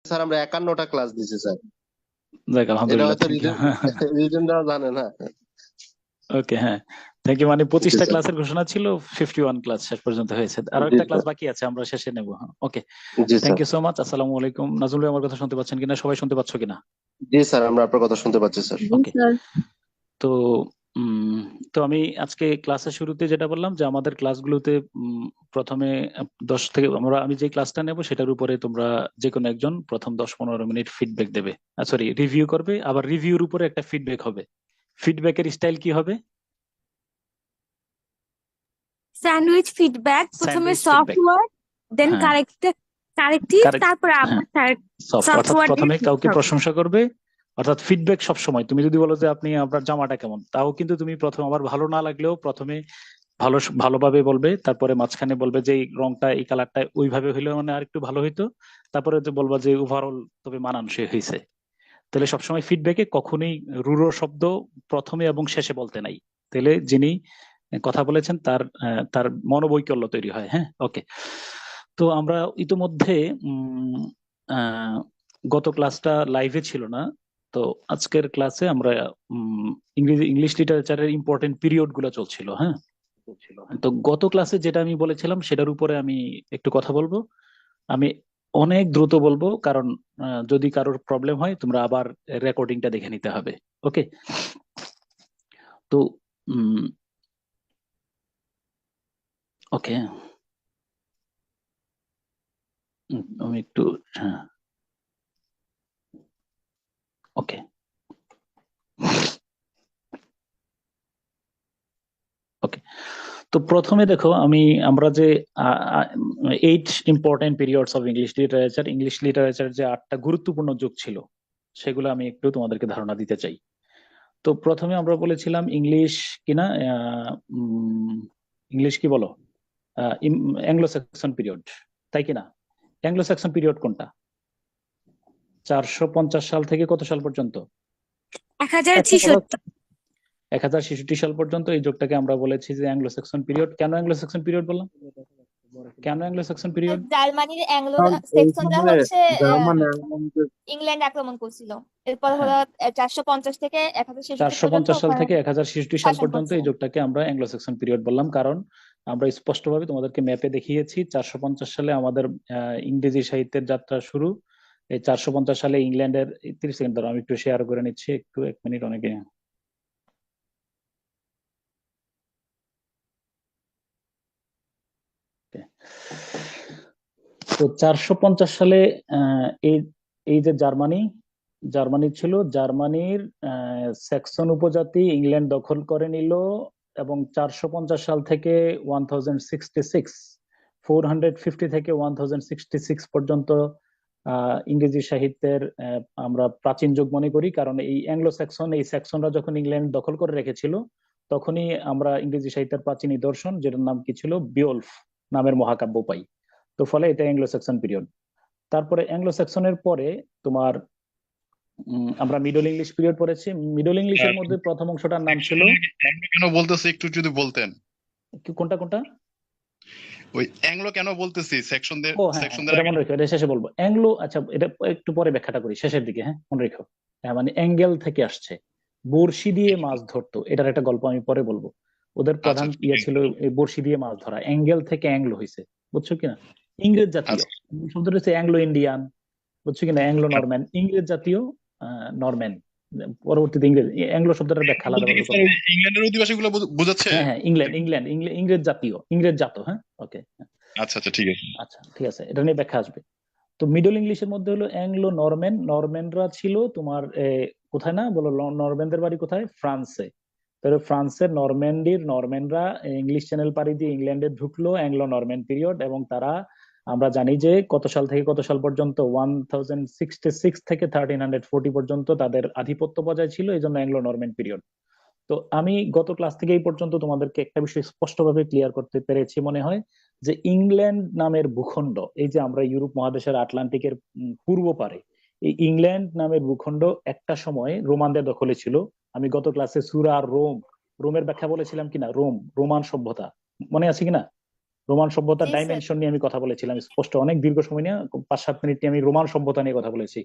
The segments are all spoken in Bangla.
স্যার আমরা 51টা ক্লাস দিছি স্যার। যাক এটা আলহামদুলিল্লাহ, হয়তো থ্যাংক ইউ। রিটেন রিটেন দেওয়া জানে না। ওকে, হ্যাঁ, থ্যাংক ইউ। মানে জি 25টা স্যার। ক্লাসের ঘোষণা ছিল, 51 ক্লাস শেষ পর্যন্ত হয়েছে, আরো জি একটা ক্লাস স্যার। বাকি আছে, আমরা শেষে নেব। ওকে, জি thank sir. You so much. আসসালামু আলাইকুম। নাজমুল ভাই আমার কথা শুনতে পাচ্ছেন কিনা, সবাই শুনতে পাচ্ছ কিনা? জি স্যার, আমরা আপনার কথা শুনতে পাচ্ছি স্যার। জি ওকে। স্যার। তো উম, তো আমি আজকে ক্লাসের শুরুতে যেটা বললাম যে আমাদের ক্লাসগুলোতে প্রথমে 10 থেকে আমি যে ক্লাসটা নেব সেটার উপরে তোমরা যে কোনো একজন প্রথম 10-15 মিনিট ফিডব্যাক দেবে, সরি রিভিউ করবে, আবার রিভিউর উপরে একটা ফিডব্যাক হবে। ফিডব্যাকের স্টাইল কি হবে? স্যান্ডউইচ ফিডব্যাক, প্রথমে স্যান্ডউইচ সফট ফিডব্যাক। ওয়ার্ড, দেন হ্যাঁ, কারেক্টিভ, কারেক্ট। তারপর হ্যাঁ, আবার সফট, সফট অর্থাৎ ওয়ার্ড দিয়ে প্রথমে শেষ কাউকে হবে। প্রশংসা করবে। অর্থাৎ ফিডব্যাক সব সময়, তুমি যদি বলো যে আপনি আপনার জামাটা কেমন, তাও কিন্তু তুমি প্রথম আবার ভালো না লাগলেও প্রথমে ভালোভাবে বলবে, তারপরে মাঝখানে বলবে যে এই রংটা এই কালারটা ওইভাবে হইলে মানে আর একটু ভালো হইতো, তারপরে যে বলবা যে ওভারঅল তবে মানানসই হয়েছে। তাহলে সবসময় ফিডব্যাকে কখনোই রূঢ় শব্দ প্রথমে এবং শেষে বলতে নাই। তাহলে যিনি কথা বলেছেন তার মনোবৈকল্য তৈরি হয়। হ্যাঁ, ওকে। তো আমরা ইতিমধ্যে উম আহ, গত ক্লাসটা লাইভে ছিল না, তো আজকের ক্লাসে আমরা ইংলিশ লিটারেচারের ইম্পর্টেন্ট পিরিয়ড গুলো চলছিল। হ্যাঁ, তো গত ক্লাসে যেটা আমি বলেছিলাম সেটার উপরে আমি একটু কথা বলবো। আমি অনেক দ্রুত বলবো, কারণ যদি কারোর প্রবলেম হয় তোমরা আবার রেকর্ডিংটা দেখে নিতে হবে। ওকে। তো ওকে, আমি একটু, হ্যাঁ, ওকে, ওকে। তো প্রথমে দেখো, আমরা যে 8 important periods of English literature যে 8টা গুরুত্বপূর্ণ যুগ ছিল, সেগুলো আমি একটু তোমাদেরকে ধারণা দিতে চাই। তো প্রথমে আমরা বলেছিলাম ইংলিশ কিনা, ইংলিশ কি বলো, অ্যাংলো স্যাক্সন পিরিয়ড, তাই কিনা? অ্যাংলো স্যাক্সন পিরিয়ড কোনটা? 450 সাল থেকে কত সাল পর্যন্ত? 1066। 1066 সাল পর্যন্ত এই যুগটাকে আমরা বলেছি যে অ্যাংলো স্যাক্সন পিরিয়ড। কেন অ্যাংলো স্যাক্সন পিরিয়ড বললাম? কেন অ্যাংলো স্যাক্সন পিরিয়ড? জার্মানির অ্যাংলো কারণ এই সেক্সনরা সময়ে হচ্ছে জার্মান আক্রমণকে ইংল্যান্ড আক্রমণ করছিল। এরপর হলো হ্যাঁ, 450 থেকে 1066 পর্যন্ত 450 সাল ওখানে থেকে 1066 সাল শাসন পর্যন্ত করছে। এই যুগটাকে আমরা অ্যাংলো স্যাক্সন পিরিয়ড বললাম, কারণ আমরা স্পষ্টভাবে তোমাদেরকে ম্যাপে দেখিয়েছি 450 সালে আমাদের ইংরেজি সাহিত্যের যাত্রা শুরু। এই 450 সালে ইংল্যান্ডের, 30 সেকেন্ড ধরো আমি একটু শেয়ার করে নিচ্ছি, একটু 1 মিনিট অনেকে। তো 450 সালে এই এই যে জার্মানি ছিল, জার্মানির স্যাক্সন উপজাতি ইংল্যান্ড দখল করে নিল, এবং 450 সাল থেকে 1066, 450 থেকে 1066 পর্যন্ত ইংরেজি সাহিত্যের আমরা প্রাচীন যুগ মনে করি, কারণ এই অ্যাংলো স্যাক্সন, এই স্যাক্সনরা যখন ইংল্যান্ড দখল করে রেখেছিল, তখনই আমরা ইংরেজি সাহিত্যের প্রাচীন নিদর্শন, যেটার নাম কি ছিল, বিওল্ফ নামের মহাকাব্য পাই। তো ফলে এটা অ্যাংলো স্যাক্সন পিরিয়ড। তারপরে অ্যাংলো স্যাক্সনের পরে তোমার আমরা মিডল ইংলিশ পিরিয়ড পড়েছি। মিডল ইংলিশের মধ্যে প্রথম অংশটার নাম ছিল, অ্যাংলো কেন বলতেছি একটু যদি বলতেন। কোনটা কোনটা? ওই অ্যাংলো কেন বলতেছি সেকশনদের ও হ্যাঁ, হ্যাঁ, সেকশনদের এটা আগে। মনে রেখো, এটা শেষে বলবো। অ্যাংলো, আচ্ছা এটা একটু পরে ব্যাখ্যাটা করি, শেষের দিকে। হ্যাঁ, মনে রেখো। হ্যাঁ, মানে অ্যাঙ্গেল থেকে আসছে, বড়শি দিয়ে মাছ ধরতো, এটার একটা গল্প আমি পরে বলবো। ওদের আচ্ছা প্রধান ঠিক আছে। ছিল এই বড়শি দিয়ে মাছ ধরা, অ্যাঙ্গেল থেকে অ্যাংলো হয়েছে, বুঝছো কিনা? ইংরেজ জাতীয় আচ্ছা শব্দটা হচ্ছে অ্যাংলো ইন্ডিয়ান, বুঝছো কিনা? অ্যাংলো নরম্যান, ইংরেজ জাতীয় নরম্যান, পরবর্তীতে ইংরেজ। অ্যাংলো শব্দটার ব্যাখ্যা বলতে কি আলাদাভাবে স্যার করবো। ওই ইংল্যান্ডের অধিবাসী গুলো বোঝাচ্ছে? হ্যাঁ, হ্যাঁ, ইংরেজ জাতীয়, ইংরেজ জাত। হ্যাঁ, ওকে। আচ্ছা আচ্ছা ঠিক আছে। আচ্ছা, ঠিক আছে, এটা নিয়ে ব্যাখ্যা আসবে। তো মিডল ইংলিশের মধ্যে হলো অ্যাংলো নরম্যান, নরম্যানরা ছিল তোমার কোথায় না বলো, নরম্যানদের বাড়ি কোথায়? ফ্রান্সে। তাহলে ফ্রান্সের নরম্যানরা ইংলিশ চ্যানেল পাড়ি দিয়ে ইংল্যান্ডে ঢুকলো, অ্যাংলো নরম্যান পিরিয়ড, এবং তারা, আমরা জানি যে কত সাল থেকে কত সাল পর্যন্ত, 1066 থেকে 1340 পর্যন্ত তাদের আধিপত্য বজায় ছিল, এই জন্য অ্যাংলো নরম্যান পিরিয়ড। তো আমি গত ক্লাস থেকে এই পর্যন্ত তোমাদেরকে একটা বিষয় স্পষ্টভাবে ক্লিয়ার করতে পেরেছি মনে হয়, যে ইংল্যান্ড নামের ভূখণ্ড, এই যে আমরা ইউরোপ মহাদেশের আটলান্টিকের পূর্ব পারে, এই ইংল্যান্ড নামের ভূখণ্ড একটা সময় রোমানদের দখলে ছিল। আমি গত ক্লাসে সুরা আর রোমের ব্যাখ্যা বলেছিলাম কিনা, রোমান সভ্যতা, মনে আছে কিনা? রোমান সভ্যতার জি স্যার। ডাইমেনশন নিয়ে আমি কথা বলেছিলাম স্পষ্ট, অনেক দীর্ঘ সময় নিয়ে 5-7 মিনিট নিয়ে আমি রোমান সভ্যতা নিয়ে কথা বলেছি।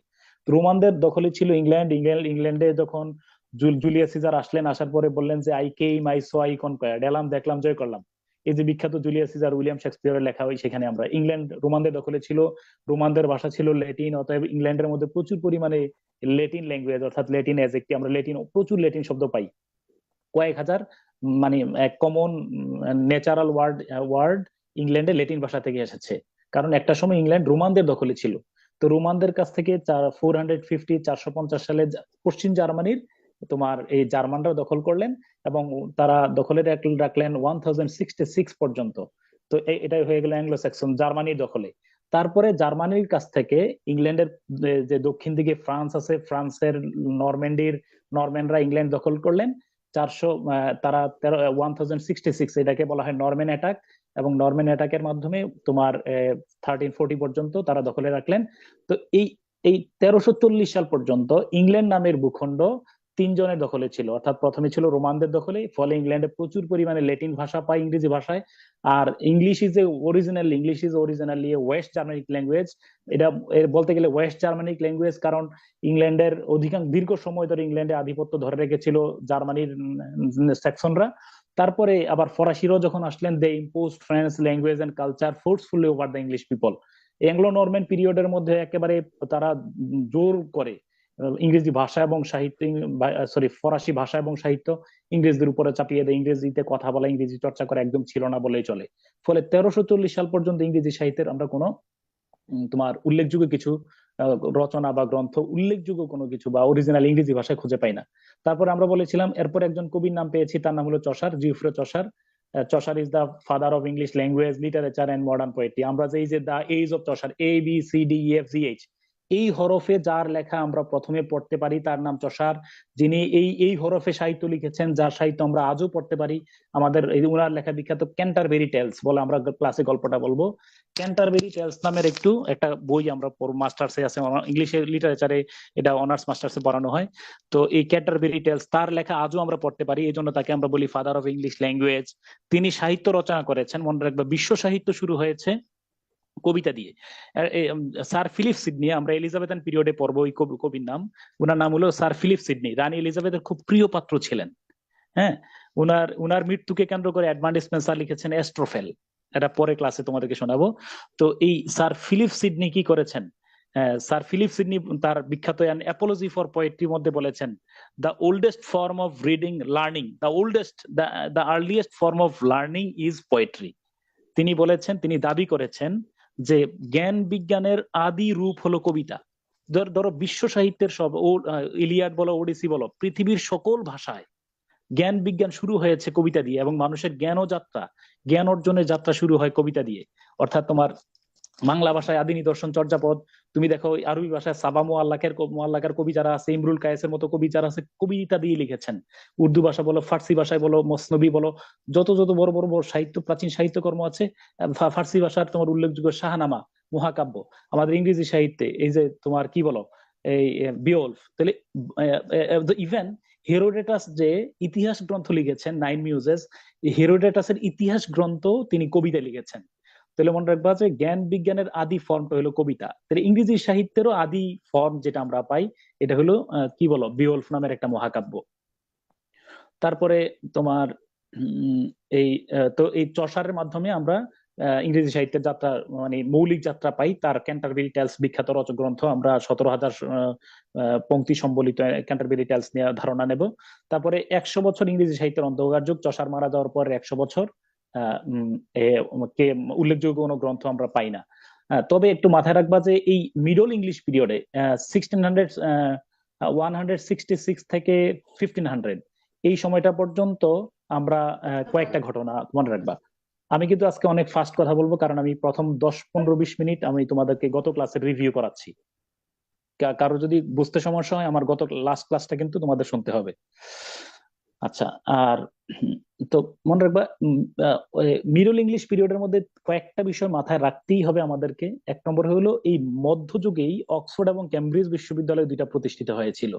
তো রোমানদের দখলে ছিল ইংল্যান্ডে যখন জুলিয়াস সিজার আসলেন, আসার পরে বললেন যে I came I saw I conquered, এলাম দেখলাম জয় করলাম। এই যে বিখ্যাত জুলিয়াস সিজার উইলিয়াম শেক্সপিয়ারের লেখা, হয় সেখানে আমরা ইংল্যান্ড রোমানদের দখলে ছিল, রোমানদের ভাষা ছিল ল্যাটিন, অতএব ইংল্যান্ডের মধ্যে প্রচুর পরিমাণে ল্যাটিন ল্যাঙ্গুয়েজ অর্থাৎ ল্যাটিন এজ একটি, আমরা প্রচুর ল্যাটিন শব্দ পাই, কয়েক হাজার, মানে এক কমন ন্যাচারাল ওয়ার্ড ইংল্যান্ডে ল্যাটিন ভাষা থেকে এসেছে। কারণ একটা সময় ইংল্যান্ড রোমানদের দখলে ছিল। তো রোমানদের কাছ থেকে 450 সালে পশ্চিম জার্মানির তোমার এই জার্মানরা দখল করলেন, এবং তারা দখলে রাখলেন 1066 পর্যন্ত। তো এটাই হয়ে গেল অ্যাংলো স্যাক্সন জার্মানির দখলে। তারপরে জার্মানির কাছ থেকে ইংল্যান্ডের যে দক্ষিণ দিকে ফ্রান্স আছে, ফ্রান্সের নরম্যানরা ইংল্যান্ড দখল করলেন। তারা 1066, এটাকে বলা হয় নরম্যান অ্যাটাক, এবং নরম্যান অ্যাটাকের মাধ্যমে তোমার 1340 পর্যন্ত তারা দখলে রাখলেন। তো এই 1340 সাল পর্যন্ত ইংল্যান্ড নামের ভূখণ্ড 3 জনের দখলে ছিল, অর্থাৎ প্রথমে ছিল রোমানদের দখলে, ফলে ইংল্যান্ডে প্রচুর পরিমাণে ল্যাটিন ভাষা পায় ইংরেজি ভাষায়। আর English is originally West Germanic language. এটা বলতে গেলে ওয়েস্ট জার্মানিক ল্যাঙ্গুয়েজ, কারণ ইংল্যান্ডের দীর্ঘ সময় ধরে ইংল্যান্ডে আধিপত্য ধরে রেখেছিল জার্মানির স্যাক্সনরা। তারপরে আবার ফরাসিরাও যখন আসলেন, they imposed French language and culture forcefully over the English people. Anglo Norman পিরিয়ডের মধ্যে একেবারে তারা জোর করে ইংরেজি ভাষা এবং সাহিত্য, ফরাসি ভাষা এবং সাহিত্য ইংরেজদের উপরে চাপিয়ে দেয়। ইংরেজিতে কথা বলা, ইংরেজি চর্চা করা একদম ছিল না বলেই চলে। ফলে 1340 সাল পর্যন্ত ইংরেজি সাহিত্যের আমরা কোনো তোমার উল্লেখযোগ্য কিছু রচনা বা গ্রন্থ, উল্লেখযোগ্য কোনো কিছু বা অরিজিনাল ইংরেজি ভাষায় খুঁজে পাই না। তারপরে আমরা বলেছিলাম এরপর একজন কবির নাম পেয়েছি, তার নাম হলো Chaucer, Geoffrey Chaucer. Chaucer is the father of English language, literature and modern poetry. আমরা যে এই যে the age of Chaucer, ABCDEFGH, এই হরফে যার লেখা আমরা প্রথমে পড়তে পারি তার নাম চসার, যিনি এই হরফে সাহিত্য লিখেছেন, যার সাহিত্য আমরা আজও পড়তে পারি। আমাদের ওনার লেখা বিখ্যাত ক্যান্টারবেরি টেলস বলে, আমরা ক্লাসে গল্পটা বলবো। ক্যান্টারবেরি টেলস নামের একটা বই আমরা মাস্টার্সে আছে, ইংলিশে লিটারেচারে এটা অনার্স মাস্টার্সে পড়ানো হয়। তো এই ক্যান্টারবেরি টেলস তার লেখা আজও আমরা পড়তে পারি, এই জন্য তাকে আমরা বলি ফাদার অফ ইংলিশ ল্যাঙ্গুয়েজ। তিনি সাহিত্য রচনা করেছেন, মনে রাখবে বিশ্ব সাহিত্য শুরু হয়েছে কবিতা দিয়ে। স্যার ফিলিপ সিডনি, আমরা এলিজাবেথান পিরিয়ডে পড়বো ওই কবির নাম, ওনার নাম হলো স্যার ফিলিপ সিডনি। রানী এলিজাবেথের খুব প্রিয় পাত্র ছিলেন। হ্যাঁ, উনার মৃত্যুকে কেন্দ্র করে এডমান্ড স্পেন্সার লিখেছেন এস্ট্রোফেল, এটা পরে ক্লাসে তোমাদেরকে শোনাবো। তো এই স্যার ফিলিপ সিডনি কি করেছেন? স্যার ফিলিপ সিডনি তার বিখ্যাত অ্যান অ্যাপোলজি ফর পোয়েট্রির মধ্যে বলেছেন, the oldest form of reading learning, the earliest form of learning is poetry. তিনি বলেছেন, তিনি দাবি করেছেন যে জ্ঞান বিজ্ঞানের আদি রূপ হলো কবিতা। ধরো বিশ্ব সাহিত্যের সব ইলিয়াড বলো, ওডিসি বলো, পৃথিবীর সকল ভাষায় জ্ঞান বিজ্ঞান শুরু হয়েছে কবিতা দিয়ে, এবং মানুষের জ্ঞান অর্জনের যাত্রা শুরু হয় কবিতা দিয়ে। অর্থাৎ তোমার বাংলা ভাষায় আদি নিদর্শন চর্যাপদ, তুমি দেখো আরবি ভাষায় সাবা মুআল্লাকের কবি যারা আছে, ইমরুল কায়েসের মতো কবি যারা আছে, কবিতা দিয়ে লিখেছেন। উর্দু ভাষা বলো, ফার্সি ভাষায় বলো, মসনবি বলো, যত বড় বড় সাহিত্য, প্রাচীন সাহিত্যকর্ম আছে, ফার্সি ভাষার তোমার উল্লেখযোগ্য শাহনামা, মহাকাব্য। আমাদের ইংরেজি সাহিত্যে এই যে তোমার কি বলো, এই বিওলফ, তাহলে ইভেন হেরোডেটাস যে ইতিহাস গ্রন্থ লিখেছেন 9 মিউজেস, হেরোডেটাসের ইতিহাস গ্রন্থ তিনি কবিতা লিখেছেন। তাহলে মনে রাখবা যে জ্ঞান বিজ্ঞানের আদি ফর্মটা হলো কবিতা। তাহলে ইংরেজি সাহিত্যেরও আদি ফর্ম যেটা আমরা পাই, এটা হলো কি বলো, বিওলফ নামের একটা মহাকাব্য। তারপরে তোমার এই চসারের মাধ্যমে আমরা ইংরেজি সাহিত্যের যাত্রা, মানে মৌলিক যাত্রা পাই। তার ক্যান্টারবেরি টেলস বিখ্যাত রচক গ্রন্থ, আমরা 17,000 পংক্তি সম্বলিত ক্যান্টারবেরি টেলস নিয়ে ধারণা নেব। তারপরে 100 বছর ইংরেজি সাহিত্যের অন্ধকার যুগ, চসার মারা যাওয়ার পর 100 বছর উল্লেখযোগ্য কোনো গ্রন্থ আমরা পাই না। তবে একটু মাথায় রাখবা যে এই মিডল ইংলিশ পিরিয়ডে 166 থেকে 1500 এই সময়টা পর্যন্ত আমরা কয়েকটা ঘটনা মনে রাখবা। আমি কিন্তু আজকে অনেক ফাস্ট কথা বলবো, কারণ আমি প্রথম 10-15-20 মিনিট আমি তোমাদেরকে গত ক্লাসের রিভিউ করাচ্ছি। কারো যদি বুঝতে সমস্যা হয়, আমার গত লাস্ট ক্লাসটা কিন্তু তোমাদের শুনতে হবে। আচ্ছা, আর তো মনে রাখবা মিডল ইংলিশ পিরিয়ডের মধ্যে কয়েকটা বিষয় মাথায় রাখতেই হবে আমাদেরকে। এক নম্বর হলো এই মধ্যযুগেই অক্সফোর্ড এবং কেমব্রিজ বিশ্ববিদ্যালয় দুইটা প্রতিষ্ঠিত হয়েছিল।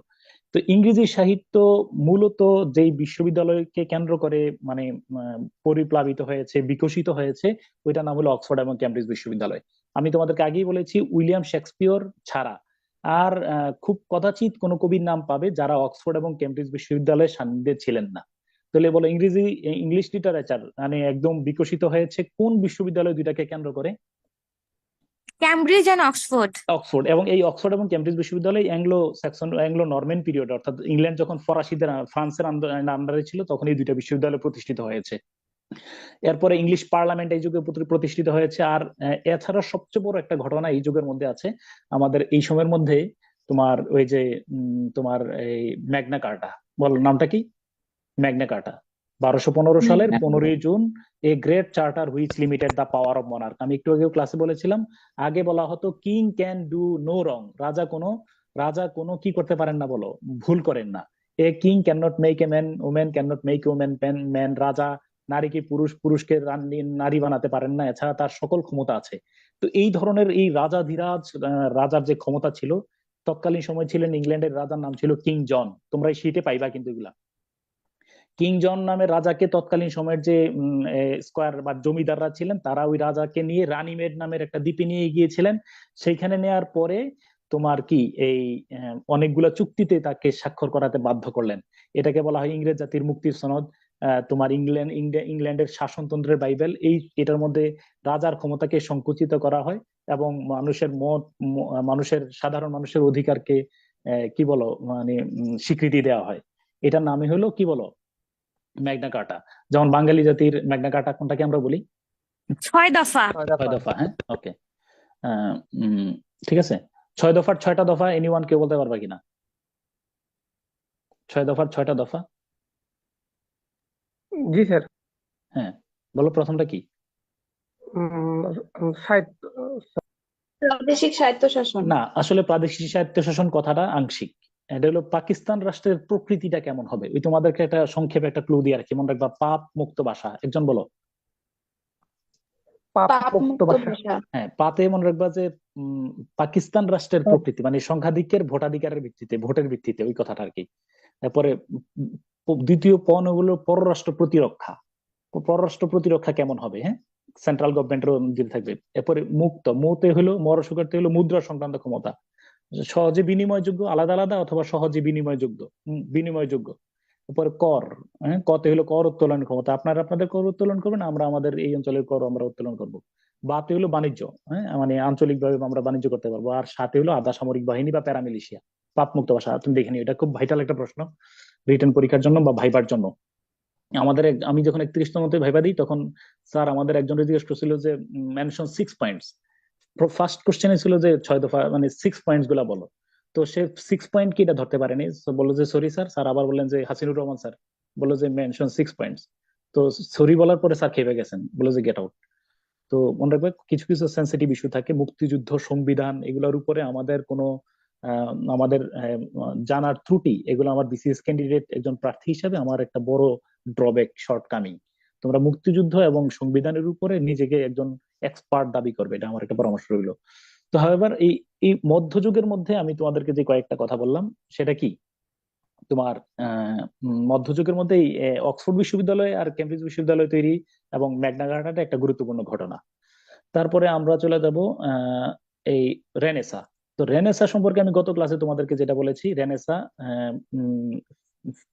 তো ইংরেজি সাহিত্য মূলত যেই বিশ্ববিদ্যালয়কে কেন্দ্র করে মানে পরিপ্লাবিত হয়েছে, বিকশিত হয়েছে, ওইটার নাম হলো অক্সফোর্ড এবং কেমব্রিজ বিশ্ববিদ্যালয়। আমি তোমাদেরকে আগেই বলেছি উইলিয়াম শেক্সপিয়র ছাড়া আর খুব কদাচিৎ কোনো কবির নাম পাবে যারা অক্সফোর্ড এবং কেমব্রিজ বিশ্ববিদ্যালয়ের সান্নিধ্যে ছিলেন না। তাহলে বলো ইংলিশ লিটারেচার মানে একদম বিকশিত হয়েছে কোন বিশ্ববিদ্যালয় দুইটাকে কেন্দ্র করে? Cambridge and Oxford. অক্সফোর্ড। এবং এই অক্সফোর্ড এবং কেমব্রিজ বিশ্ববিদ্যালয় অ্যাংলো নরম্যান পিরিয়ড, অর্থাৎ ইংল্যান্ড যখন ফ্রান্সের আন্ডারে ছিল তখন এই দুইটা বিশ্ববিদ্যালয় প্রতিষ্ঠিত হয়েছে। এরপরে ইংলিশ পার্লামেন্ট এই যুগে প্রতিষ্ঠিত হয়েছে। আর এছাড়া সবচেয়ে বড় একটা ঘটনা এই যুগের মধ্যে আছে আমাদের এই সময়ের মধ্যে, তোমার ওই যে তোমার এই ম্যাগনা কার্টা, বল নামটা কি? ম্যাগনা কার্টা 1215 সালের 15ই June, a great charter which limited the power of monarch. আমি একটু আগেও ক্লাসে বলেছিলাম, আগে বলা হতো king can do no wrong, রাজা কোনো কি করতে পারেন না, বলো ভুল করেন না। A king can not make a man, woman can not make woman man, রাজা নারীকে পুরুষকে নারী বানাতে পারেন না, এছাড়া তার সকল ক্ষমতা আছে। তো এই ধরনের এই রাজাধিরাজ রাজার যে ক্ষমতা ছিল, তৎকালীন সময় ছিলেন ইংল্যান্ডের রাজার নাম ছিল কিং জন। তোমরা এই শীটে পাইবা কিন্তু এগুলা। কিং জন নামের রাজাকে তৎকালীন সময়ের যে স্কয়ার বা জমিদাররা ছিলেন তারা ওই রাজাকে নিয়ে রানীমেড নামের একটা দ্বীপে নিয়ে গিয়েছিলেন। সেইখানে নেয়ার পরে তোমার কি এই অনেকগুলা চুক্তিতে তাকে স্বাক্ষর করাতে বাধ্য করলেন। এটাকে বলা হয় ইংরেজ জাতির মুক্তির সনদ। তোমার ইংল্যান্ডের শাসনতন্ত্রের বাইবেল। এটার মধ্যে রাজার ক্ষমতাকে সংকুচিত করা হয় এবং সাধারণ মানুষের অধিকারকে কি বলো মানে স্বীকৃতি দেওয়া হয়। এটার নামই হলো কি বলো, ম্যাগনা কার্টা। যেমন বাঙালি জাতির ম্যাগনা কার্টা কোনটাকে আমরা বলি? 6 দফা। 6 দফা। হ্যাঁ, ওকে, ঠিক আছে। 6 দফার 6টা দফা এনিওয়ান কেউ বলতে পারবা কিনা? 6 দফার 6টা দফা। জি স্যার। হ্যাঁ, বলো প্রথমটা কি? প্রাদেশিক স্বায়ত্তশাসন। না, আসলে প্রাদেশিক স্বায়ত্তশাসন কথাটা আংশিক। এটা হলো পাকিস্তান রাষ্ট্রের প্রকৃতিটা কেমন হবে, ওই তোমাদেরকে একটা সংক্ষেপে একটা ক্লু দিয়ে রাখি, মনে রাখবা পাপ মুক্ত ভাষা। একজন বলো। পাপ মুক্ত ভাষা। হ্যাঁ, পাতে মনে রাখবা যে পাকিস্তান রাষ্ট্রের প্রকৃতি মানে সংখ্যাধিক্যের ভোটাধিকারের ভিত্তিতে, ভোটের ভিত্তিতে, ওই কথাটা আর কি। তারপরে দ্বিতীয় পণ হলো পররাষ্ট্র প্রতিরক্ষা। পররাষ্ট্র প্রতিরক্ষা কেমন হবে, হ্যাঁ, সেন্ট্রাল গভর্নমেন্টের অধীনে থাকবে। এরপরে মুতে হলো মরশুকারতে হলো মুদ্রা সংক্রান্ত ক্ষমতা, সহজে বিনিময়যোগ্য, আলাদা আলাদা অথবা সহজে বিনিময়যোগ্য। তারপরে কর, হ্যাঁ, কতে হলো কর উত্তোলন ক্ষমতা, আপনারা আপনাদের কর উত্তোলন করবেন, আমরা আমাদের এই অঞ্চলের কর আমরা উত্তোলন করব। বাতে হলো বাণিজ্য, হ্যাঁ, মানে আঞ্চলিকভাবে আমরা বাণিজ্য করতে পারবো। আর সাথে হলো আধা সামরিক বাহিনী বা প্যারামিলিশিয়া। পাপ মুক্ত ভাষা তুমি দেখে নিও, এটা খুব ভাইটাল একটা প্রশ্ন রিটেন পরীক্ষার জন্য বা ভাইবার জন্য। আমি যখন 31তম ভাইবা দিই তখন স্যার আমাদের একজন জিজ্ঞেস করছিল যে মেনশন 6 পয়েন্টস। ফার্স্ট কোশ্চেনে ছিল যে 6 দফা মানে 6 পয়েন্টস গুলা বলো। তো সে 6 পয়েন্ট কি এটা ধরতে পারেনি, বললো যে সরি স্যার। স্যার আবার বললেন যে হাসিনুর রহমান স্যার বললো যে মেনশন 6 পয়েন্টস। তো সরি বলার পরে স্যার খেপে গেছেন, বললো যে গেট আউট। তো মনে রাখবে কিছু কিছু সেন্সিটিভ ইস্যু থাকে, মুক্তিযুদ্ধ, সংবিধান, এগুলোর উপরে আমাদের কোনো আমাদের জানার ত্রুটি, এগুলো আমার বিসিএস ক্যান্ডিডেট একজন প্রার্থী হিসাবে আমার একটা বড় ড্রব্যাক, শর্টকামিং। তোমরা মুক্তিযুদ্ধ এবং সংবিধানের উপরে নিজেকে একজন এক্সপার্ট দাবি করবে, এটা আমার একটা পরামর্শ রইল। তো হাওয়েভার এই মধ্যযুগের মধ্যে আমি তোমাদেরকে যে কয়েকটা কথা বললাম সেটা কি তোমার মধ্যযুগের মধ্যে অক্সফোর্ড বিশ্ববিদ্যালয় আর কেমব্রিজ বিশ্ববিদ্যালয় তৈরি এবং ম্যাগনা কার্টাটা একটা গুরুত্বপূর্ণ ঘটনা। তারপরে আমরা চলে যাব এই রেনেসা। তো রেনেসা সম্পর্কে আমি গত ক্লাসে তোমাদেরকে যেটা বলেছি, রেনেসা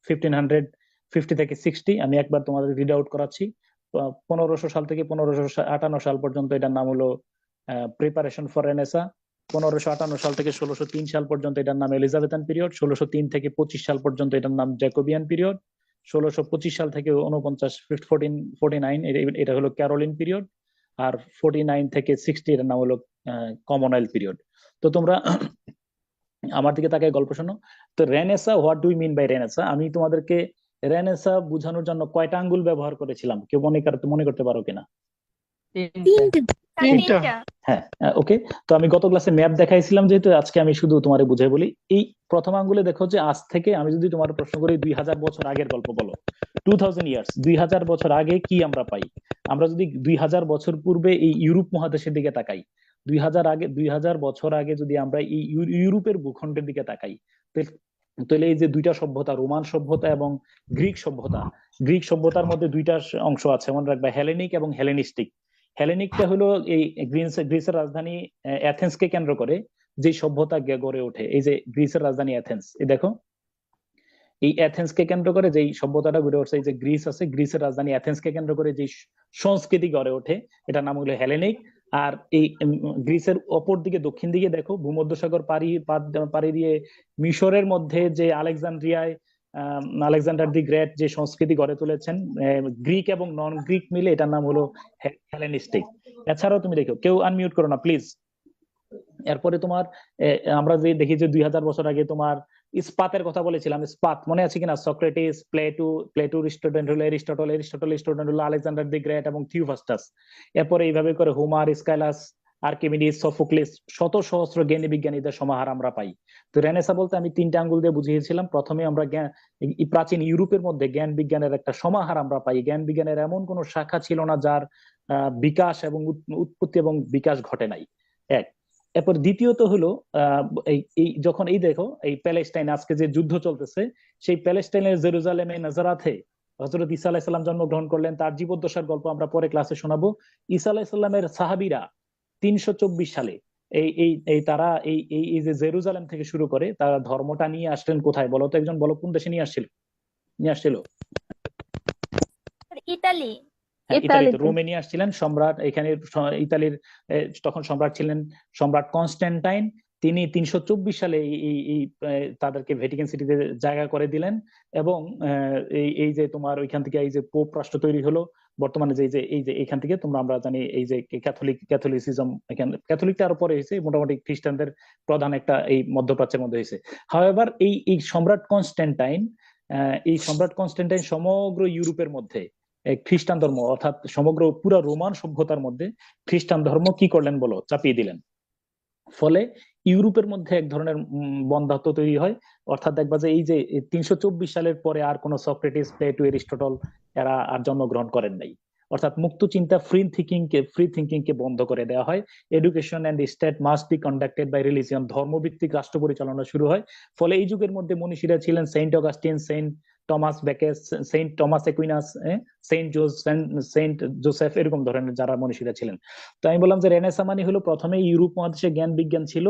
1550 থেকে 60, আমি একবার তোমাদের রিড আউট করাচ্ছি। 1500 সাল থেকে 1558 সাল পর্যন্ত এটার নাম হলো প্রিপারেশন ফর রেনেসা। 1558 সাল থেকে 1603 সাল পর্যন্ত এটার নাম এলিজাবেথান পিরিয়ড। 1603 থেকে 25 সাল পর্যন্ত এটার নাম জ্যাকোবিয়ান পিরিয়ড। 1625 সাল থেকে 1449 এটা হলো ক্যারোলিন পিরিয়ড। আর 49 থেকে 60 এর নাম হলো কমনওয়েলথ পিরিয়ড। তো তোমরা আমার দিকে তাকায় গল্প শোনো। তো renaissance, what do you mean by renaissance? আমি তোমাদেরকে রেনেসা বোঝানোর জন্য কয়টা আঙ্গুল ব্যবহার করেছিলাম, কেউ মনে করতে পারো কিনা? স্যার তিনটা। তিনটা। হ্যাঁ, ওকে। তো আমি গত ক্লাসে ম্যাপ দেখাইছিলাম, যেহেতু আজকে আমি শুধু তোমারে বুঝাই বলি। এই প্রথম আঙ্গুলে দেখো যে আজ থেকে আমি যদি তোমার প্রশ্ন করি 2000 বছর আগের গল্প বলো, 2000 ইয়ার্স, 2000 বছর আগে কি আমরা পাই। আমরা যদি 2000 বছর পূর্বে এই ইউরোপ মহাদেশের দিকে তাকাই, 2000 বছর আগে যদি আমরা এই ইউরোপের ভূখণ্ডের দিকে তাকাই, তাহলে এই যে দুইটা সভ্যতা, রোমান সভ্যতা এবং গ্রিক সভ্যতা, গ্রিক সভ্যতার মধ্যে দুইটা অংশ আছে, মনে রাখবা, হেলেনিক এবং হেলেনিস্টিক। হেলেনিকটা হলো এই গ্রিসের রাজধানী অ্যাথেন্সকে কেন্দ্র করে যে সভ্যতা গড়ে ওঠে। এই যে গ্রিসের রাজধানী অ্যাথেন্স, এই দেখো, এই অ্যাথেন্সকে কেন্দ্র করে যেই সভ্যতাটা গড়ে উঠছে, এই যে গ্রিস আছে, গ্রিসের রাজধানী অ্যাথেন্সকে কেন্দ্র করে যে সংস্কৃতি গড়ে ওঠে, এটার নাম হলো হেলেনিক। আর এই গ্রিসের অপর দিকে, দক্ষিণ দিকে দেখো, ভূমধ্যসাগর পাড়ি দিয়ে মিশরের মধ্যে যে আলেকজান্দ্রিয়ায় আলেকজান্ডার দি গ্রেট যে সংস্কৃতি গড়ে তুলেছেন গ্রিক এবং নন গ্রিক মিলে, এটার নাম হলো হেলেনিস্টিক। এছাড়াও তুমি দেখো, কেউ আনমিউট করো না প্লিজ। এরপরে তোমার আমরা যে দেখি যে 2000 বছর আগে তোমার ইস্পাতের কথা বলেছিলাম, ইস্পাত মনে আছে কিনা? সক্রেটিস, প্লেটো এরিস্টটল হলো আলেকজান্ডার দি গ্রেট এবং থিওফাস্টাস। এরপরে এইভাবে করে হোমার, স্কাইলাস, আর্কিমিডিস, সোফোক্লিস, শত সহস্র জ্ঞানী বিজ্ঞানীদের সমাহার আমরা পাই। তো রেনেসা বলতে আমি তিনটা আঙ্গুল দিয়ে বুঝিয়েছিলাম। প্রথমে আমরা প্রাচীন ইউরোপের মধ্যে জ্ঞান বিজ্ঞানের একটা সমাহার আমরা পাই। জ্ঞান বিজ্ঞানের এমন কোন শাখা ছিল না যার বিকাশ এবং উৎপত্তি এবং বিকাশ ঘটে নাই। এক। এরপর দ্বিতীয়ত হলো এই যখন এই দেখো এই প্যালেস্টাইন আজকে যে যুদ্ধ চলতেছে, সেই প্যালেস্টাইনের জেরুজালেমে নাজারাথে হযরত ঈসা আলাইহিস সালাম জন্মগ্রহণ করলেন। তার জীবদ্দশার গল্প আমরা পরে ক্লাসে শোনাবো। ঈসা আলাইহিস সালামের সাহাবীরা 324 সালে এই এই এই তারা এই এই যে জেরুজালেম থেকে শুরু করে তারা ধর্মটা নিয়ে আসলেন কোথায় বলো তো? একজন বলো, কোন দেশে নিয়ে আসছিল? ইতালি। হ্যাঁ, ইতালিতে, ইতালিতে। রোমে নিয়ে আসছিলেন সম্রাট। এখানে ইতালির তখন সম্রাট ছিলেন সম্রাট কনস্ট্যান্টাইন। তিনি 324 সালে তাদেরকে ভ্যাটিকান সিটিতে জায়গা করে দিলেন। এবং এই যে তোমার ওইখান থেকে এই যে পোপ রাষ্ট্র তৈরি হলো বর্তমানে, যে এখান থেকে আমরা জানি এই যে ক্যাথলিসিজম, এখানে ক্যাথলিকটা আরো পরে হয়েছে, মোটামুটি খ্রিস্টানদের প্রধান একটা এই মধ্যপ্রাচ্যের মধ্যে হয়েছে। হাওয়েভার এই সম্রাট কনস্ট্যান্টাইন সমগ্র ইউরোপের মধ্যে খ্রিস্টান ধর্ম, অর্থাৎ সমগ্র পুরা রোমান সভ্যতার মধ্যে খ্রিস্টান ধর্ম কি করলেন বলো? চাপিয়ে দিলেন। ফলে ইউরোপের মধ্যে এক ধরনের বন্ধ্যাত্ব তৈরি হয়। অর্থাৎ দেখবা যে এই যে 324 সালের পরে আর কোনো সক্রেটিস, প্লেটো, এরিস্টটল এরা আর জন্মগ্রহণ করেন নাই। অর্থাৎ মুক্ত চিন্তা, ফ্রি থিঙ্কিং কে বন্ধ করে দেওয়া হয়। Education and state must be conducted by religion, ধর্মভিত্তিক রাষ্ট্র পরিচালনা শুরু হয়। ফলে এই যুগের মধ্যে মনীষীরা ছিলেন saint Augustine, saint Thomas Becket, saint Thomas Aquinas, saint Joseph, এরকম ধরনের যারা মনীষীরা ছিলেন। তো আমি বললাম যে রেনেসা মানে হলো প্রথমে ইউরোপ মহাদেশে জ্ঞান বিজ্ঞান ছিল,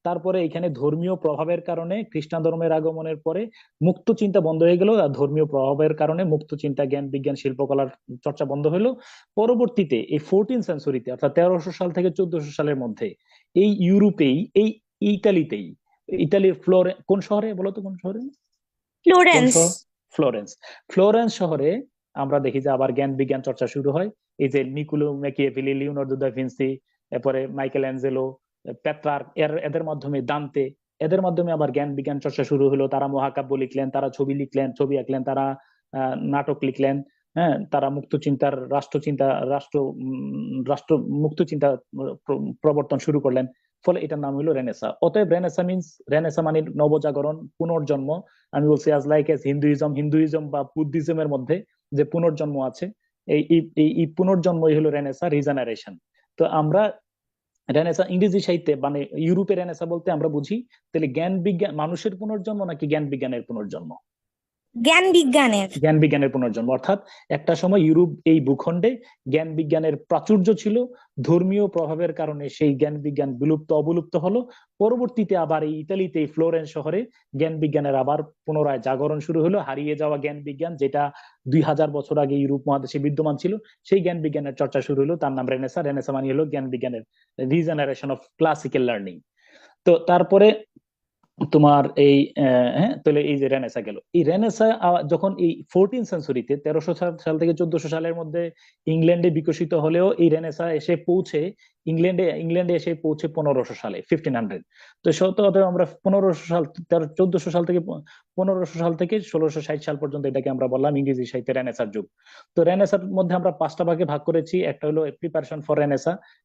তারপরে এখানে ধর্মীয় প্রভাবের কারণে খ্রিস্টান ধর্মের আগমনের পরে মুক্ত চিন্তা বন্ধ হয়ে গেল, আর ধর্মীয় প্রভাবের কারণে মুক্ত চিন্তা, জ্ঞান বিজ্ঞান, শিল্পকলার চর্চা বন্ধ হলো। পরবর্তীতে এই 14 সেঞ্চুরিতে, অর্থাৎ 1300 সাল থেকে 1400 সালের মধ্যে এই ইউরোপেই, এই ইটালির কোন শহরে বলো তো? কোন শহরে? ফ্লোরেন্স। ফ্লোরেন্স শহরে আমরা দেখি যে আবার জ্ঞান বিজ্ঞান চর্চা শুরু হয়। এই যে Nicolás Machiavelli, Leonardo da Vinci, এরপরে মাইকেল অ্যাঞ্জেলো, পেট্রার্ক, এদের মাধ্যমে দান্তে, এদের মাধ্যমে আবার জ্ঞান বিজ্ঞান চর্চা শুরু হলো। তারা মহাকাব্য লিখলেন, তারা ছবি আঁকলেন, তারা নাটক লিখলেন। হ্যাঁ, তারা মুক্ত চিন্তার রাষ্ট্র মুক্ত চিন্তা প্রবর্তন শুরু করলেন। ফলে এটার নাম হলো রেনেসা। অতএব রেনেসা মানে নবজাগরণ, পুনর্জন্ম। আমি বলছি অ্যাজ লাইক এস হিন্দুইজম বা বুদ্ধিজমের মধ্যে যে পুনর্জন্ম আছে, এই পুনর্জন্মই হলো রেনেসা, রিজেনারেশন। তো আমরা রেনেসা ইংরেজি সাহিত্যে মানে ইউরোপে রেনেসা বলতে আমরা বুঝি তাহলে জ্ঞান বিজ্ঞান, মানুষের পুনর্জন্ম নাকি জ্ঞান বিজ্ঞানের পুনর্জন্ম? জ্ঞান বিজ্ঞানের পুনর্জন্ম। অর্থাৎ একটা সময় ইউরোপ এই ভূখণ্ডে জ্ঞান বিজ্ঞানের প্রাচুর্য ছিল, ধর্মীয় প্রভাবের কারণে সেই জ্ঞান বিজ্ঞান অবলুপ্ত হলো। পরবর্তীতে আবার এই ইতালিতে, ফ্লোরেন্স শহরে জ্ঞান বিজ্ঞানের আবার পুনরায় জাগরণ শুরু হলো। হারিয়ে যাওয়া জ্ঞান বিজ্ঞান, যেটা 2000 বছর আগে ইউরোপ মহাদেশে বিদ্যমান ছিল, সেই জ্ঞান বিজ্ঞানের চর্চা শুরু হলো। তার নাম রেনেসা। রেনেসা মানে হলো জ্ঞান বিজ্ঞানের রিজেনারেশন অফ ক্লাসিক্যাল লার্নিং। তো তারপরে তোমার হ্যাঁ, তাহলে এই যে রেনেসা গেল। এই রেনেসা যখন এই 14 সেঞ্চুরিতে 1300 সাল থেকে 1400 সালের মধ্যে ইংল্যান্ডে বিকশিত হলেও এই রেনেসা এসে পৌঁছে ইংল্যান্ডে এসে পৌঁছে 1500 সালে 1500। তো অতএব আমরা 1500 সাল 1400 সাল থেকে 1500 সাল থেকে 1660 সাল পর্যন্ত এটাকে আমরা বললাম ইংরেজি সাহিত্যের রেনেসার যুগ। তো রেনেসার মধ্যে আমরা 5টা ভাগে ভাগ করেছি। একটা হলো প্রিপারেশন ফর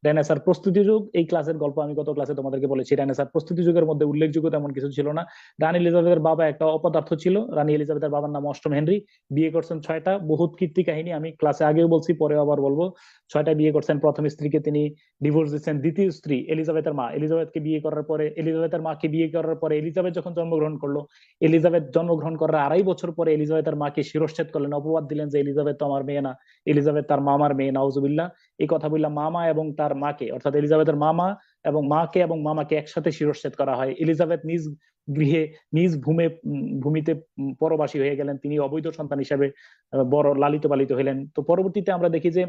রেনেসার প্রস্তুতি যুগ। এই ক্লাসের গল্প আমি গত ক্লাসে তোমাদেরকে বলেছি। রেনেসার প্রস্তুতি যুগের মধ্যে উল্লেখযোগ্য তেমন কিছু ছিল না। রানী এলিজাবেথের বাবা একটা অপদার্থ ছিল। রানী এলিজাবেথের বাবার নাম অষ্টম হেনরি। বিয়ে করছেন 6টা। বহুত কীর্তি কাহিনী, আমি ক্লাসে আগেও বলছি, পরে আবার বলবো। 6টা বিয়ে করছেন। প্রথম স্ত্রীকে তিনি ডিভোর্স দিচ্ছেন। দ্বিতীয় স্ত্রী এলিজাবেথের মা, এলিজাবেথকে বিয়ে করার পরে, এলিজাবেথের মাকে বিয়ে করার পরে এলিজাবেথ যখন জন্মগ্রহণ করলো, এলিজাবেথ জন্মগ্রহণ করার 2.5 বছর পরে এলিজাবেথের মাকে শিরশ্ছেদ করলেন, অপবাদ দিলেন যে এলিজাবেথ তো আমার মেয়ে না, এলিজাবেথ তার মামার মেয়ে, নাউজুবিল্লাহ। এই কথা বললাম। মামা এবং তার মাকে, অর্থাৎ এলিজাবেথের মামা এবং মামাকে একসাথে শিরশ্ছেদ করা হয়। এলিজাবেথ নিজ গৃহে, নিজ ভূমিতে পরবাসী হয়ে গেলেন। তিনি অবৈধ সন্তান হিসেবে বড় লালিত পালিত হলেন। তো পরবর্তীতে আমরা দেখি যে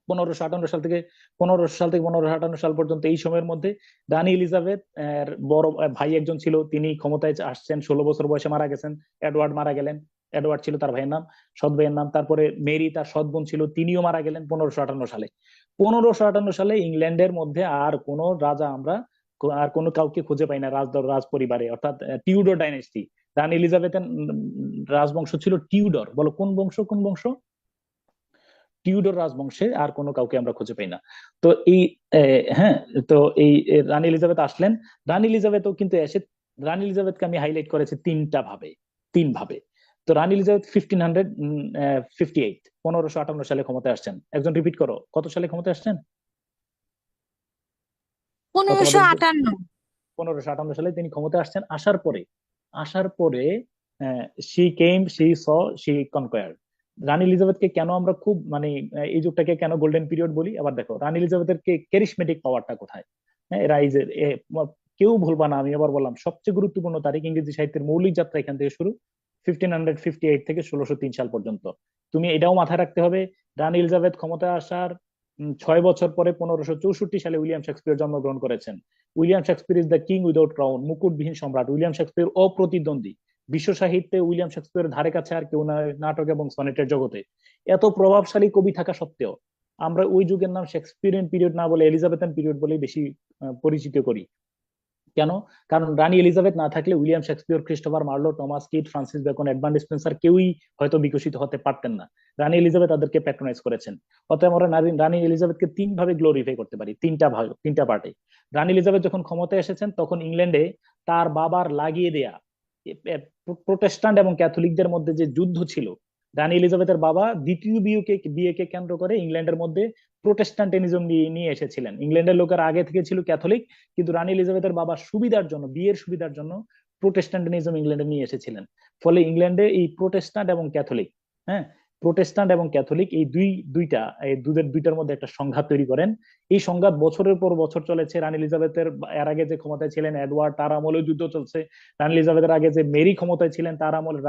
1558 সাল থেকে 1558 সাল পর্যন্ত এই সময়ের মধ্যে রানী এলিজাবেথ এর বড় ভাই একজন ছিল, তিনি ক্ষমতায় আসছেন। 16 বছর বয়সে মারা গেছেন। এডওয়ার্ড মারা গেলেন। এডওয়ার্ড ছিল তার ভাইয়ের নাম, সৎ ভাইয়ের নাম। তারপরে মেরি তার সৎ বোন ছিল, তিনিও মারা গেলেন 1558 সালে। 1558 সালে ইংল্যান্ডের মধ্যে আর কোন রাজা আমরা আর কোনো কাউকে খুঁজে পাই না রাজ পরিবারে, অর্থাৎ টিউডর ডাইনেস্টি। রানী এলিজাবেথের রাজবংশ ছিল টিউডর। বলো কোন বংশ? কোন বংশ? টিউডর রাজবংশে আর কোনো কাউকে আমরা খুঁজে পাই না। তো এই হ্যাঁ, তো এই রানী এলিজাবেথ আসলেন। রানী এলিজাবেথও কিন্তু এসে, রানী এলিজাবেথকে আমি হাইলাইট করেছি 3 ভাবে। তো রানী এলিজাবেথ 1558 সালে ক্ষমতায় আসছেন। একজন রিপিট করো, কত সালে ক্ষমতায় আসছেন? 1558। 1558 সালে তিনি ক্ষমতায় আসছেন। আসার পরে শি কনকয়ার্ড। রানী এলিজাবেথকে কেন আমরা খুব এই যুগটাকে কেন গোল্ডেন পিরিয়ড বলি? আবার দেখো রানী এলিজাবেথের ক্যারিশমেটিক পাওয়ারটা কোথায়। হ্যাঁ, কেউ ভুলবা না, আমি আবার বললাম সবচেয়ে গুরুত্বপূর্ণ তারিখ ইংরেজি সাহিত্যের মৌলিক যাত্রা এখান থেকে শুরু, 1558 থেকে 1603 সাল পর্যন্ত। তুমি এটাও মাথায় রাখতে হবে, রানী এলিজাবেথ ক্ষমতায় আসার 6 বছর পরে 1564 সালে উইলিয়াম শেক্সপিয়ার জন্মগ্রহণ করেছেন। William Shakespeare is the king without crown, মুকুটবিহীন সম্রাট। উইলিয়াম শেক্সপিয়ার অপ্রতিদ্বন্দ্বী। বিশ্ব সাহিত্যে উইলিয়াম শেক্সপিয়ারের ধারে কাছে আর কেউ নয় নাটক এবং সনেটের জগতে। এত প্রভাবশালী কবি থাকা সত্ত্বেও আমরা ওই যুগের নাম শেক্সপিয়ারিয়ান পিরিয়ড না বলে এলিজাবেথান পিরিয়ড বলেই বেশি পরিচিত করি। কেন? কারণ রানী এলিজাবেথ না থাকলে William Shakespeare, Christopher Marlowe, Thomas kit, Francis Bacon, Edmund Spencer কেউই হয়তো বিকশিত হতে পারতেন না। রানী এলিজাবেথ তাদেরকে প্যাট্রোনাইজ করেছেন। অতএব আমরা রানী এলিজাবেথকে 3 ভাবে গ্লোরিফাই করতে পারি, 3টা পার্টে। রানী এলিজাবেথ যখন ক্ষমতায় এসেছেন তখন ইংল্যান্ডে তার বাবার লাগিয়ে দেয়া প্রোটেস্ট্যান্ট এবং ক্যাথলিকদের মধ্যে যে যুদ্ধ ছিল, রানী এলিজাবেথের বাবা দ্বিতীয় বিয়েকে কেন্দ্র করে ইংল্যান্ডের মধ্যে প্রোটেস্ট্যান্টিনিজম নিয়ে এসেছিলেন। ইংল্যান্ডের লোকের আগে থেকে ছিল ক্যাথলিক, কিন্তু রানী এলিজাবেথের বাবা বিয়ের সুবিধার জন্য প্রোটেস্ট্যান্টিনিজম ইংল্যান্ডে নিয়ে এসেছিলেন। ফলে ইংল্যান্ডে এই প্রোটেস্ট্যান্ট এবং ক্যাথলিক এই দুইটার মধ্যে একটা সংঘাত তৈরি করেন। এই সংঘাত বছরের পর বছর চলেছে। রানী এলিজাবেথের এর আগে যে ক্ষমতায় ছিলেন এডওয়ার্ড, তার আমলে যুদ্ধ চলছে। রানী এলিজাবেথের আগে যে মেরি ক্ষমতায় ছিলেন, তার আমলে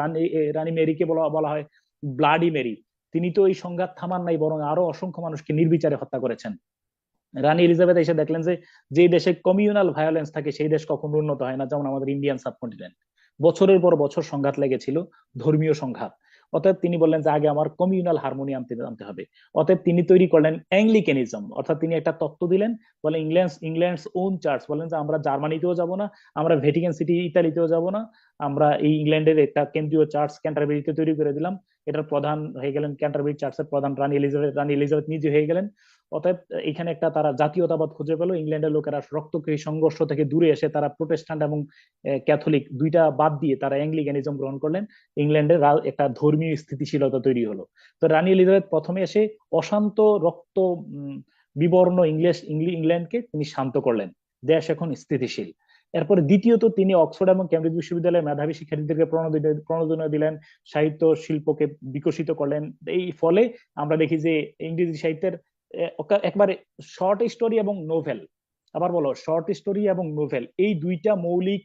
রানী মেরিকে বলা হয় ব্লাডি মেরি। তিনি তো এই সংঘাত থামান নাই, বরং আরো অসংখ্য মানুষকে নির্বিচারে হত্যা করেছেন। রানী এলিজাবেথ এসে দেখলেন যে দেশে কমিউনাল ভায়োলেন্স থাকে সেই দেশ কখনো উন্নত হয় না, যেমন আমাদের ইন্ডিয়ান সাবকন্টিনেন্ট। বছরের পর বছর সংঘাত লেগেছিল, ধর্মীয় সংঘাত। অতএব তিনি বললেন যে আগে আমার কমিউনাল হারমোনি আনতে হবে। অতএব তিনি তৈরি করলেন অ্যাংলিকানিজম, অর্থাৎ তিনি একটা তত্ত্ব দিলেন, বলে ইংল্যান্ডস ওন চার্চ, বলেন যে আমরা জার্মানিতেও যাব না, আমরা ভ্যাটিকান সিটি ইতালিতেও যাব না, আমরা এই ইংল্যান্ডের একটা কেন্দ্রীয় চার্চ ক্যান্টারবেরিতে তৈরি করে দিলাম। এটার প্রধান হয়ে গেলেন, ক্যান্টারবেরি চার্চের প্রধান রানী এলিজাবেথ নিজে হয়ে গেলেন। অতএব এখানে একটা তারা জাতীয়তাবাদ খুঁজে পেল। ইংল্যান্ডের লোকেরা রক্তক্ষয়ী সংঘর্ষ থেকে দূরে এসে তারা প্রোটেস্ট্যান্ট এবং ক্যাথলিক দুইটা বাদ দিয়ে তারা অ্যাংলিকানিজম গ্রহণ করলেন। ইংল্যান্ডের একটা ধর্মীয় স্থিতিশীলতা তৈরি হলো। তো রানী এলিজাবেথ প্রথমে এসে অশান্ত রক্ত বিবর্ণ ইংল্যান্ডকে তিনি শান্ত করলেন, দেশ এখন স্থিতিশীল। এরপরে দ্বিতীয়ত তিনি অক্সফোর্ড এবং কেমব্রিজ বিশ্ববিদ্যালয়ের মেধাবী শিক্ষার্থীদেরকে প্রণোদনা দিলেন, সাহিত্য শিল্পকে বিকশিত করলেন। এই ফলে আমরা দেখি যে ইংরেজি সাহিত্যের একবারে শর্ট স্টোরি এবং নোভেল, আবার বলো শর্ট স্টোরি এবং নোভেল, এই দুইটা মৌলিক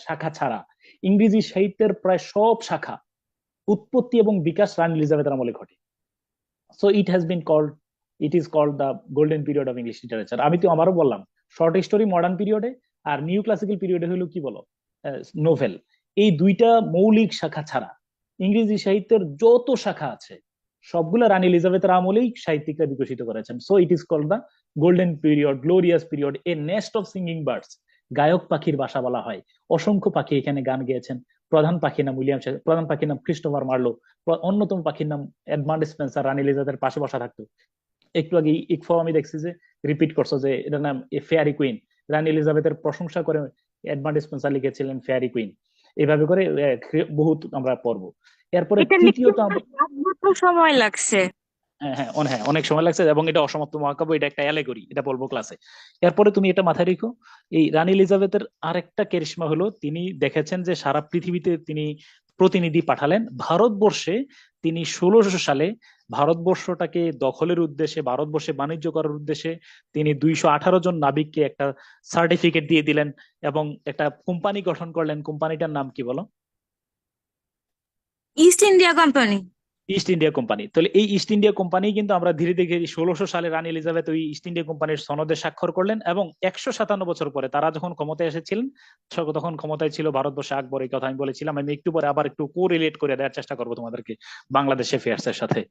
শাখা ছাড়া ইংরেজি সাহিত্যের প্রায় সব শাখা উৎপত্তি এবং বিকাশ রানী এলিজাবেথের আমলে ঘটে। So it is called the golden period of English literature. আমি তো আমারও বললাম শর্ট স্টোরি মডার্ন পিরিয়ডে, আর নিউ ক্লাসিক্যাল পিরিয়ডে হলো কি বলো নোভেল। এই দুইটা মৌলিক শাখা ছাড়া ইংরেজি সাহিত্যের যত শাখা আছে সবগুলো রানী এলিজাবেথের আমলেই সাহিত্যিকরা বিকশিত করেছেন। So it is called the golden period, glorious period, a nest of singing birds. গায়ক পাখির বাসা বলা হয়। অসংখ্য পাখি এখানে গান গেয়েছেন। প্রধান পাখির নাম উইলিয়াম শেক্সপিয়ার, প্রধান পাখির নাম ক্রিস্টোফার মার্লো, অন্যতম পাখির নাম এডমান্ড স্পেন্সার রানী এলিজাবেথের পাশে বসা থাকতো। একটু আগে ইকফাও আমি দেখছি যে রিপিট করছো যে এটার নাম ফেয়ারি কুইন। রানী এলিজাবেথের প্রশংসা করে এডমান্ড স্পেন্সার লিখেছিলেন ফেয়ারি কুইন। এইভাবে করে বহুত আমরা পড়বো। এরপরে এটা লিখতে তৃতীয়ত আমরা 7 বছর সময় লাগছে। হ্যাঁ অনেক সময় লাগছে, এবং এটা অসমাপ্ত মহাকাব্য, এটা একটা অ্যালেগরি, এটা বলবো ক্লাসে। এরপরে তুমি এটা মাথায় রেখো, এই রানী এলিজাবেথের আরেকটা কেরিশমা হলো তিনি দেখেছেন যে সারা পৃথিবীতে তিনি প্রতিনিধি পাঠালেন। ভারতবর্ষে তিনি 1600 সালে ভারতবর্ষটাকে দখলের উদ্দেশ্যে, ভারতবর্ষে বাণিজ্য করার উদ্দেশ্যে তিনি 218 জন নাবিককে একটা সার্টিফিকেট দিয়ে দিলেন এবং একটা কোম্পানি গঠন করলেন। কোম্পানিটার নাম কি বলো? East India Company. East India company. তাহলে এই ইস্ট ইন্ডিয়া কোম্পানি কিন্তু আমরা ধীরে ধীরে 1600 সালে রানী এলিজাবেথ ওই ইস্ট ইন্ডিয়া কোম্পানির সনদে স্বাক্ষর করলেন, এবং 157 বছর পরে তারা যখন ক্ষমতায় এসেছিলেন, তখন ক্ষমতায় ছিল ভারতবর্ষে আকবর। এই কথা আমি বলেছিলাম, আমি একটু পরে আবার একটু কোরিলেট করে দেওয়ার চেষ্টা করবো তোমাদেরকে বাংলাদেশ অ্যাফেয়ার্স এর সাথে।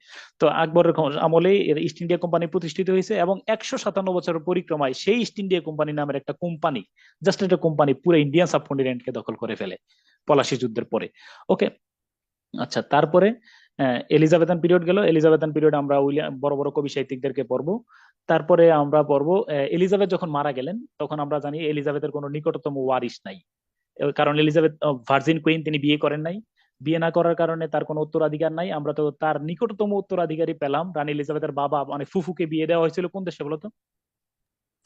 তো আকবরের আমলে ইস্ট ইন্ডিয়া কোম্পানি প্রতিষ্ঠিত হয়েছে, এবং 157 বছরের পরিক্রমায় সেই ইস্ট ইন্ডিয়া কোম্পানি নামের একটা কোম্পানি, জাস্ট একটা কোম্পানি, পুরো ইন্ডিয়ান সাবকন্টিনেন্টকে দখল করে ফেলে পলাশী যুদ্ধের পরে। ওকে, আচ্ছা, তারপরে এলিজাবেথান পিরিয়ড গেল। এলিজাবেথান পিরিয়ড আমরা বড় বড় কবি সাহিত্যিকদেরকে পড়বো। তারপরে আমরা পড়বো এলিজাবেথ যখন মারা গেলেন, তখন আমরা জানি এলিজাবেথের কোনো নিকটতম ওয়ারিশ নাই, কারণ এলিজাবেথ ভার্জিন কুইন, তিনি বিয়ে করেন নাই। বিয়ে না করার কারণে তার কোনো উত্তরাধিকার নাই। আমরা তো তার নিকটতম উত্তরাধিকারী পেলাম রানী এলিজাবেথের বাবা, মানে ফুফুকে বিয়ে দেওয়া হয়েছিল কোন দেশে বলতো?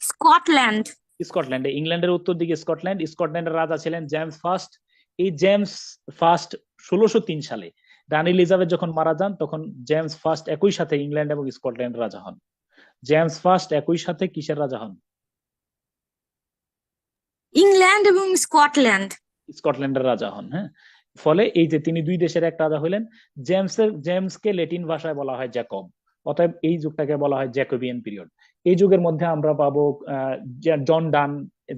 স্কটল্যান্ড। স্কটল্যান্ডে। ইংল্যান্ডের উত্তর দিকে স্কটল্যান্ড। স্কটল্যান্ডের রাজা ছিলেন জেমস ফার্স্ট। এই জেমস ফার্স্ট 1603 সালে রানী এলিজাবেথ যখন মারা যান, তখন জেমস ফার্স্ট একই সাথে ইংল্যান্ড এবং স্কটল্যান্ডের রাজা হন। জেমস ফার্স্ট একই সাথে কিসের রাজা হন? ইংল্যান্ড এবং স্কটল্যান্ড। স্কটল্যান্ডের রাজা হন। হ্যাঁ, ফলে এই যে তিনি দুই দেশের এক রাজা হইলেন। জেমসকে ল্যাটিন ভাষায় বলা হয় জ্যাকব, অতএব এই যুগটাকে বলা হয় জ্যাকোবিয়ান পিরিয়ড। এই যুগের মধ্যে আমরা পাবো জন ডান।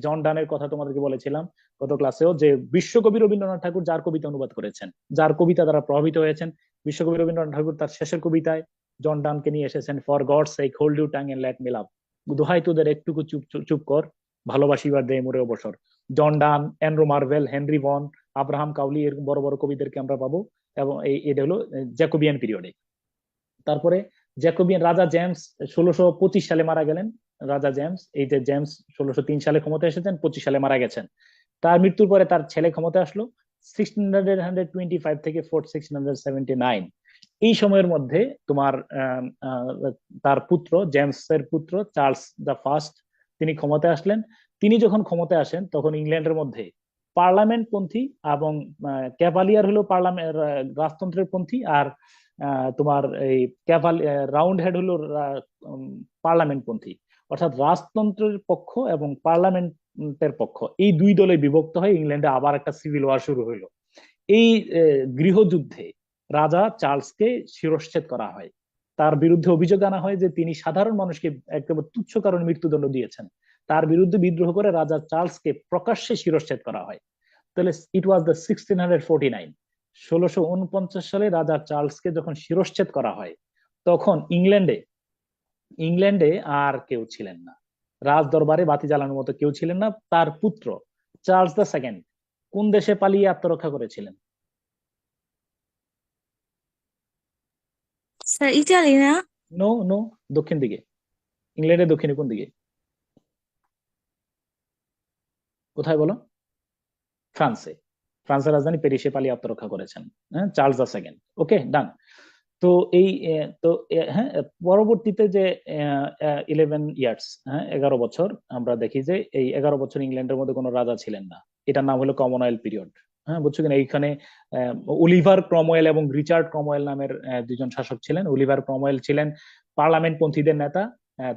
জন ডানের কথা তোমাদেরকে বলেছিলাম গত ক্লাসেও, যে বিশ্বকবি রবীন্দ্রনাথ ঠাকুর যার কবিতা অনুবাদ করেছেন, যার কবিতা দ্বারা প্রভাবিত হয়েছেন, বিশ্বকবি রবীন্দ্রনাথ ঠাকুর তার শেষের কবিতায় জন ডানকে নিয়ে এসেছেন, for God's sake hold you tongue and let me love, দোহাই তোদের একটুকু চুপ চুপ কর, ভালোবাসিবার দে মোরে অবসর। John Donne, Andrew Marvell, Henry Vaughan, Abraham Cowley, এর বড় বড় কবিদেরকে আমরা পাবো, এবং এটা হলো জ্যাকোবিয়ান পিরিয়ডে। তারপরে জ্যাকোবিয়ান রাজা জেমস 1625 সালে মারা গেলেন। রাজা জেমস, এই যে জেমস 1603 সালে ক্ষমতা এসেছেন, 25 সালে মারা গেছেন। তার মৃত্যুর পরে তার ছেলে ক্ষমতা আসলো 1625 থেকে 1679। এই সময়ের মধ্যে তোমার তার পুত্র, জেমসের পুত্র চার্লস দ্য ফার্স্ট, তিনি ক্ষমতায় আসলেন। তিনি যখন ক্ষমতায় আসেন, তখন ইংল্যান্ডের মধ্যে পার্লামেন্ট পন্থী এবং ক্যাভালিয়ার হলো পার্লামেন্ট রাজতন্ত্রের পন্থী, আর তোমার এই রাউন্ড হেড হলো পার্লামেন্ট পন্থী, অর্থাৎ রাজতন্ত্রের পক্ষ এবং পার্লামেন্টের পক্ষ, এই দুই দলে বিভক্ত হয়ে ইংল্যান্ডে আবার একটা সিভিল ওয়ার শুরু হইলো। এই গৃহযুদ্ধে রাজা চার্লসকে শিরশ্ছেদ করা হয়। তার বিরুদ্ধে অভিযোগ আনা হয় যে তিনি সাধারণ মানুষকে একেবারে তুচ্ছ কারণে মৃত্যুদণ্ড দিয়েছেন। তার বিরুদ্ধে বিদ্রোহ করে রাজা চার্লসকে প্রকাশ্যে শিরশ্ছেদ করা হয়। তাহলে ইট ওয়াজ দ্য 1649, 1649 সালে রাজা চার্লসকে যখন শিরশ্ছেদ করা হয়, তখন ইংল্যান্ডে আর কেউ ছিলেন না, রাজ দরবারে বাতি জ্বালানোর মতো কেউ ছিলেন না। তার পুত্র চার্লস দ্য সেকেন্ড কোন দেশে পালিয়ে আত্মরক্ষা করেছিলেন? স্যার ইতালি না? নো নো, দক্ষিণ দিকে। ইংল্যান্ডের দক্ষিণে কোন দিকে? কোথায় বলো? ফ্রান্সে। ফ্রান্সের রাজধানী প্যারিসে পালিয়ে আত্মরক্ষা করেছেন, হ্যাঁ, চার্লস দ্য সেকেন্ড। ওকে, ডান। তো এই হ্যাঁ, পরবর্তীতে যে 11 ইয়ার্স, হ্যাঁ 11 বছর, আমরা দেখি যে এই 11 বছর ইংল্যান্ডের মধ্যে কোনো রাজা ছিলেন না। এটার নাম হলো কমনওয়েলথ পিরিয়ড। হ্যাঁ, বুঝছো কিনা? এইখানে অলিভার ক্রমওয়েল এবং রিচার্ড ক্রমওয়েল নামের দুজন শাসক ছিলেন। অলিভার ক্রমওয়েল ছিলেন পার্লামেন্ট পন্থীদের নেতা।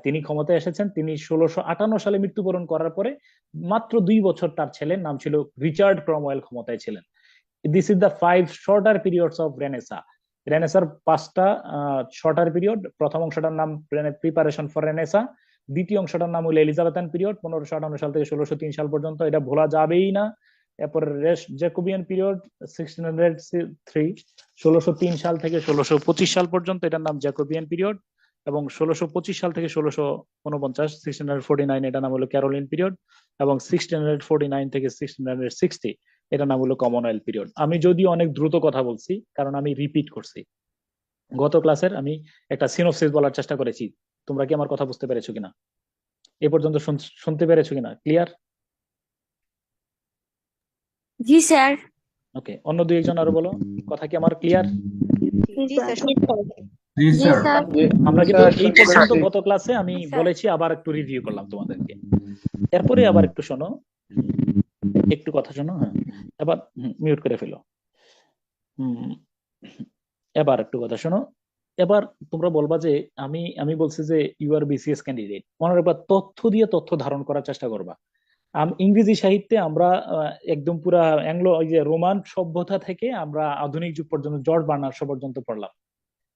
তিনি ক্ষমতায় এসেছেন। তিনি 1658 সালে মৃত্যুবরণ করার পরে মাত্র 2 বছর তার ছেলের নাম ছিল রিচার্ড ক্রমওয়েল ক্ষমতায় ছিলেন। This is the 5 shorter periods of renaissance. রেনেসার 5টা শর্টার পিরিয়ড। প্রথম অংশটার নাম প্রিপারেশন ফর রেনেসা, দ্বিতীয় অংশটার নাম হলো এলিজাবেথান পিরিয়ড 1558 সাল থেকে 1603 সাল পর্যন্ত। এটা ভোলা যাবেই না। এরপর রেস্ট জ্যাকোবিয়ান পিরিয়ড 1603, 1603 সাল থেকে 1625 সাল পর্যন্ত এটার নাম জ্যাকোবিয়ান পিরিয়ড, এবং 1625 সাল থেকে 1649 1649 এটার নাম হলো ক্যারোলিন পিরিয়ড, এবং 1649 থেকে 1660 এটার নাম হলো কমনওয়েলথ পিরিয়ড। আমি যদি অনেক দ্রুত কথা বলছি কারণ আমি রিপিট করছি। গত ক্লাসের আমি একটা সিনোপসিস বলার চেষ্টা করেছি, তোমরা কি আমার কথা বুঝতে পেরেছো কিনা, এ পর্যন্ত শুনতে পেরেছো কিনা, ক্লিয়ার? জি স্যার। ওকে, অন্য দুই একজন আরো বলো, কথা কি আমার ক্লিয়ার? জি স্যার জি স্যার। আমরা কিন্তু এই শুনতে পর্যন্ত পাচ্ছি। গত ক্লাসে আমি স্যার। বলেছি, আবার একটু রিভিউ করলাম তোমাদেরকে। এরপরে আবার একটু শোনো, একটু কথা শোনো। হ্যাঁ, এবার মিউট করে ফেলো। এবার একটু কথা শোনো। এবার তোমরা বলবা যে আমি বলছি যে ইউ আর বিসিএস ক্যান্ডিডেট, মনে রাখবা তথ্য দিয়ে তথ্য ধারণ করার চেষ্টা করবা। ইংরেজি সাহিত্যে আমরা একদম পুরা অ্যাংলো ওই যে রোমান সভ্যতা থেকে আমরা আধুনিক যুগ পর্যন্ত জর্জ বার্নার্ড শো পর্যন্ত পড়লাম,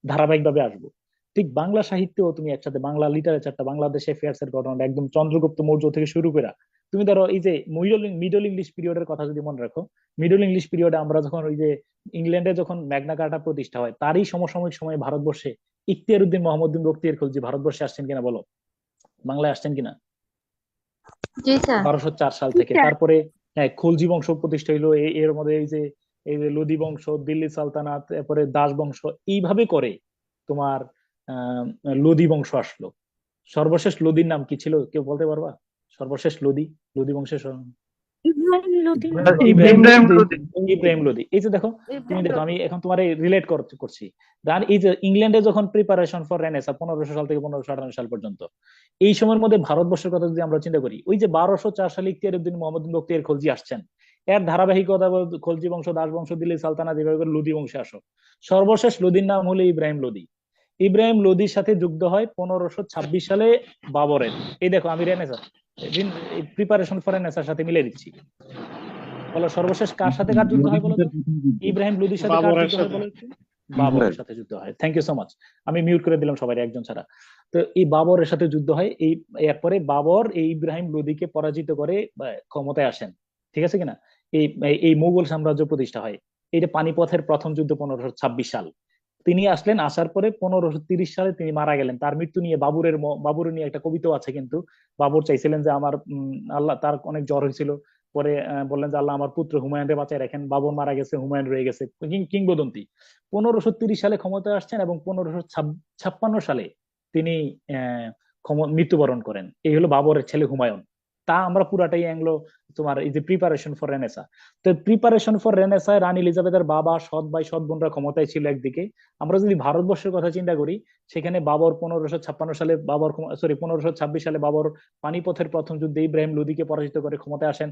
ধারাবাহিকভাবে আসবো। ঠিক বাংলা সাহিত্যেও তুমি একসাথে বাংলা লিটারেচারটা, বাংলাদেশ অ্যাফেয়ার্স এর ঘটনাটা একদম চন্দ্রগুপ্ত মৌর্য থেকে শুরু করে তুমি ধরো এই যে মিডল ইংলিশ পিরিয়ডের কথা যদি মনে রাখো, মিডল ইংলিশ পিরিয়ডে আমরা যখন ওই যে ইংল্যান্ডে যখন ম্যাগনা কার্টা প্রতিষ্ঠা হয়, তারই সমসাময়িক সময়ে ভারতবর্ষে ইখতিয়ার উদ্দিন মোহাম্মদ বিন বখতিয়ার খলজি ভারতবর্ষে আসছেন কিনা বলো, বাংলায় আসছেন কিনা? জি স্যার। 1204 সাল থেকে। স্যার। তারপরে হ্যাঁ, খলজি বংশ প্রতিষ্ঠা হইলো, এর মধ্যে এই যে লোদি বংশ, দিল্লি সালতানাত, এরপরে দাস বংশ, এইভাবে করে তোমার লোদি বংশ আসলো। সর্বশেষ লোদির নাম কি ছিল কেউ বলতে পারবা? সর্বশেষ লোদি, লোদি বংশের ইব্রাহিম লোদি। এই যে দেখো, তুমি দেখো আমি এখন তোমার রিলেট করছি। এই যে ইংল্যান্ডে যখন প্রিপারেশন ফর রেনেসা 1500 সাল থেকে 1558 সাল পর্যন্ত, এই সময়ের মধ্যে ভারতবর্ষের কথা যদি আমরা চিন্তা করি, ওই যে 1204 সালে ইখতিয়ার উদ্দিন মোহাম্মদ বিন বখতিয়ার খলজি আসছেন, এর ধারাবাহিকতা খলজি বংশ, দাস বংশ, দিল্লি সালতানাত, এভাবে করে লোদি বংশে আসো। সর্বশেষ লোদির নাম হলো ইব্রাহিম লোদি। ইব্রাহিম লোদির সাথে যুক্ত হয় 1526 সালে বাবরের। এই দেখো আমি রেনেসা প্রিপারেশন ফর রেনেসার সাথে মিলে দিচ্ছি। বলো সর্বশেষ কার সাথে কার যুদ্ধ হয় বলো তো? ইব্রাহিম লোদির সাথে কার যুদ্ধ হয় বলো একটু? বাবরের সাথে যুদ্ধ হয়। Thank you so much. আমি মিউট করে দিলাম সবাই একজন ছাড়া। তো এই বাবরের সাথে যুদ্ধ হয়, এরপরে বাবর এই ইব্রাহিম লোদিকে পরাজিত করে ক্ষমতায় আসেন, ঠিক আছে কিনা? এই মুঘল সাম্রাজ্য প্রতিষ্ঠা হয়। এটা পানিপথের প্রথম যুদ্ধ 1526 সাল। তিনি আসলেন, আসার পরে 1530 সালে তিনি মারা গেলেন। তার মৃত্যু নিয়ে বাবুরের নিয়ে একটা কবিতা আছে, কিন্তু বাবর চাইছিলেন যে আমার আল্লাহ, তার অনেক জ্বর হয়েছিল, পরে বললেন যে আল্লাহ আমার পুত্র হুমায়ুনকে বাঁচায় রাখেন, বাবর মারা গেছে, হুমায়ুন রয়ে গেছে, কিংবদন্তি। 1530 সালে ক্ষমতায় আসছেন এবং 1556 সালে তিনি মৃত্যুবরণ করেন। এই হলো বাবরের ছেলে হুমায়ুন। তা আমরা পুরাটাই অ্যাংলো তোমার এই যে প্রিপারেশন ফর রেনেসা। তো প্রিপারেশন ফর রেনেসায় রানী এলিজাবেথের বাবা, সৎ ভাই, সৎ বোনরা ক্ষমতায় ছিল একদিকে। আমরা যদি ভারতবর্ষের কথা চিন্তা করি, সেখানে বাবর 1556 সালে 1526 সালে বাবর পানিপথের প্রথম যুদ্ধে ইব্রাহিম লোদিকে পরাজিত করে ক্ষমতায় আসেন।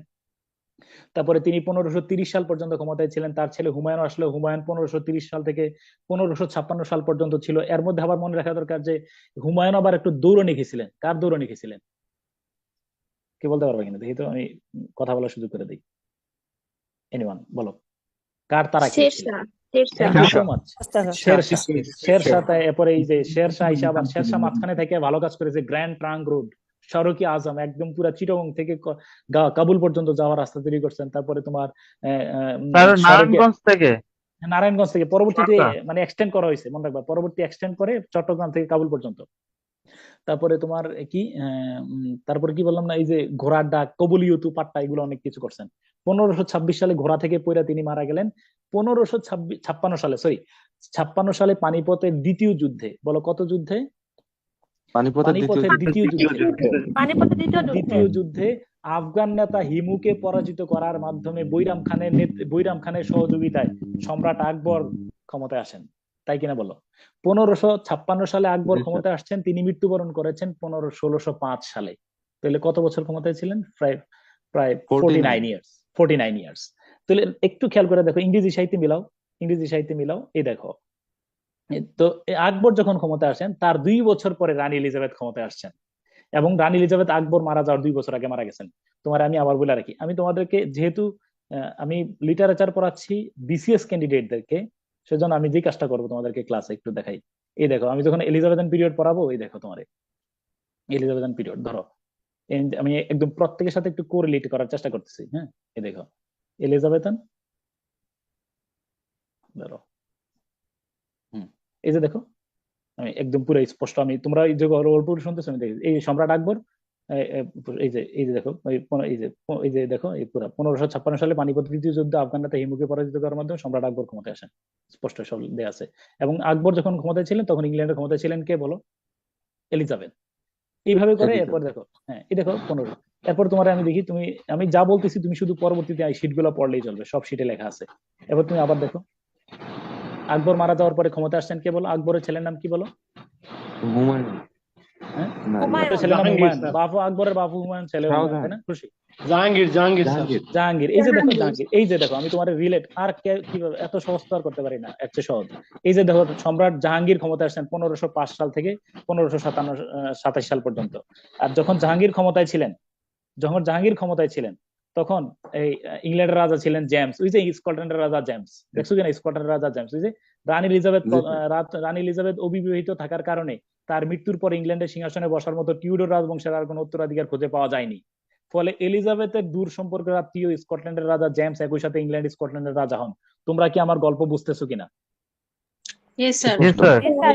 তারপরে তিনি 1530 সাল পর্যন্ত ক্ষমতায় ছিলেন। তার ছেলে হুমায়ুন আসলে, হুমায়ুন 1530 সাল থেকে 1556 সাল পর্যন্ত ছিল। এর মধ্যে আবার মনে রাখা দরকার যে হুমায়ুন আবার একটু দৌড়নি খেয়েছিলেন। কার দৌড়নি খেয়েছিলেন কি বলতে পারবে কিনা দেখি তো, আমি কথা বলার সুযোগ করে দিই। এনিওয়ান বলো, কার তারা খেয়েছিলেন? Thank you so much. Sher Shah. এরপরে এই যে শেরশাহ হিসাব, আবার শেরশাহ মাঝখানে থেকে ভালো কাজ করেছে। গ্র্যান্ড ট্রাঙ্ক রোড, সড়কি আজম, একদম পুরা চিটাগং থেকে কাবুল পর্যন্ত যাওয়ার রাস্তা তৈরি করছেন। তারপরে তোমার নারায়ণগঞ্জ থেকে পরবর্তীতে মানে এক্সটেন্ড করা হয়েছে, মনে রাখবা, পরবর্তী এক্সটেন্ড করে চট্টগ্রাম থেকে কাবুল পর্যন্ত। তারপরে তোমার কি তারপরে কি বললাম না, এই যে ঘোড়ার ডাক, কবুলিয়তু পাট্টা, এগুলো অনেক কিছু করছেন। 1526 সালে ঘোড়া থেকে পইরা তিনি মারা গেলেন। 1556 সালে পানিপথের দ্বিতীয় যুদ্ধে, বলো কত যুদ্ধে? পানিপথের দ্বিতীয় যুদ্ধে আফগান নেতা হিমুকে পরাজিত করার মাধ্যমে বৈরাম খানের সহযোগিতায় সম্রাট আকবর ক্ষমতায় আসেন, তাই কিনা বলো? 1556 সালে আকবর ক্ষমতায় আসছেন, তিনি মৃত্যুবরণ করেছেন 1605 সালে। তাহলে কত বছর ক্ষমতায় ছিলেন? প্রায় 49 ইয়ার্স। তাহলে একটু খেয়াল করে দেখো, ইংরেজি সাহিত্যে মিলাও। এই দেখো, তো আকবর যখন ক্ষমতায় আসেন তার 2 বছর পরে রানী এলিজাবেথ ক্ষমতায় আসছেন, এবং রানী এলিজাবেথ আকবর মারা যাওয়ার 2 বছর আগে মারা গেছেন। আমি আবার বলে রাখি, আমি তোমাদেরকে যেহেতু আমি লিটারেচার পড়াচ্ছি বিসিএস ক্যান্ডিডেটদেরকে, সেজন্য আমি যে কাজটা করবো তোমাদেরকে ক্লাসে একটু দেখাই। এই দেখো, আমি যখন এলিজাবেথান পিরিয়ড পড়াবো, এই দেখো তোমার এলিজাবেথান পিরিয়ড ধরো, আমি একদম প্রত্যেকের সাথে একটু কোরিলেট করার চেষ্টা করতেছি। হ্যাঁ, এই দেখো, এলিজাবেথান ধরো। এই যে দেখো, আমি একদম পুরো স্পষ্ট, আমি তোমরা এই যে অল্প শুনতেছো, আমি দেখি এই সম্রাট আকবর, এই যে দেখো, এই যে দেখো, এই পুরো 1556 সালে পানিপথ দ্বিতীয় যুদ্ধে আফগানরা হিমুকে পরাজিত করার মাধ্যমে সম্রাট আকবর ক্ষমতায় আসেন, স্পষ্ট সব দেয়া আছে। এবং আকবর যখন ক্ষমতায় ছিলেন তখন ইংল্যান্ডের ক্ষমতায় ছিলেন কে বলো? এলিজাবেথ। এইভাবে করে এরপর দেখো, হ্যাঁ এই দেখো 15। এরপর তোমার আমি দেখি, আমি যা বলতেছি তুমি শুধু পরবর্তীতে এই শীট গুলো পড়লেই চলবে, সব শীটে লেখা আছে। এবার তুমি আবার দেখো, আকবর মারা যাওয়ার পরে ক্ষমতা আসছেন কে বলো? আকবরের ছেলের নাম কি বলো? হুমায়ুন। হ্যাঁ, হুমায়ুন। আকবরের ছেলের নাম জাহাঙ্গীর হুমায়ুন, স্যার। বাপু আকবরের বাপু হুমায়ুন, ছেলে হুমায়ুন, তাই না? খুশি? জাহাঙ্গীর জাহাঙ্গীর স্যার। জাহাঙ্গীর। জাহাঙ্গীর। এই যে দেখো জাহাঙ্গীর, এই যে দেখো, আমি তোমার রিলেট আর কিভাবে এত সহজ তো আর করতে পারি না, এর চেয়ে সহজ। এই যে দেখো, সম্রাট জাহাঙ্গীর ক্ষমতায় আসেন 1505 সাল থেকে 1527 সাল পর্যন্ত। আর যখন জাহাঙ্গীর ক্ষমতায় ছিলেন তখন এই ইংল্যান্ডের রাজা ছিলেন জেমস, ওই যে স্কটল্যান্ডের রাজা জেমস, দেখছো কিনা? স্কটল্যান্ডের রাজা জেমস, ওই যে রানী এলিজাবেথ অবিবাহিত থাকার কারণে তার মৃত্যুর পর ইংল্যান্ডের সিংহাসনে বসার মতো টিউডর রাজবংশের আর কোনো উত্তরাধিকার খুঁজে পাওয়া যায়নি। ফলে এলিজাবেথের দূর সম্পর্কের আত্মীয় স্কটল্যান্ডের রাজা জেমস একই সাথে ইংল্যান্ড স্কটল্যান্ডের রাজা হন। তোমরা কি আমার গল্প বুঝতেছো কিনা? Yes, sir.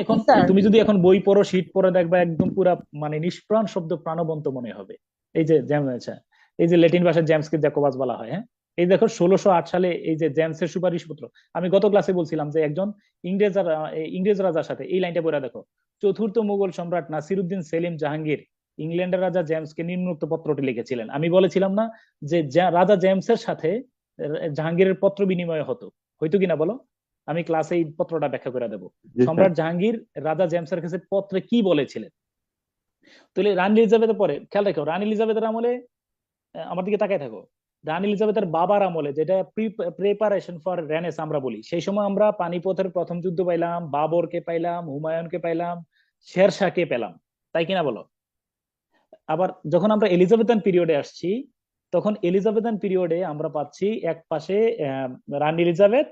এখন তুমি যদি এখন বই পড়ো, শীট পড়ে দেখবা একদম পুরা মানে নিষ্প্রাণ শব্দ প্রাণবন্ত মনে হবে। এই যে জেমস, এই যে ল্যাটিন ভাষায় জেমসকে জ্যাকোবাস বলা হয়। হ্যাঁ, এই দেখো 1608 সালে এই যে জেমসের সুপারিশপত্র, আমি গত ক্লাসে বলছিলাম যে একজন ইংরেজ রাজার সাথে, এই লাইনটা পড়ে দেখো, চতুর্থ মুঘল সম্রাট নাসিরউদ্দিন সেলিম জাহাঙ্গীর ইংল্যান্ডের রাজা জেমসকে নিম্নোক্ত পত্রটি লিখেছিলেন। আমি বলেছিলাম না যে রাজা জেমসের সাথে জাহাঙ্গীরের পত্র বিনিময় হয়তো কিনা বলো? আমি ক্লাসে এই পত্রটা ব্যাখ্যা করে দেবো। সম্রাট জাহাঙ্গীর রাজা জেমসের কাছে পত্রে কি বলেছিলেন। তাহলে রানী এলিজাবেথের পরে খেয়াল রাখো, রানী এলিজাবেথের আমলে, আমার দিকে তাকায় থাকো, রানী এলিজাবেথের বাবার আমলে, যেটা প্রিপারেশন ফর রেনেস আমরা বলি, সেই সময় আমরা পানিপথের প্রথম যুদ্ধ পাইলাম, বাবরকে পাইলাম, হুমায়ুনকে পাইলাম, শেরশাহকে পেলাম, তাই কিনা বলো? আবার যখন আমরা এলিজাবেথান পিরিয়ডে আসছি, তখন এলিজাবেথান পিরিয়ডে আমরা পাচ্ছি এক পাশে রানী Elizabeth,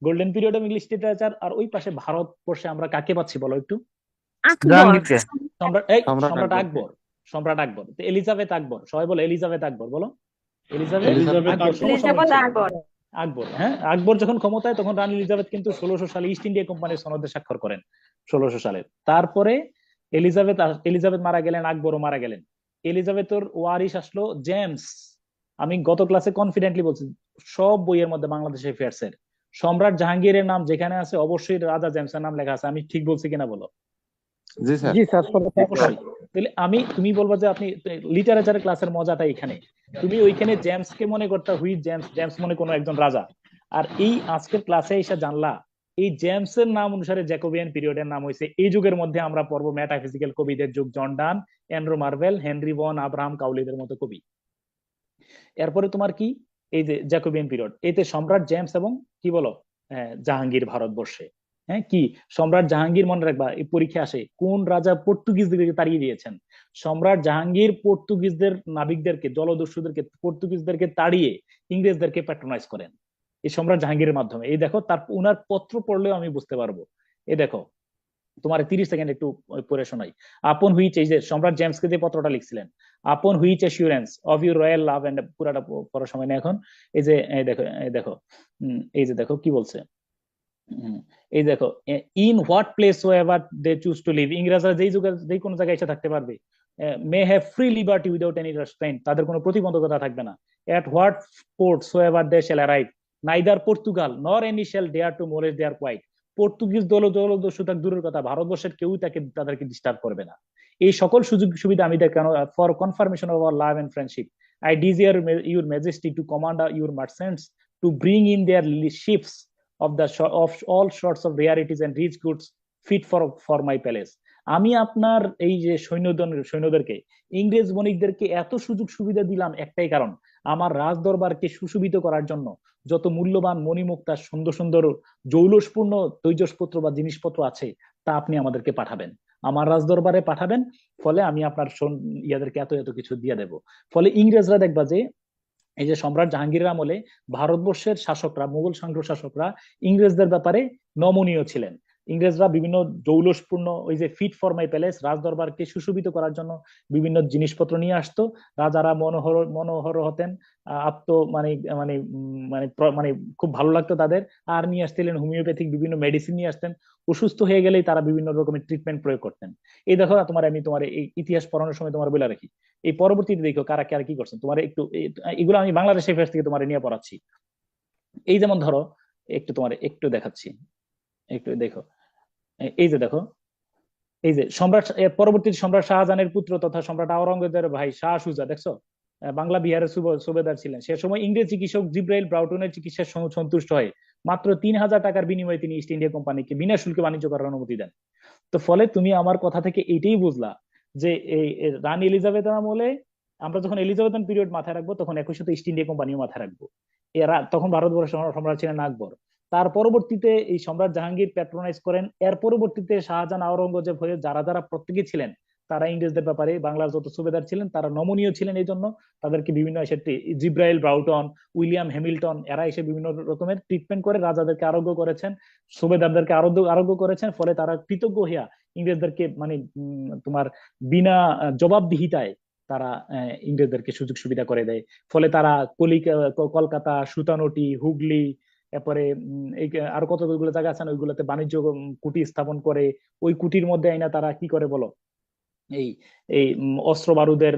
golden period of English literature, আর ওই পাশে ভারতবর্ষে আমরা কাকে পাচ্ছি বলো একটু? সম্রাট আকবর। সম্রাট আকবর, এলিজাবেথ আকবর, সবাই বলো এলিজাবেথ আকবর, বলো এলিজাবেথ আকবর। আকবর, হ্যাঁ, আকবর যখন ক্ষমতায় তখন রানী এলিজাবেথ কিন্তু 1600 সালে ইস্ট ইন্ডিয়া কোম্পানির সনদে স্বাক্ষর করেন 1600 সালে। তারপরে এলিজাবেথ মারা গেলেন, আকবরও মারা গেলেন। এলিজাবেথের ওয়ারিশ আসলো জেমস। আমি গত ক্লাসে কনফিডেন্টলি বলছি, সব বইয়ের মধ্যে বাংলাদেশ অ্যাফেয়ার্সের সম্রাট জাহাঙ্গীরের নাম যেখানে আছে অবশ্যই রাজা জেমসের নাম লেখা আছে। আমি ঠিক বলছি কিনা বলো? জি স্যার। অবশ্যই। তাহলে তুমি বলবা যে আপনি লিটারেচারের ক্লাসের মজাটা এখানে, তুমি ওইখানে জেমসকে মনে করতে হুই জেমস মনে কোনো একজন রাজা, আর এই আজকের ক্লাসে এসে জানলা এই জেমসের নাম অনুসারে জ্যাকোবিয়ান পিরিয়ডের নাম হয়েছে। এই যুগের মধ্যে আমরা পড়বো মেটাফিজিক্যাল কবিদের যুগ, জন ডান, অ্যান্ড্রু মার্ভেল, হেনরি বন আব্রাহাম কাউলিদের মতো কবি। এরপরে তোমার কি, এই যে জ্যাকোবিয়ান পিরিয়ড, এতে সম্রাট জেমস এবং কি বলো জাহাঙ্গীর ভারতবর্ষে। হ্যাঁ, কি সম্রাট জাহাঙ্গীর, মনে রাখবা এই পরীক্ষা আসে, কোন রাজা পর্তুগিজদেরকে তাড়িয়ে দিয়েছেন? সম্রাট জাহাঙ্গীর পর্তুগিজদের নাবিকদেরকে, জলদস্যুদেরকে, পর্তুগিজদেরকে তাড়িয়ে ইংরেজদেরকে প্যাট্রোনাইজ করেন এই সম্রাট জাহাঙ্গীরের মাধ্যমে। এই দেখো, তার উনার পত্র পড়লেও আমি বুঝতে পারবো। এই দেখো, তোমার 30 সেকেন্ড একটু পড়ে শোনাই। আপন হুইচ, এই যে সম্রাট জেমসকে যে পত্রটা লিখছিলেন, upon which assurance of your royal love, and পুরাটা পড়ার সময় নেই এখন। এই যে এই যে দেখো কি বলছে, এই দেখো, in what place soever they choose to live, ইংরেজরা যেই কোনো জায়গায় এসে থাকতে পারবে, may have free liberty without any restraint, তাদের কোনো প্রতিবন্ধকতা থাকবে না। At what port soever they shall arrive, neither Portugal nor any shall dare to molest their quiet, Portuguese জলদস্যু তার দূরের কথা, ভারতবর্ষের কেউ তাদেরকে ডিস্টার্ব করবে না। এই সকল সুযোগ সুবিধা আমি কেন, for confirmation of our love and friendship I desire your majesty to command your merchants to bring in their ships of all sorts of rarities and rich goods fit for my palace. আমি আপনার এই যে সৈন্যদেরকে, ইংরেজ বণিকদেরকে এত সুযোগ সুবিধা দিলাম একটাই কারণ, আমার রাজ দরবারকে সুশোভিত করার জন্য যত মূল্যবান মণিমুক্তা, সুন্দর সুন্দর জৌলসপূর্ণ তৈজসপত্র বা জিনিসপত্র আছে তা আপনি আমাদেরকে পাঠাবেন, আমার রাজ দরবারে পাঠাবেন। ফলে আমি আপনার ইয়াদেরকে এত এত কিছু দিয়ে দেব। ফলে ইংরেজরা দেখবা যে এই যে সম্রাট জাহাঙ্গীরের আমলে ভারতবর্ষের শাসকরা, মুঘল শাসকরা ইংরেজদের ব্যাপারে নমনীয় ছিলেন। ইংরেজরা বিভিন্ন জৌলসপূর্ণ ওই যে ফিট ফর মাই প্যালেস রাজদরবারকে সুশোভিত করার জন্য বিভিন্ন জিনিসপত্র নিয়ে আসতো। রাজারা মনোহর মনোহর হতেন, আত্ম মানে মানে মানে খুব ভালো লাগতো তাদের। আর নিয়ে আসছিলেন হোমিওপ্যাথিক বিভিন্ন মেডিসিন নিয়ে আসতেন। অসুস্থ হয়ে গেলেই তারা বিভিন্ন রকমের ট্রিটমেন্ট প্রয়োগ করতেন। এই দেখো আমি তোমার এই ইতিহাস পড়ানোর সময় তোমার বলে রাখি, এই পরবর্তীতে দেখো কারা কারা কি করছেন। তোমার একটু এগুলো আমি বাংলাদেশের ফেস থেকে তোমার নিয়ে পড়াচ্ছি। এই যেমন ধরো, তোমার একটু দেখাচ্ছি, একটু দেখো। এই যে দেখো, এই যে সম্রাট পরবর্তী সম্রাট শাহজাহানের পুত্র তথা সম্রাট আওরঙ্গজেবের ভাই শাহ সুজা, দেখছো? বাংলা বিহারের সুবেদার ছিলেন। সে সময় ইংরেজ চিকিৎসক জিব্রাইল ব্রাউটনের চিকিৎসার সন্তুষ্ট হয়ে মাত্র 3,000 টাকার বিনিময়ে তিনি ইস্ট ইন্ডিয়া কোম্পানিকে বিনা শুল্কে বাণিজ্য করার অনুমতি দেন। তো ফলে তুমি আমার কথা থেকে এইটাই বুঝলা যে এই রানী এলিজাবেথ আমলে আমরা যখন এলিজাবেথান পিরিয়ড মাথায় রাখবো, তখন একই সাথে ইস্ট ইন্ডিয়া কোম্পানিও মাথায় রাখবো। এরা তখন ভারতবর্ষের সম্রাট ছিলেন আকবর। তার পরবর্তীতে এই সম্রাট জাহাঙ্গীর প্যাট্রোনাইজ করেন। এর পরবর্তীতে শাহজাহান আওরঙ্গজেব হয়ে যারা যারা প্রত্যেকে ছিলেন, তারা ইংরেজদের ব্যাপারে বাংলার যত সুবেদার ছিলেন তারা নমনীয় ছিলেন। এই জন্য তাদেরকে বিভিন্ন জিব্রাইল ব্রাউটন, উইলিয়াম হ্যামিল্টন, এরা এসে বিভিন্ন রকমের ট্রিটমেন্ট করে রাজাদেরকে আরোগ্য করেছেন, সুবেদারদেরকে আরোগ্য করেছেন। ফলে তারা কৃতজ্ঞ হইয়া ইংরেজদেরকে মানে তোমার বিনা জবাবদিহিতায় তারা ইংরেজদেরকে সুযোগ সুবিধা করে দেয়। ফলে তারা কলকাতা, সুতানটি, হুগলি, এরপরে এই আরো কতগুলো জায়গা আছে না, ওইগুলোতে বাণিজ্য কুটি স্থাপন করে। ওই কুটির মধ্যে আইনা তারা কি করে বলো, এই এই অস্ত্র বারুদের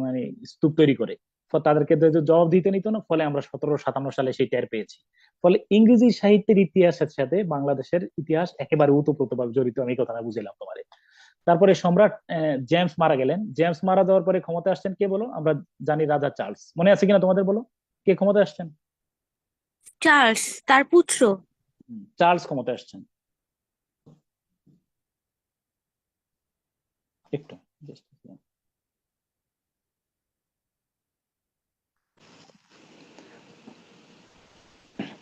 মানে স্তূপ তৈরি করে। তাদেরকে জবাব দিতে নিত না। ফলে আমরা 1757 সালে সেই টের পেয়েছি। ফলে ইংরেজি সাহিত্যের ইতিহাসের সাথে বাংলাদেশের ইতিহাস একেবারে ওতপ্রোতভাবে জড়িত। আমি কথাটা বুঝলাম তোমারে। তারপরে সম্রাট জেমস মারা গেলেন। জেমস মারা যাওয়ার পরে ক্ষমতা আসছেন কে বলো? আমরা জানি রাজা চার্লস। মনে আছে কিনা তোমাদের, বলো কে ক্ষমতা আসছেন? চার্লস তার পুত্র। চার্লস ক্ষমতা আসছেন। একটু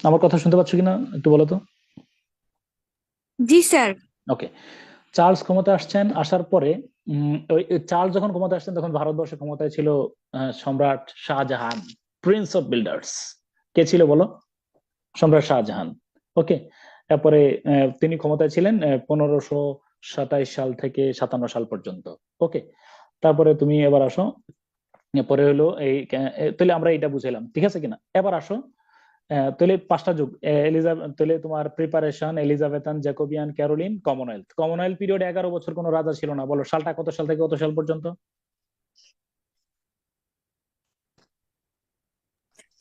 আমার কথা শুনতে পাচ্ছ কিনা একটু বলো তো। জি স্যার। ওকে, চার্লস ক্ষমতা আসছেন। আসার পরে চার্লস যখন ক্ষমতা আসছেন তখন ভারতবর্ষের ক্ষমতায় ছিল সম্রাট শাহজাহান, প্রিন্স অফ বিল্ডার্স। কে ছিল বলো? সম্রাট শাহজাহান। ওকে, তারপরে তিনি ক্ষমতায় ছিলেন 1527 সাল থেকে 57 সাল পর্যন্ত। ওকে, তারপরে তুমি এবার আসো, পরে হলো এই তাহলে আমরা এটা বুঝাইলাম, ঠিক আছে কিনা? এবার আসো, তাহলে 5টা যুগ তাহলে তোমার preparation, Elizabethan, Jacobean, Caroline, Commonwealth period 11 বছর কোনো রাজা ছিল না। বলো সালটা কত সাল থেকে কত সাল পর্যন্ত?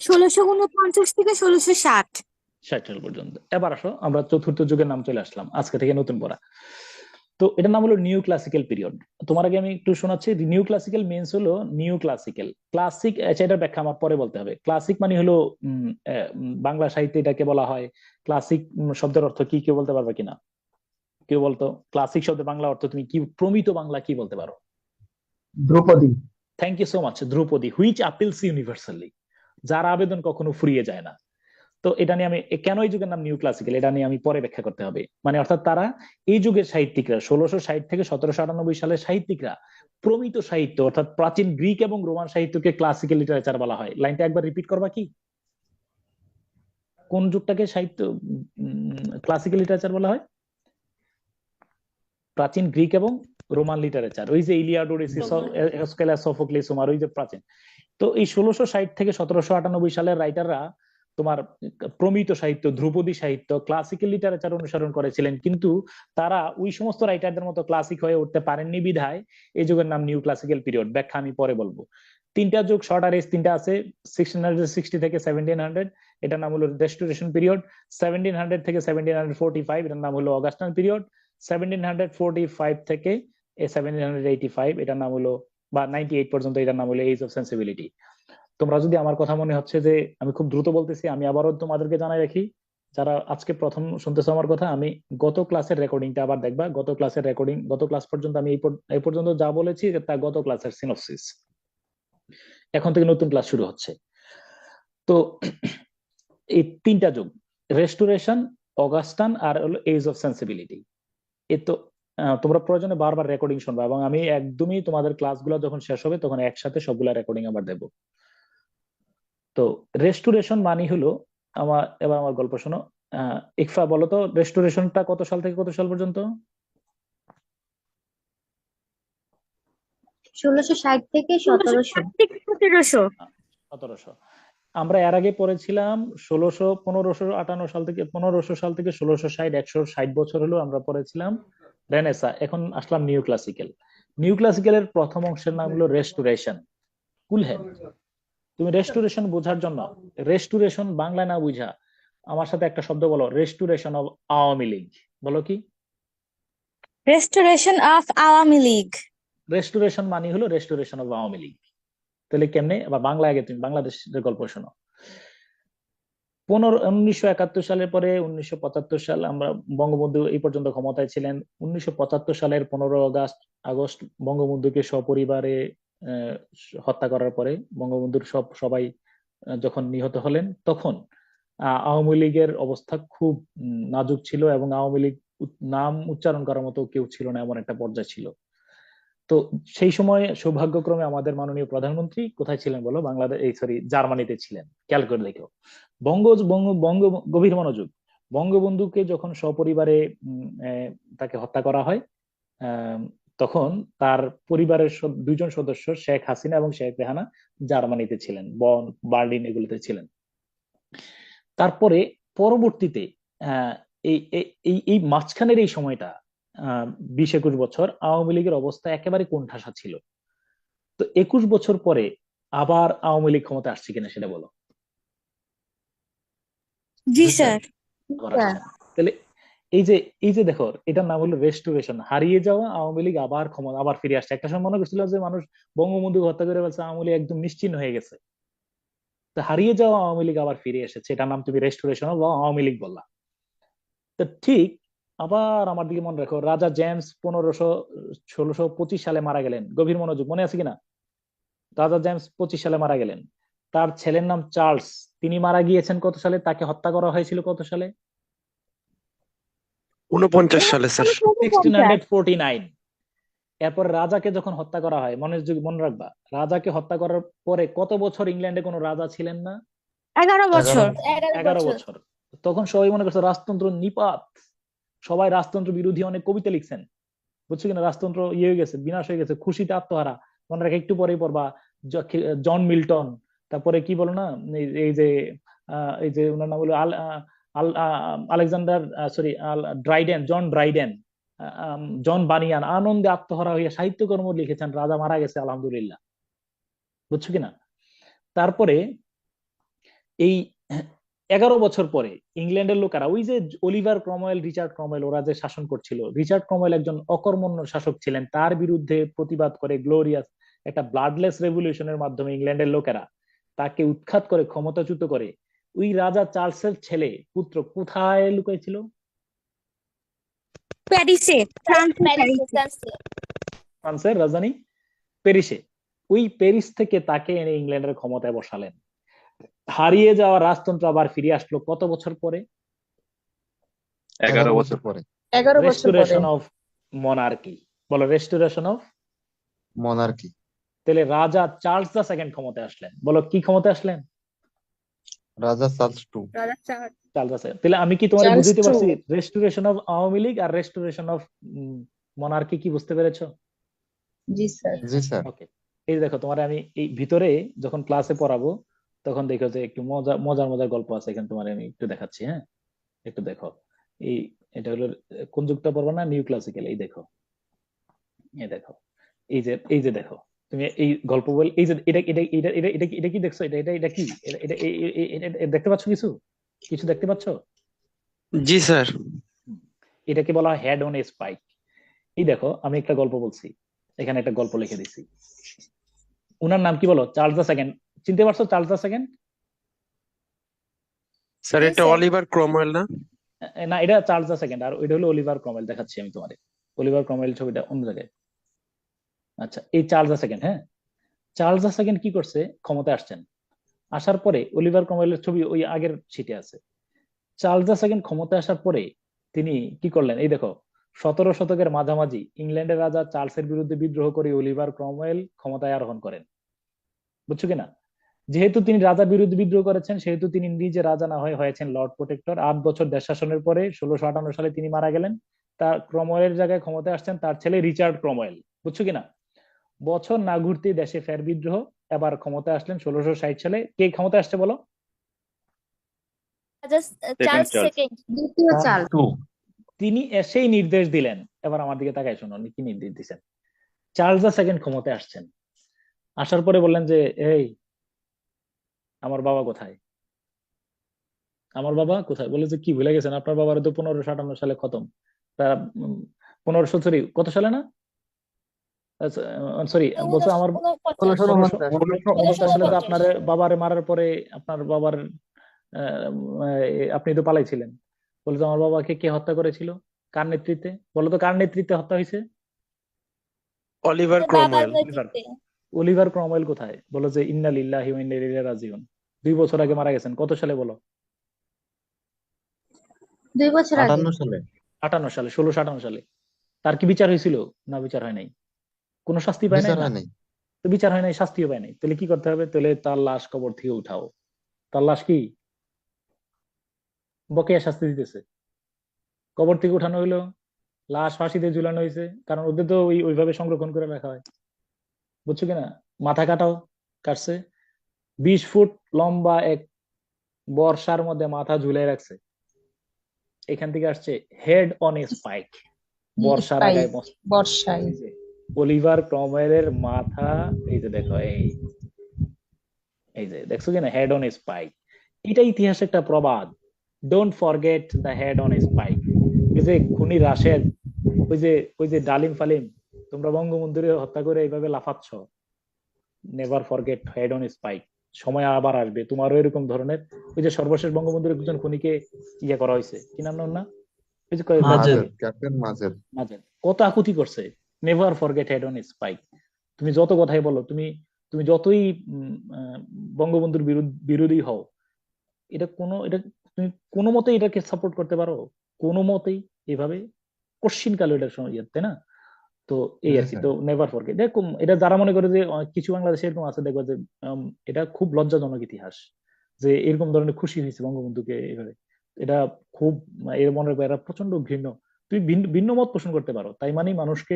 1649 থেকে 1660। 60 সাল পর্যন্ত। এবার আসো, আমরা চতুর্থ যুগের নাম চলে আসলাম আজকে থেকে নতুন পড়া। তো এটার নাম হলো নিউ ক্লাসিক্যাল পিরিয়ড। তোমার আগে আমি একটু শোনাচ্ছি। নিউ ক্লাসিক্যাল মিনস হলো নিউ ক্লাসিক্যাল। ক্লাসিক, এটার ব্যাখ্যা আমার পরে বলতে হবে। ক্লাসিক মানে হলো বাংলা সাহিত্যে এটাকে বলা হয় ক্লাসিক। শব্দের অর্থ কি কেউ বলতে পারবে কিনা? কেউ বলতো ক্লাসিক শব্দের বাংলা অর্থ তুমি কি, প্রমিত বাংলা কি বলতে পারো? ধ্রুপদী। Thank you so much. ধ্রুপদী, হুইচ আপিলস ইউনিভার্সালি, যার আবেদন কখনো ফুরিয়ে যায় না। তো এটা নিয়ে আমি কেন এই যুগের নাম নিউ ক্লাসিক্যাল, এটা নিয়ে আমি পরে ব্যাখ্যা করতে হবে। মানে অর্থাৎ তারা এই যুগের সাহিত্যিকরা 1660 থেকে 1798 সালের সাহিত্যিকরা প্রমিত সাহিত্য অর্থাৎ প্রাচীন গ্রিক এবং রোমান সাহিত্যকে ক্লাসিক্যাল লিটারেচার বলা হয়। লাইনটা একবার রিপিট করবা কি? কোন যুগটাকে সাহিত্য ক্লাসিক্যাল লিটারেচার বলা হয়? প্রাচীন গ্রিক এবং রোমান লিটারেচার, ওই যে ইলিয়াড, ওডিসি, এসকেলাস, সোফোক্লিস, হোমার, ওই যে প্রাচীন। তো এই 1660 থেকে 1798 সালের রাইটাররা তোমার প্রমিত সাহিত্য, ধ্রুপদী সাহিত্য, ক্লাসিক্যাল লিটারেচার অনুসরণ করেছিলেন। কিন্তু তারা ওই সমস্ত রাইটারদের মতো ক্লাসিক হয়ে উঠতে পারেননি বিধায় এই যুগের নাম নিউ ক্লাসিক্যাল পিরিয়ড। ব্যাখ্যা আমি পরে বলবো। 3টা যুগ শর্ট আর এজ 3টা আছে। 1660 থেকে 1700 এটার নাম হলো রেস্টোরেশন পিরিয়ড। 1700 থেকে 1745 এটার নাম হলো অগাস্টান পিরিয়ড। 1745 থেকে 1785 এটার নাম হলো, বা 98 পর্যন্ত এটার নাম হলো এজ অফ সেন্সিবিলিটি। তোমরা যদি আমার কথা মনে হচ্ছে যে আমি খুব দ্রুত বলতেছি, আমি আবারও তোমাদেরকে জানাই রাখি, যারা আজকে প্রথম শুনতেছো আমার কথা, আমি গত ক্লাসের রেকর্ডিংটা আবার দেখবা। গত ক্লাসের রেকর্ডিং, গত ক্লাস পর্যন্ত আমি এই পর্যন্ত যা বলেছি তা গত ক্লাসের সিনপসিস। এখন থেকে নতুন ক্লাস শুরু হচ্ছে। তো এই 3টা যুগ, রেস্টোরেশন, অগাস্টান আর হলো এজ অফ সেন্সিবিলিটি। এ তো তোমরা প্রয়োজনে বারবার রেকর্ডিং শুনবা, এবং আমি একদমই তোমাদের ক্লাসগুলো যখন শেষ হবে তখন একসাথে সবগুলা রেকর্ডিং আবার দেবো। তো রেস্টোরেশন মানে হলো এবার আমার গল্প শোনো। ইকফা বলো তো, রেস্টোরেশনটা কত সাল থেকে কত সাল পর্যন্ত? 1660 থেকে 1700। 1700। 1700। আমরা এর আগে পড়েছিলাম 1558 সাল থেকে 1660, 160 বছর হলো আমরা পড়েছিলাম রেনেসা। এখন আসলাম নিউ ক্লাসিক্যাল। নিউ ক্লাসিক্যালের প্রথম অংশের নাম হলো রেস্টোরেশন। কুল হ্যাঁ, তুমি রেস্টোরেশন বোঝার জন্য, রেস্টোরেশন বাংলায় না বুঝা আমার সাথে একটা শব্দ বলো, রেস্টোরেশন অফ আওয়ামী লীগ। বলো কি? Restoration of Awami League. Restoration মানে হলো রেস্টোরেশন অফ আওয়ামী লীগ। তাহলে কেমনে? বা বাংলা আগে তুমি বাংলাদেশের গল্প শোনো। 1971 সালের পরে 1975 সাল আমরা বঙ্গবন্ধু এই পর্যন্ত ক্ষমতায় ছিলেন। 1975 সালের 15 আগস্ট বঙ্গবন্ধুকে সপরিবারে হত্যা করার পরে বঙ্গবন্ধুর সবাই যখন নিহত হলেন, তখন আওয়ামী লীগের অবস্থা খুব নাজুক ছিল এবং আওয়ামী লীগ নাম উচ্চারণ করার মতো কেউ ছিল না, এমন একটা পর্যায়ে ছিল। তো সেই সময় সৌভাগ্যক্রমে আমাদের মাননীয় প্রধানমন্ত্রী কোথায় ছিলেন বলো? বাংলাদেশ, এই সরি, জার্মানিতে ছিলেন। খেয়াল করে দেখো, বঙ্গ বঙ্গ বঙ্গ গভীর মনোযোগ। বঙ্গবন্ধুকে যখন সপরিবারে তাকে হত্যা করা হয়, তখন তার পরিবারের দুইজন সদস্য শেখ হাসিনা এবং শেখ রেহানা জার্মানিতে ছিলেন, বন, বার্লিন এগুলোতে ছিলেন। তারপরে পরবর্তীতে এই এই এই মাঝখানের এই সময়টা 20-21 বছর আওয়ামী লীগের অবস্থা একেবারে কোণঠাসা ছিল। তো 21 বছর পরে আবার আওয়ামী লীগ ক্ষমতা আসছে কিনা সেটা বলো। জি স্যার। তাহলে এই যে দেখো, এটার নাম হলো রেস্টোরেশন। হারিয়ে যাওয়া আওয়ামী লীগ আবার ক্ষমতা, আবার ফিরে আসছে। একটা সময় মনে করছিল যে মানুষ বঙ্গবন্ধু হত্যা করে ফেলছে, আওয়ামী লীগ একদম নিশ্চিহ্ন হয়ে গেছে। তো হারিয়ে যাওয়া আওয়ামী লীগ আবার ফিরে এসেছে, এটার নাম তুমি রেস্টোরেশন অফ আওয়ামী লীগ বললা। তো ঠিক আবার আমার দিকে মনে রাখো, রাজা জেমস 1625 সালে মারা গেলেন। গভীর মনোযোগ, মনে আছে কিনা? রাজা জেমস 25 সালে মারা গেলেন। তার ছেলের নাম চার্লস, তিনি মারা গিয়েছেন কত সালে? তাকে হত্যা করা হয়েছিল কত সালে? 49 সালে স্যার। 1649। এরপর রাজাকে যখন হত্যা করা হয়, মনে রাখবা, রাজাকে হত্যা করার পরে কত বছর ইংল্যান্ডে কোনো রাজা ছিলেন না? 11 বছর। 11 বছর। তখন সবাই মনে করছে রাজতন্ত্র নিপাত, সবাই রাজতন্ত্র বিরোধী অনেক কবিতা লিখছেন, বুঝছো কিনা? রাজতন্ত্র ইয়ে হয়ে গেছে, বিনাশ হয়ে গেছে, খুশিতে আত্মহারা। মনে রাখে, একটু পরেই পড়বা জন মিল্টন, তারপরে কি বলো না, এই যে ওনার নাম হলো Alexander, sorry, Dryden, John Dryden, John Bunyan আনন্দে আত্মহারা হইয়া সাহিত্যকর্ম লিখেছেন, রাজা মারা গেছে আলহামদুলিল্লাহ, বুঝছো কিনা? তারপরে এই 11 বছর পরে ইংল্যান্ডের লোকেরা, ওই যে অলিভার ক্রমওয়েল, রিচার্ড ক্রমওয়েল, ওরা যে শাসন করছিল, রিচার্ড ক্রমওয়েল একজন অকর্মণ্য শাসক ছিলেন, তার বিরুদ্ধে প্রতিবাদ করে গ্লোরিয়াস একটা ব্লাডলেস রেভলিউশনের মাধ্যমে ইংল্যান্ডের লোকেরা তাকে উৎখাত করে ক্ষমতাচ্যুত করে। ওই রাজা চার্লসের ছেলে পুত্র কোথায় লুকাইছিল? প্যারিসে, ফ্রান্সের রাজধানী প্যারিসে। ওই প্যারিস থেকে তাকে এনে ইংল্যান্ডের ক্ষমতায় বসালেন। হারিয়ে যাওয়া রাজতন্ত্র আবার ফিরে আসলো কত বছর পরে? 11 বছর পরে। 11 বছর পরে। Restoration of monarchy. বলো, রেস্টোরেশন অফ মনার্কি। তাহলে রাজা চার্লস দ্য সেকেন্ড ক্ষমতায় আসলেন। বলো, কি ক্ষমতায় আসলেন? রাজা Charles two. Charles the second. তাহলে আমি কি তোমার চার্লস বুঝতে টু। পারছি রেস্টোরেশন অফ আওয়ামী লীগ আর রেস্টোরেশন অফ মনার্কি কি বুঝতে পেরেছো? জি স্যার। জি স্যার। ওকে, এই দেখো, তোমার আমি এই ভিতরে যখন ক্লাসে পড়াবো তখন দেখো যে একটু মজার মজার গল্প আছে এখানে, তোমার আমি একটু দেখাচ্ছি। হ্যাঁ, একটু দেখো। এই এটা হলো কোন যুগটা পড়বো না, নিউ ক্লাসিক্যাল। এই দেখো, এই দেখো, এই যে দেখো, তুমি এই গল্প বল, এই যে এটা এটা এটা এটা এটা এটা কি দেখছো? এটা এটা এটা কি? এটা এটা দেখতে পাচ্ছ? কিছু কিছু দেখতে পাচ্ছ? জি স্যার। এটাকে বলা হয় হেড অন এ স্পাইক। এই দেখো, আমি একটা গল্প বলছি, এখানে একটা গল্প লিখে দিছি। উনার নাম কি বলো? Charles the second. চিনতে পারছো চার্লস দ্য সেকেন্ড? স্যার এটা অলিভার ক্রমওয়েল না? না, এটা চার্লস দ্য সেকেন্ড, আর ওইটা হলো অলিভার ক্রমওয়েল। দেখাচ্ছি আমি তোমাদের, অলিভার ক্রমওয়েল ছবিটা অন্য জায়গায়। আচ্ছা, এই চার্লস দ্য সেকেন্ড। হ্যাঁ, চার্লস দ্য সেকেন্ড কি করছে? ক্ষমতায় আসছেন, আসার পরে অলিভার ক্রমওয়েলের ছবি ওই আগের সিটে আছে। চার্লস দ্য সেকেন্ড ক্ষমতায় আসার পরে তিনি কি করলেন? এই দেখো, 17 শতকের মাঝামাঝি ইংল্যান্ডের রাজা চার্লসের বিরুদ্ধে বিদ্রোহ করে অলিভার ক্রমওয়েল ক্ষমতায় আরোহণ করেন, বুঝছো কিনা? যেহেতু তিনি রাজার বিরুদ্ধে বিদ্রোহ করেছেন, সেহেতু তিনি নিজে রাজা না হয়ে হয়েছেন লর্ড প্রোটেক্টর। 8 বছর দেশ শাসনের পরে 1658 সালে তিনি মারা গেলেন। তার ক্রমওয়েলের জায়গায় ক্ষমতায় আসছেন তার ছেলে রিচার্ড ক্রমওয়েল, বুঝছো কিনা? বছর না ঘুরতেই দেশে ফের বিদ্রোহ, এবার ক্ষমতায় আসলেন 1660 সালে। কে ক্ষমতায় আসছে বলো? Charles second. দ্বিতীয় চাল। তিনি এসেই নির্দেশ দিলেন, এবার আমার দিকে তাকায় শোনো, উনি কি নির্দেশ দিচ্ছেন। চার্লস দ্য সেকেন্ড ক্ষমতায় আসছেন, আসার পরে বললেন যে এই আমার বাবা কোথায়, আমার বাবা কোথায়? বলে যে কি ভুলে গেছেন, আপনার বাবার তো 1558 সালে খতম। তা 1500 সরি কত সালে না, সরি বলছো আমার 1550 সালে তো আপনার বাবারে মারার পরে আপনার বাবার আপনি তো পালাইছিলেন। বলে তো আমার বাবাকে কে হত্যা করেছিল, কার নেতৃত্বে? বলো তো কার নেতৃত্বে হত্যা হয়েছে? অলিভার বাবার ক্রমওয়েল। নেতৃত্বে। অলিভার ক্রমওয়েল কোথায়? বলো যে ইন্না লিল্লাহি ওয়া ইন্না ইলাইহি রাজিউন। 2 বছর আগে মারা গেছেন। কত সালে বলো? 2 বছর আগে। 58 সালে। 58 সালে, 1658 সালে। তার কি বিচার হয়েছিল? না, বিচার হয় নাই। কোনো শাস্তি পায় নাই বিচার না? হয় নাই। তো বিচার হয় নাই, শাস্তিও পায় নাই, তাহলে কি করতে হবে? তাহলে তার লাশ কবর থেকে উঠাও। তার লাশ কি বকেয়া শাস্তি দিতেছে? কবর থেকে উঠানো হইলো, লাশ ফাঁসিতে ঝুলানো হয়েছে, কারণ ওদের তো ওইভাবে সংরক্ষণ করে রাখা হয়, বুঝছো কিনা? মাথা কাটাও, কাটছে। 20 ফুট লম্বা এক বর্ষার মধ্যে মাথা ঝুলাই রাখছে। এখান থেকে আসছে হেড অন এ স্পাইক, বর্ষার আগায় মস্ত। বর্ষায়। এই যে অলিভার ক্রমওয়েলের মাথা, এই যে দেখো, এই যে দেখছো কিনা, হেড অন এ স্পাইক। এটা ইতিহাসে একটা প্রবাদ, don't forget the head on a spike. এই যে খুনি রাশেদ, ওই যে ডালিম ফালিম, তোমরা বঙ্গবন্ধুরে হত্যা করে এইভাবে লাফাচ্ছ, never forget head on spike. সময় আবার আসবে, তোমারও এরকম ধরনের। ওই যে সর্বশেষ বঙ্গবন্ধুর একজন খুনিকে ইয়ে করা হয়েছে, কি নাম না, ওই যে মাজেদ, ক্যাপ্টেন মাজেদ। মাজেদ, কত আকুতি করছে। Never forget head on spike. তুমি যত কথাই বলো, তুমি তুমি যতই বঙ্গবন্ধুর বিরোধী হও, এটা তুমি কোনো মতেই এটাকে সাপোর্ট করতে পারো? কোনো মতেই এভাবে কোশ্চিন কালো এটার সময় তাই না? তো এই আর কি। তো নেভার ফরগেট, দেখুন এটা যারা মনে করে যে কিছু বাংলাদেশে এরকম আছে, দেখবা যে এটা খুব লজ্জাজনক ইতিহাস যে এরকম ধরনের খুশি হয়েছে বঙ্গবন্ধুকে এইভাবে। এটা খুব এর মনে রাখবে, এরা প্রচন্ড ঘৃণ্য। তুমি ভিন্ন ভিন্ন মত পোষণ করতে পারো, তাই মানে মানুষকে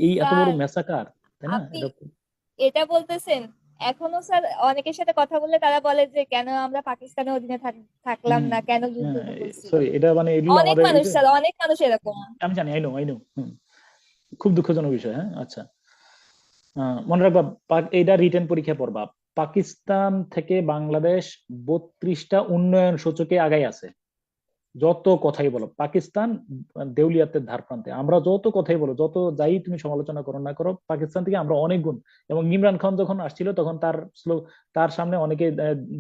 এই এত বড় স্যার, মেসাকার, তাই না? আপনি এটা এটা বলতেছেন, এখনো স্যার অনেকের সাথে কথা বললে তারা বলে যে কেন আমরা পাকিস্তানের অধীনে থাকলাম না, কেন যুদ্ধ করছিল। সরি, এটা মানে এগুলো অনেক আমাদের এই মানুষ যে, স্যার, অনেক মানুষ এরকম। আমি জানি, আই নো, খুব দুঃখজনক বিষয়। হ্যাঁ, আচ্ছা, মনে রাখবা, এইটা রিটেন পরীক্ষা পড়বা। পাকিস্তান থেকে বাংলাদেশ 32টা উন্নয়ন সূচকে আগাই আছে। যত কথাই বলো, পাকিস্তান দেউলিয়াতের ধার প্রান্তে। আমরা যত কথাই বলো, যত যাই তুমি সমালোচনা করো না করো, পাকিস্তান থেকে আমরা অনেক গুণ। এবং ইমরান খান যখন আসছিল তখন তার সামনে অনেকে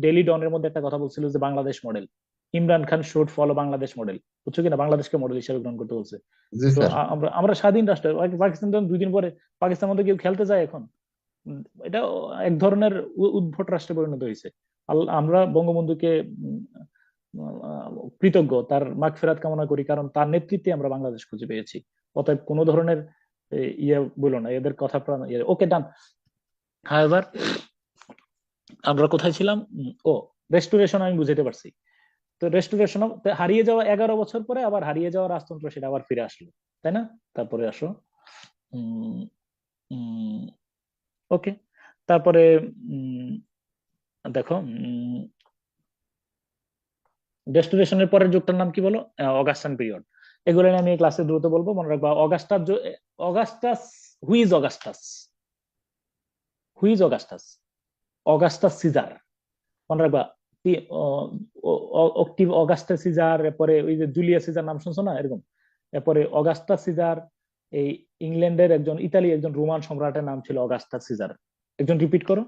ডেইলি ডনের মধ্যে একটা কথা বলছিল যে Bangladesh model, Imran Khan should follow Bangladesh model, বুঝছো কিনা? বাংলাদেশকে মডেল হিসেবে গ্রহণ করতে বলছে। জি তো স্যার। আমরা স্বাধীন রাষ্ট্র, পাকিস্তান তখন 2 দিন পরে পাকিস্তান মধ্যে কেউ খেলতে যায় এখন? এটা এক ধরনের উদ্ভট রাষ্ট্রে পরিণত হয়েছে। আমরা বঙ্গবন্ধুকে কৃতজ্ঞ, তার মাগফিরাত কামনা করি, কারণ তার নেতৃত্বে আমরা বাংলাদেশ খুঁজে পেয়েছি। অতএব কোনো ধরনের ইয়ে বলো না, এদের কথা প্রাণ। ওকে, ডান। হাইভার, আমরা কোথায় ছিলাম? ও, রেস্টোরেশন আমি বুঝাতে পারছি। তো রেস্টোরেশন হারিয়ে যাওয়া 11 বছর পরে আবার হারিয়ে যাওয়া রাজতন্ত্র সেটা আবার ফিরে আসলো, তাই না? তারপরে আসো, ওকে, তারপরে দেখো, রেস্টোরেশনের পরের যুগটার নাম কি বলো? Augustan period. এগুলো নিয়ে আমি ক্লাসে দ্রুত বলবো, মনে রাখবা। Augustus, who's Augustus, who's Augustus? Augustus Caesar, মনে রাখবা। অক্টিভ অগাস্টাস সিজার, এরপরে ওই যে জুলিয়াস সিজার, নাম শুনছো না এরকম? এরপরে অগাস্টাস সিজার, এই ইংল্যান্ডের একজন, ইতালি একজন রোমান সম্রাটের নাম ছিল অগাস্টাস সিজার। একজন রিপিট করো।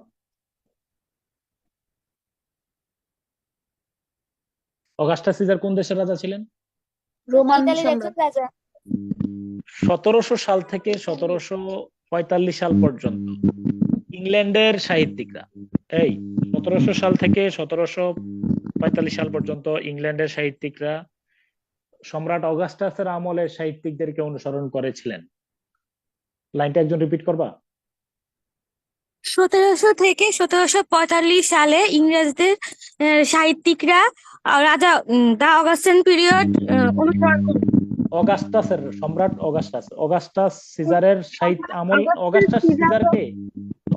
অগাস্টাস সিজার কোন দেশের রাজা ছিলেন? রোমান ইতালির সম্রাট। একজন রাজা। 1700 সাল থেকে 1745 সাল পর্যন্ত ইংল্যান্ডের সাহিত্যিকরা, এই 1700 সাল থেকে 1745 সাল পর্যন্ত ইংল্যান্ডের সাহিত্যিকরা সম্রাট অগাস্টাসের আমলের সাহিত্যিকদেরকে অনুসরণ করেছিলেন। লাইনটা একজন রিপিট করবা। 1700 থেকে 1745 সালে ইংরেজদের সাহিত্যিকরা রাজা দা অগাস্টিন পিরিয়ড অনুসরণ করে। অগাস্টাসের সম্রাট অগাস্টাস সিজারের সাহিত্য আমল।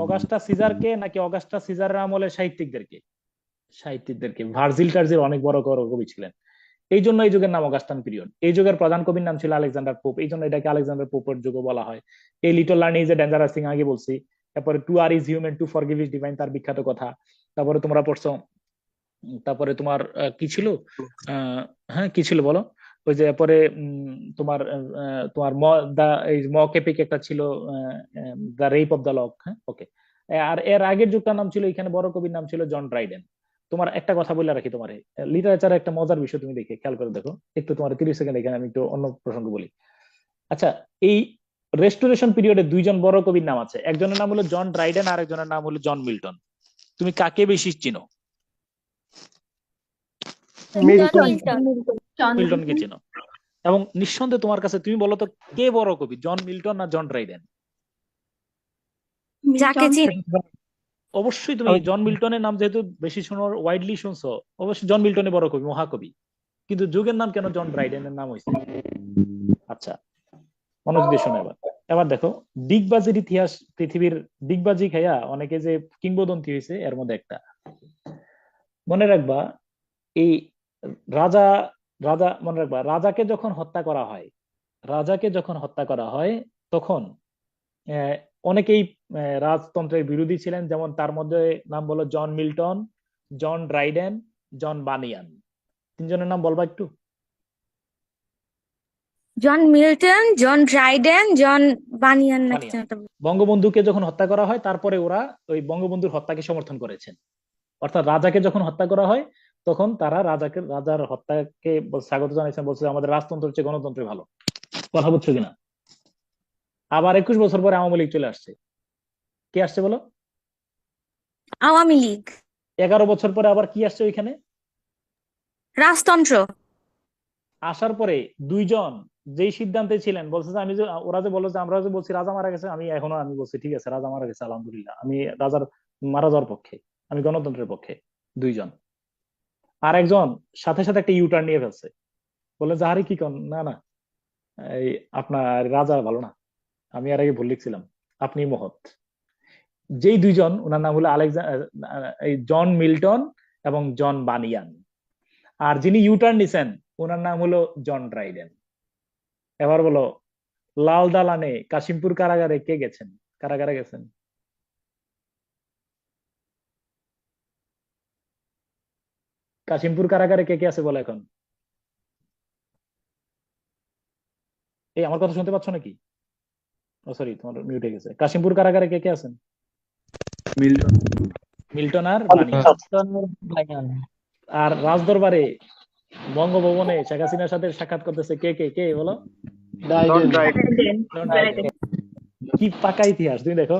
অগাস্টাস সিজারকে নাকি অগাস্টাস সিজারের আমলের সাহিত্যিকদেরকে ভার্জিল টার্জিল অনেক বড় বড় কবি ছিলেন। এই জন্য এই যুগের নাম অগাস্টান পিরিয়ড। এই যুগের প্রধান কবির নাম ছিল আলেকজান্ডার পোপ, এই জন্য এটাকে আলেকজান্ডার পোপের যুগ বলা হয়। এই little learning is a dangerous thing আগে বলছি। তারপরে to err is human to forgive is divine, তার বিখ্যাত কথা। তারপরে তোমরা পড়ছো, তারপরে তোমার কি ছিল, হ্যাঁ কি ছিল বলো, ওই যে পরে তোমার তোমার মকেপিক একটা ছিল, the rape of the lock. হ্যাঁ ওকে। আর এর আগের যুগটার নাম ছিল, এখানে বড় কবির নাম ছিল জন ড্রাইডেন। তোমার একটা কথা বলে রাখি, তোমার লিটারেচারে একটা মজার বিষয় তুমি দেখে খেয়াল করে দেখো একটু, তোমার 30 সেকেন্ড এখানে আমি একটু অন্য প্রসঙ্গ বলি। আচ্ছা, এই রেস্টোরেশন পিরিয়ডে দুইজন বড় কবির নাম আছে, একজনের নাম হলো জন ড্রাইডেন আর একজনের নাম হলো জন মিল্টন। তুমি কাকে বেশি চিনো? মিল্টনকে চিনো। এবং নিঃসন্দেহে তোমার কাছে, তুমি বলো তো কে বড় কবি, জন মিল্টন না জন ড্রাইডেন? যাকে চিনি অবশ্যই তুমি জন মিল্টনের নাম যেহেতু বেশি শুনো, ওয়াইডলি শুনছো, অবশ্যই জন মিল্টনের বড় কবি, মহাকবি। কিন্তু যুগের নাম কেন জন ড্রাইডেনের নাম হয়েছে? আচ্ছা মনোযোগ দিয়ে শোনো এবার। এবার দেখো, ডিগবাজির ইতিহাস, পৃথিবীর ডিগবাজি খাইয়া অনেকে যে কিংবদন্তি হয়েছে এর মধ্যে একটা মনে রাখবা। এই রাজা রাজা মনে রাখবা, রাজাকে যখন হত্যা করা হয় তখন অনেকেই রাজতন্ত্রের বিরোধী ছিলেন। যেমন তার মধ্যে নাম বলো জন মিল্টন, জন ড্রাইডেন, জন বানিয়ান। তিনজনের নাম বলবা একটু। জন মিল্টন, জন ড্রাইডেন, জন বানিয়ান নাকি বঙ্গবন্ধুকে যখন হত্যা করা হয় তারপরে ওরা ওই বঙ্গবন্ধুর হত্যাকে সমর্থন করেছেন। অর্থাৎ রাজাকে যখন হত্যা করা হয় তখন তারা রাজার হত্যাকে স্বাগত জানিয়েছেন, বলছে আমাদের রাজতন্ত্র হচ্ছে গণতন্ত্রে ভালো। কথা বুঝছো কিনা? আবার 21 বছর পরে আওয়ামী লীগ চলে আসছে। কে আসছে বলো? আওয়ামী লীগ। 11 বছর পরে আবার কি আসছে ওইখানে? রাজতন্ত্র। আসার পরে দুইজন যেই সিদ্ধান্তে ছিলেন, বলছে যে ওরা যে বলো যে আমরা যে বলছি রাজা মারা গেছে, আমি বলছি ঠিক আছে রাজা মারা গেছে আলহামদুলিল্লাহ, আমি রাজার মারা যাওয়ার পক্ষে, আমি গণতন্ত্রের পক্ষে। দুইজন। আর একজন সাথে সাথে একটা ইউটার্ন নিয়ে ফেলছে, বলে যে আরে কি কন, না না এই আপনার রাজা ভালো না, আমি আর আগে ভুল লিখছিলাম, আপনি মহৎ। যেই দুইজন, ওনার নাম হলো জন মিল্টন এবং জন বানিয়ান। আর যিনি ইউটার্ন নিছেন ওনার নাম হলো জন ড্রাইডেন। এবার বলো, লাল দালানে কাশিমপুর কারাগারে কে গেছেন? কারাগারে গেছেন? কাশিমপুর কারাগারে কে কে আছে বলো এখন? এই আমার কথা শুনতে পাচ্ছ নাকি? ও সরি, তোমার মিউট হয়ে গেছে। কাশিমপুর কারাগারে কে কে আছেন? মিল্টন আর বানিয়ান। আর রাজদরবারে বঙ্গভবনে শেখ হাসিনার সাথে সাক্ষাৎ করতেছে কে কে কে বলো? কি পাকা ইতিহাস তুমি দেখো।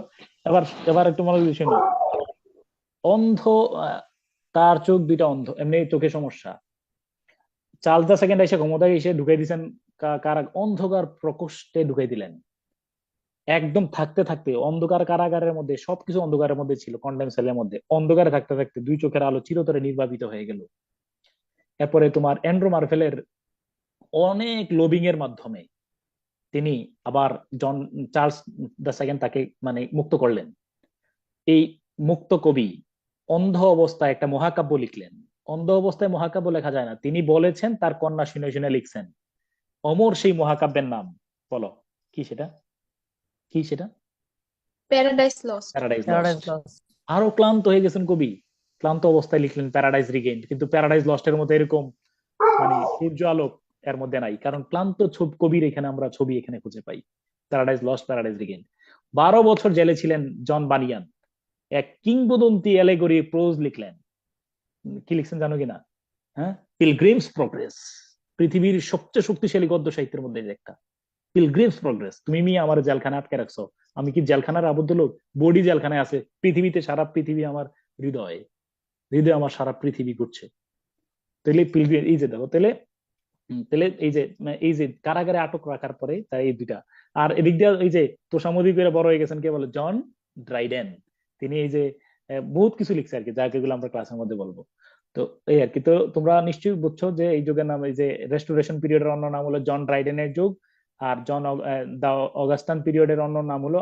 এবার একটু মনোযোগ দিয়ে শোনো। অন্ধ, তার চোখ দুইটা অন্ধ, এমনি চোখে সমস্যা। চার্লস দ্য সেকেন্ড এসে ক্ষমতায় এসে ঢুকাই দিয়েছেন অন্ধকার প্রকোষ্ঠে ঢুকাই দিলেন। একদম থাকতে থাকতে অন্ধকার কারাগারের মধ্যে, সবকিছু অন্ধকারের মধ্যে ছিল, কন্ডেম সেলের মধ্যে অন্ধকারে থাকতে থাকতে দুই চোখের আলো চিরতরে নির্বাপিত হয়ে গেল। এরপরে তোমার অ্যান্ড্রু মার্ভেলের অনেক লবিং এর মাধ্যমে তিনি আবার চার্লস দ্য সেকেন্ড তাকে মানে মুক্ত করলেন। এই মুক্ত কবি অন্ধ অবস্থায় একটা মহাকাব্য লিখলেন। অন্ধ অবস্থায় মহাকাব্য লেখা যায় না, তিনি বলেছেন তার কন্যা শুনে শুনে লিখছেন। অমর সেই মহাকাব্যের নাম বলো কি সেটা? কি সেটা? Paradise lost. Paradise lost. আরো ক্লান্ত হয়ে গেছেন কবি, ক্লান্ত অবস্থায় লিখলেন প্যারাডাইজ রিগেইনড। কিন্তু প্যারাডাইজ লস্টের মধ্যে এরকম মানে সূর্য আলোক এর মধ্যে নাই, কারণ ক্লান্ত কবির এখানে আমরা ছবি এখানে খুঁজে পাই। Paradise Lost, Paradise Regained. 12 বছর জেলে ছিলেন জন বানিয়ান, এক কিংবদন্তি অ্যালেগরি প্রোজ লিখলেন। কি লিখছেন জানো কিনা? হ্যাঁ, পিলগ্রিমস প্রগ্রেস, পৃথিবীর সবচেয়ে শক্তিশালী গদ্য সাহিত্যের মধ্যে একটা। Pilgrim's progress. তুমি আমার জেলখানা আটকে রাখছো, আমি কি জেলখানার আবদ্ধ লোক? বডি জেলখানায় আছে, পৃথিবীতে সারা পৃথিবী আমার হৃদয়ে, হৃদয় আমার সারা পৃথিবী ঘুরছে। তাহলে পিলগ্রিম, এই যে দেখো, তাহলে এই যে কারাগারে আটক রাখার পরে তাই এই দুইটা। আর এদিক দিয়ে এই যে তোষামদি করে বড় হয়ে গেছেন কে বলে? John Dryden. তিনি এই যে বহুত কিছু লিখছে আর কি, যা যেগুলো আমরা ক্লাসের মধ্যে বলবো। তো এই আর কি। তো তোমরা নিশ্চয়ই বুঝছো যে এই যুগের নাম, এই যে রেস্টোরেশন পিরিয়ডের অন্য নাম হলো জন ড্রাইডেনের যুগ, আর দা অগাস্টান পিরিয়ডের অন্য নাম হলো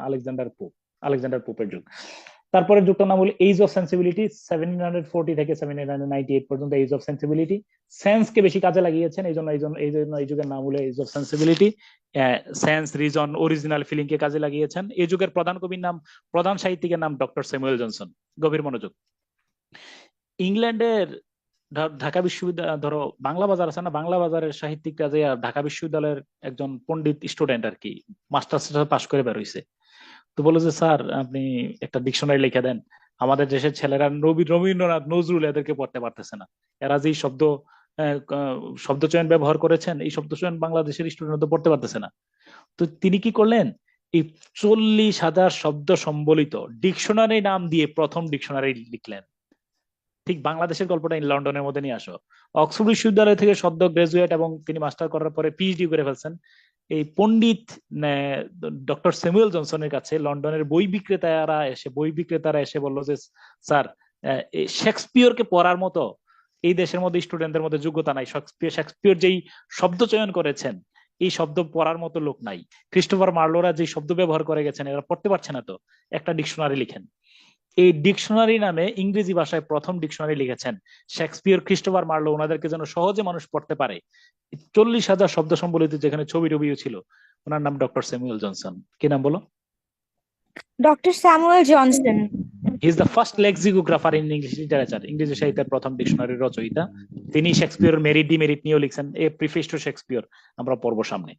আলেকজান্ডার পোপের যুগ। তারপরে যুগটার নাম হলো এজ অফ সেন্সিবিলিটি, 1740 থেকে 1798 পর্যন্ত এজ অফ সেন্সিবিলিটি। সেন্সকে বেশি কাজে লাগিয়েছেন, এই যুগের নাম হলো age of sensibility. Sense, reason, original feeling কে কাজে লাগিয়েছেন। এই যুগের প্রধান কবির নাম, প্রধান সাহিত্যিকের নাম ডক্টর স্যামুয়েল জনসন। গভীর মনোযোগ। ইংল্যান্ডের ঢাকা বিশ্ববিদ্যালয়, ধরো বাংলা বাজার আছে না, বাংলা বাজারের সাহিত্যিকরা যে ঢাকা বিশ্ববিদ্যালয়ের একজন পণ্ডিত স্টুডেন্ট আর কি, মাস্টার্স পাস করে বের হইছে। তো বলো যে স্যার আপনি একটা ডিকশনারি লিখে দেন, আমাদের দেশের ছেলেরা রবীন্দ্রনাথ, নজরুল এদেরকে পড়তে পারতেছে না, এরা যে শব্দ চয়ন ব্যবহার করেছেন, এই শব্দ চয়ন বাংলাদেশের স্টুডেন্ট তো পড়তে পারতেছে না। তো তিনি কি করলেন, এই 40,000 শব্দ সম্বলিত ডিকশনারি নাম দিয়ে প্রথম ডিকশনারি লিখলেন। ঠিক বাংলাদেশের গল্পটা লন্ডনের মধ্যে নিয়ে আসো। অক্সফোর্ড বিশ্ববিদ্যালয় থেকে সদ্য গ্রাজুয়েট এবং তিনি মাস্টার করার পরে পিএইচডি করে ফেলছেন। এই পণ্ডিত ডক্টর স্যামুয়েল জনসনের কাছে লন্ডনের বই বিক্রেতারা এসে বললো যে স্যার, শেক্সপিয়রকে পড়ার মতো এই দেশের মধ্যে স্টুডেন্টদের মধ্যে যোগ্যতা নাই। শেক্সপিয়র যেই শব্দ চয়ন করেছেন, এই শব্দ পড়ার মতো লোক নাই। ক্রিস্টোফার মার্লোরা যে শব্দ ব্যবহার করে গেছেন, এরা পড়তে পারছে না, তো একটা ডিকশনারি লিখেন। এই ডিকশনারি নামে ইংরেজি ভাষায় প্রথম ডিকশনারি লিখেছেন শেক্সপিয়র, ক্রিস্টোফার মার্লো, ওনাদেরকে যেন সহজে মানুষ পড়তে পারে। 40,000 শব্দ সম্বলিত, যেখানে ছবি টবিও ছিল। ওনার নাম ডক্টর স্যামুয়েল জনসন। কি নাম বলো? Doctor Samuel Johnson. He is the first lexicographer in English literature. ইংরেজি সাহিত্যের প্রথম ডিকশনারির রচয়িতা তিনি। শেক্সপিয়র মেরিট ডিমেরিট নিয়েও লিখছেন, এ প্রিফেস টু শেক্সপিয়র, আমরা পড়বো সামনে।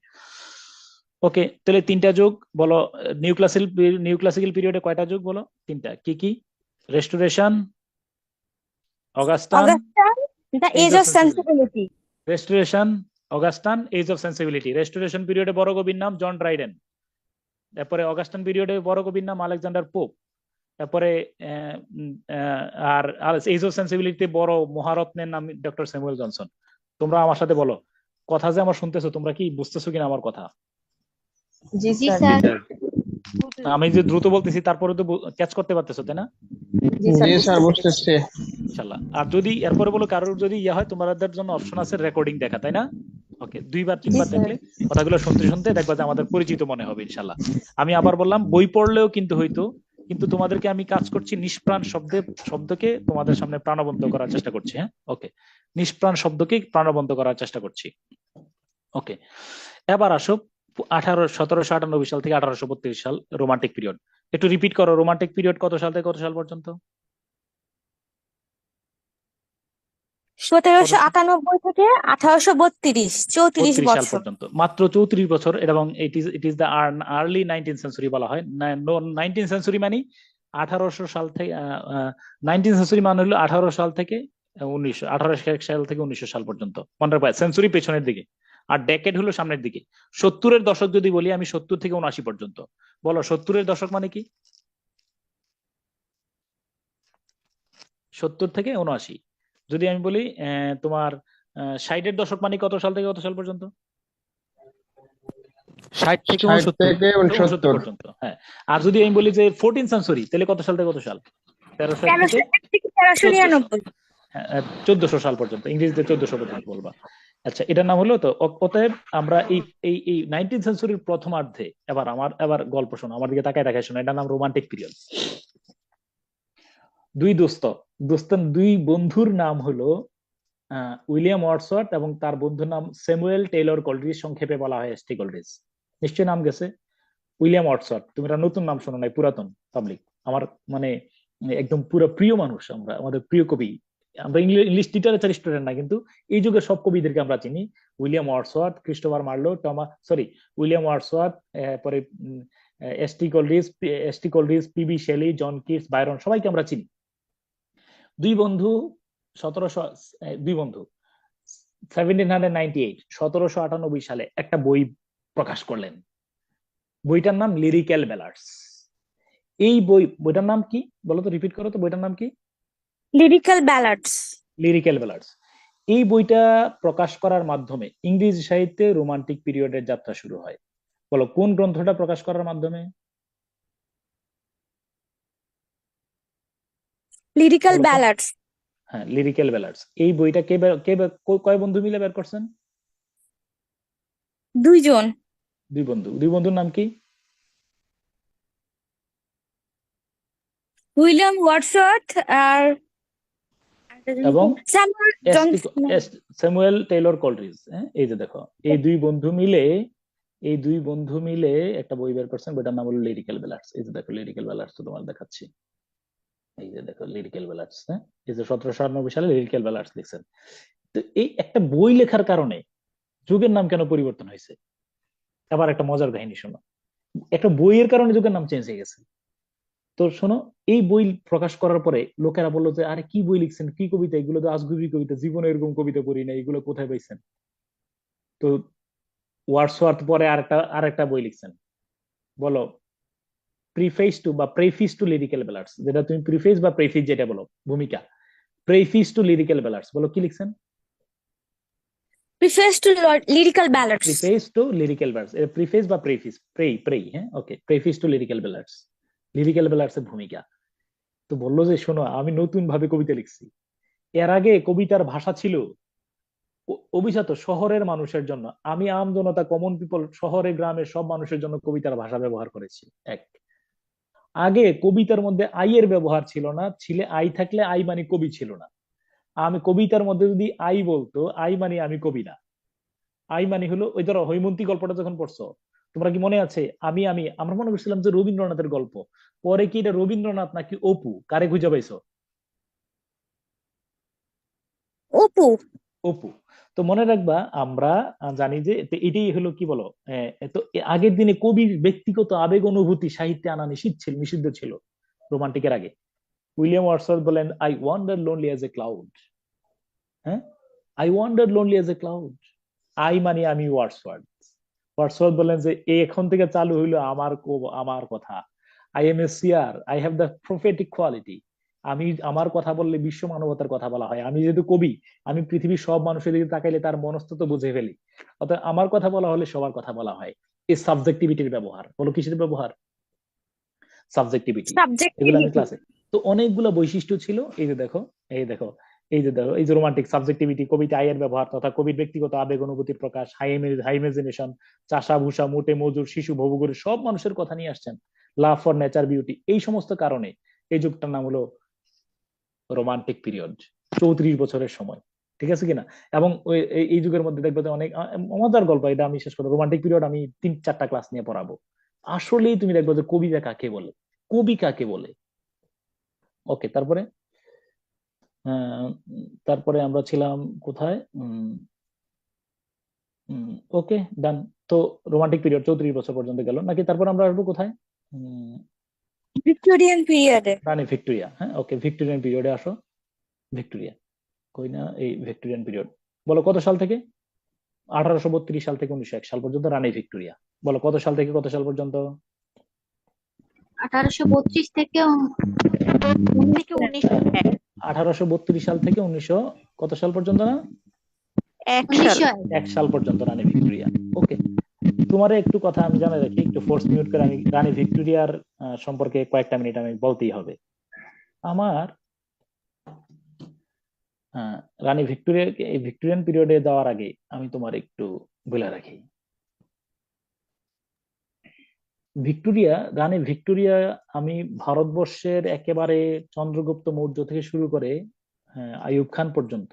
ওকে, তাহলে 3টা যুগ বলো। নিউ ক্লাসিক্যাল পিরিয়ডে কয়টা যুগ বলো? 3টা। কি কি? Restoration, Augustan, the age of sensibility. Restoration, Augustan, age of sensibility. Restoration পিরিয়ডে বড় কবির নাম জন ড্রাইডেন। তারপরে অগাস্টান পিরিয়ডে বড় কবির নাম আলেকজান্ডার পোপ। তারপরে আর এজ অফ সেন্সিবিলিটি বড় মহারত্নের নাম ডক্টর স্যামুয়েল জনসন। তোমরা আমার সাথে বলো, কথা যে আমার শুনতেছো, তোমরা কি বুঝতেছো কিনা আমার কথা? জি জি স্যার। স্যার। আমি যে দ্রুত বলতেছি তারপরে তো ক্যাচ করতে পারতেছো, তাই না? জি স্যার বুঝতেছি। ইনশাআল্লাহ। আর যদি এরপরে বলো কারোর যদি ইয়া হয়, তোমাদের জন্য অপশন আছে রেকর্ডিং দেখা, তাই না? ওকে, 2বার 3বার জি, দেখলে কথাগুলো শুনতে শুনতে দেখবা যে আমাদের পরিচিত মনে হবে ইনশাআল্লাহ। আমি আবার বললাম, বই পড়লেও কিন্তু হয়তো, কিন্তু তোমাদেরকে আমি কাজ করছি নিষ্প্রাণ শব্দকে তোমাদের সামনে প্রাণবন্ত করার চেষ্টা করছি। হ্যাঁ, ওকে, নিষ্প্রাণ শব্দকে প্রাণবন্ত করার চেষ্টা করছি। ওকে, এবার আসো 1798 সাল থেকে 1832 সাল, রোমান্টিক পিরিয়ড। একটু রিপিট করো, রোমান্টিক পিরিয়ড কত সাল থেকে কত সাল পর্যন্ত? 1798 থেকে 1832, 34 সাল বছর। পর্যন্ত, মাত্র 34 বছর। এবং it is the early 19th century বলা হয়। 19th সেঞ্চুরি মানে 1800 সাল থেকে 19th সেঞ্চুরি মানে হলো 1800 সাল থেকে 1900 সাল পর্যন্ত। মনে রাখবে, সেঞ্চুরি পেছনের দিকে আর ডেকেড হলো সামনের দিকে। 70-এর দশক যদি বলি আমি, 70 থেকে 79 পর্যন্ত। বলো 70-এর দশক মানে কি? 70 থেকে 79। যদি আমি বলি তোমার 60-এর দশক মানে কত সাল থেকে কত সাল পর্যন্ত? 60 থেকে 69 পর্যন্ত। হ্যাঁ, আর যদি আমি বলি যে 14th সেঞ্চুরি, তাহলে কত সাল থেকে কত সাল? 1300 থেকে 1399। 1400 সাল পর্যন্ত। ইংরেজিতে 1400 পর্যন্ত বলবা। আচ্ছা, এটার নাম হলো তো। অতএব আমরা এই 19th সেঞ্চুরির প্রথমার্ধে, এবার গল্প শোনো, আমার দিকে তাকায় শোনো। এটার নাম রোমান্টিক পিরিয়ড। দুই বন্ধুর নাম হলো উইলিয়াম ওয়ার্ডসওয়ার্থ এবং তার বন্ধুর নাম স্যামুয়েল টেইলর কোলরিজ, সংক্ষেপে বলা হয় এসটি কোলরিজ। নিশ্চয়ই নাম গেছে উইলিয়াম ওয়ার্ডসওয়ার্থ। তুমি এটা নতুন নাম শোনো নাই, পুরাতন পাবলিক। আমার মানে একদম পুরো প্রিয় মানুষ, আমাদের প্রিয় কবি। আমরা ইংলিশ লিটারেচার স্টুডেন্ট না, কিন্তু এই যুগের সব কবিদেরকে আমরা চিনি। William Wordsworth, Christopher Marlowe, William Wordsworth, পরে ST Coleridge, PB Shelley, John Keats, Byron, সবাইকে আমরা চিনি। দুই বন্ধু 1798 সালে একটা বই প্রকাশ করলেন। বইটার নাম লিরিক্যাল ব্যালাডস। এই বইটার নাম কি বলো তো? রিপিট করো তো, বইটার নাম কি? Lyrical ballads. লিরিক্যাল ব্যালাডস। এই বইটা প্রকাশ করার মাধ্যমে ইংরেজি সাহিত্যে রোমান্টিক পিরিয়ডের যাত্রা শুরু হয়। বলো কোন গ্রন্থটা প্রকাশ করার মাধ্যমে? লিরিক্যাল বলো তো? ব্যালাডস। হ্যাঁ, লিরিক্যাল ব্যালাডস। এই বইটা কয় বন্ধু মিলে বের করছেন? 2 জন। দুই বন্ধুর নাম কি? উইলিয়াম ওয়ার্ডসওয়ার্থ আর এবং স্যামুয়েল স্যামুয়েল টেইলর কোলরিজ। হ্যাঁ, এই যে দেখো, এই দুই বন্ধু মিলে একটা বই বের করছেন, বইটার নাম হলো লিরিক্যাল ব্যালাডস। এই যে দেখো, লিরিক্যাল ব্যালাডস তো তোমার দেখাচ্ছি। এই যে দেখো, লিরিক্যাল ব্যালাডস। হ্যাঁ, এই যে 1798 সালে লিরিক্যাল ব্যালাডস লিখছেন। তো এই একটা বই লেখার কারণে যুগের নাম কেন পরিবর্তন হয়েছে? আবার একটা মজার কাহিনী শোনো। একটা বইয়ের কারণে যুগের নাম চেঞ্জ হয়ে গেছে। তো শোনো, এই বই প্রকাশ করার পরে লোকেরা বললো যে আরে কি বই লিখছেন, কি কবিতা, এগুলো তো আজগুবি কবিতা, জীবনে এরকম কবিতা পড়ি না, এগুলো কোথায় পাইছেন? তো ওয়ার্ডসওয়ার্থ পরে আরেকটা বই লিখছেন, বলো, প্রেফিস টু লিরিক্যাল ব্যালাডস। যেটা তুমি প্রিফেস বা প্রেফিস যেটা বলো, ভূমিকা। প্রেফিস টু লিরিক্যাল ব্যালাডস, বলো কি লিখছেন? Preface to lyrical ballads. Preface to lyrical ballads, preface বা প্রেফিস, হ্যাঁ, okay, preface to lyrical ballads, lyrical ballads এর ভূমিকা। তো বললো যে শোনো, আমি নতুন ভাবে কবিতা লিখছি। এর আগে কবিতার ভাষা ছিল অভিজাত শহরের মানুষের জন্য, আমি আম জনতা, কমন পিপল, শহরে গ্রামে সব মানুষের জন্য কবিতার ভাষা ব্যবহার করেছি। এক, আগে কবিতার মধ্যে আই এর ব্যবহার ছিল না, আই থাকলে আই মানে কবি ছিল না। আমি কবিতার মধ্যে যদি আই বলতো, আই মানে আমি কবি না। আই মানে হলো, ওই ধরো হৈমন্তী গল্পটা যখন পড়ছো, তোমরা কি মনে আছে? আমরা মনে করছিলাম যে রবীন্দ্রনাথের গল্প, পরে কি এটা রবীন্দ্রনাথ নাকি অপু, কারে খুঁজে পাইছো? অপু। অপু। তো মনে রাখবা, আমরা জানি যে এটাই হলো কি বলো, তো আগের দিনে কবির ব্যক্তিগত আবেগ অনুভূতি সাহিত্যে আনা নিষিদ্ধ ছিল রোমান্টিকের আগে। উইলিয়াম ওয়ার্ডসওয়ার্থ বলেন, I wander lonely as a cloud. হ্যাঁ, I wander lonely as a cloud. I মানে আমি ওয়ার্ডসওয়ার্থ বলেন যে এখন থেকে চালু হইলো আমার কথা। I am a seer, I have the prophetic quality. আমার কথা বললে বিশ্ব মানবতার কথা বলা হয়। আমি যেহেতু কবি, আমি পৃথিবীর সব মানুষের দিকে তাকাইলে তার মনস্তত্ব বুঝে ফেলি। অর্থাৎ আমার কথা বলা হলে সবার কথা বলা হয়। এই সাবজেক্টিভিটির ব্যবহার, বলো কিসের ব্যবহার? সাবজেক্টিভিটি। এগুলো আমি সাবজেক্টিভিটি। ক্লাসে, তো অনেকগুলো বৈশিষ্ট্য ছিল। এই যে দেখো, এই যে রোমান্টিক সাবজেক্টিভিটি, কবিতা আয়ের ব্যবহার তথা কবির ব্যক্তিগত আবেগ অনুভূতির প্রকাশ, হাই ইমাজিনেশন, চাষা ভূষা, মোটে মজুর, শিশু ভবঘুরে সব মানুষের কথা নিয়ে আসছেন, লাভ ফর নেচার বিউটি। এই সমস্ত কারণে এই যুগটার নাম হলো রোমান্টিক পিরিয়ড। 34 বছরের সময়, ঠিক আছে কিনা? এবং এই যুগের মধ্যে দেখবে যে অনেক মজার গল্প। এটা আমি শেষ করবো, রোমান্টিক পিরিয়ড আমি 3-4টা ক্লাস নিয়ে পড়াবো। আসলেই তুমি দেখবে যে কবিতা কাকে বলে, কবি কাকে বলে। ওকে, তারপরে আমরা ছিলাম কোথায়? ওকে, ডান। তো রোমান্টিক পিরিয়ড 34 বছর পর্যন্ত গেল নাকি? তারপর আমরা আসবো কোথায়? ভিক্টোরিয়ান পিরিয়ডে। রানী ভিক্টোরিয়া। হ্যাঁ, ওকে, ভিক্টোরিয়ান পিরিয়ডে আসো। ভিক্টোরিয়া কই না, এই ভিক্টোরিয়ান পিরিয়ড। বলো কত সাল থেকে? 1832 সাল থেকে 1901 সাল পর্যন্ত রানী ভিক্টোরিয়া। বলো কত সাল থেকে কত সাল পর্যন্ত? 1832 থেকে 1901। 1832 সাল থেকে 1900 কত সাল পর্যন্ত? না, 1901। 1 সাল পর্যন্ত রানী ভিক্টোরিয়া। ওকে, তোমার একটু কথা আমি জানাই রাখি, একটু ফোর্স মিউট করে আমি রানী ভিক্টোরিয়ার সম্পর্কে কয়েকটা মিনিট আমি বলতেই হবে আমার। রানী ভিক্টোরিয়া, এই ভিক্টোরিয়ান পিরিয়ডে যাওয়ার আগে আমি তোমার একটু বলে রাখি, রানী ভিক্টোরিয়া আমি ভারতবর্ষের একেবারে চন্দ্রগুপ্ত মৌর্য থেকে শুরু করে আইয়ুব খান পর্যন্ত,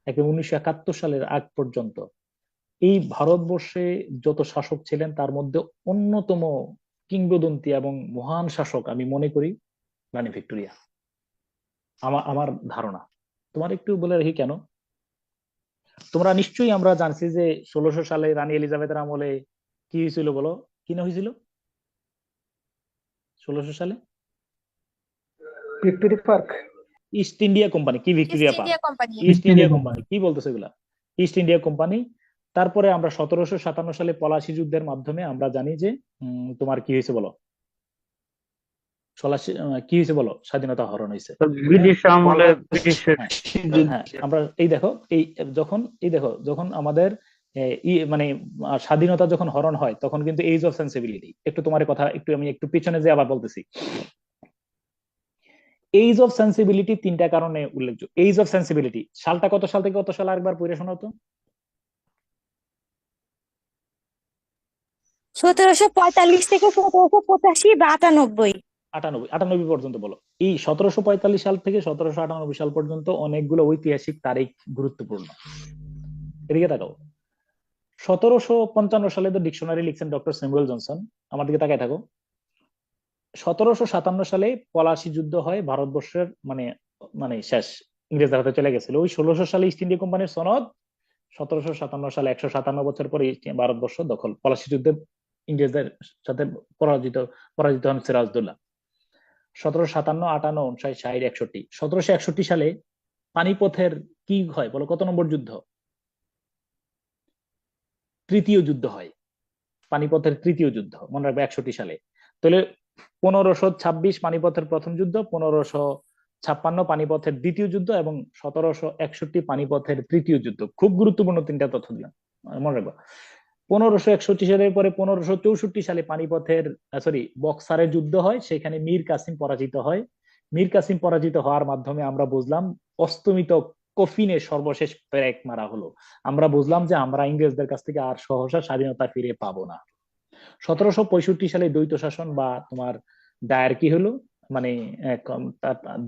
1971 সালের আগ পর্যন্ত এই ভারতবর্ষে যত শাসক ছিলেন তার মধ্যে অন্যতম কিংবদন্তি এবং মহান শাসক আমি মনে করি রানী ভিক্টোরিয়া। আমার ধারণা তোমার একটু বলে রাখি কেন। তোমরা নিশ্চয়ই, আমরা জানছি যে 1600 সালে রানী এলিজাবেথের আমলে কি হয়েছিল, বলো কি না হয়েছিল 1600 সালে? Victoria Park. East India Company. কি Victoria Park? India Company. East India Company. কি বলতেছে এগুলা? East India Company. তারপরে আমরা 1757 সালে পলাশী যুদ্ধের মাধ্যমে আমরা জানি যে তোমার কি হয়েছে বলো, কি হয়েছে বলো, স্বাধীনতা হরণ হয়েছে। ব্রিটিশ আমলে ব্রিটিশের হ্যাঁ, আমরা যখন আমাদের মানে স্বাধীনতা যখন হরণ হয় তখন কিন্তু এজ অফ সেন্সিবিলিটি, একটু তোমার কথা একটু আমি একটু পিছনে যে আবার বলতেছি, এইজ অফ সেন্সিবিলিটি তিনটা কারণে উল্লেখযোগ্য। এইজ অফ সেন্সিবিলিটি সালটা কত সাল থেকে কত সাল আরেকবার পড়ে শোনাও তো। 1745 থেকে 1785 বা 98। 98 পর্যন্ত বলো। এই 1745 সাল থেকে 1798 সাল পর্যন্ত অনেকগুলো ঐতিহাসিক তারিখ গুরুত্বপূর্ণ। এদিকে তাকাও। 1755 সালে তো ডিকশনারি লিখছেন ডক্টর স্যামুয়েল জনসন। আমার দিকে তাকায় থাকো। 1757 সালে পলাশী যুদ্ধ হয় ভারতবর্ষের, মানে মানে শেষ, ইংরেজদের হাতে চলে গেছিল। ওই 1600 সালে ইস্ট ইন্ডিয়া কোম্পানির সনদ, 1757 সালে 157 বছর পরে ভারতবর্ষ দখল, পলাশী যুদ্ধে ইংরেজদের সাথে পরাজিত পরাজিত হন সিরাজদৌল্লা। 1757, 58, 59, 60, 61। 1761 সালে পানিপথের কি হয় বলো, কত নম্বর যুদ্ধ? তৃতীয় যুদ্ধ হয়, পানিপথের তৃতীয় যুদ্ধ, মনে রাখবে 61 সালে। তাহলে 1526 পানিপথের প্রথম যুদ্ধ, 1556 পানিপথের দ্বিতীয় যুদ্ধ এবং 1761 পানিপথের তৃতীয় যুদ্ধ। খুব গুরুত্বপূর্ণ তিনটা তথ্য দিলাম, মনে রাখবো। 1561 সালের পরে 1564 সালে পানিপথের বক্সারের যুদ্ধ হয়, সেখানে মীর কাসিম পরাজিত হয়। মীর কাসিম পরাজিত হওয়ার মাধ্যমে আমরা বুঝলাম অস্তমিত কফিনে সর্বশেষ পেরেক মারা হলো। আমরা বুঝলাম যে আমরা ইংরেজদের কাছ থেকে আর সহসা স্বাধীনতা ফিরে পাবো না। 1765 সালে দ্বৈত শাসন বা তোমার ডায়ার কি হলো, মানে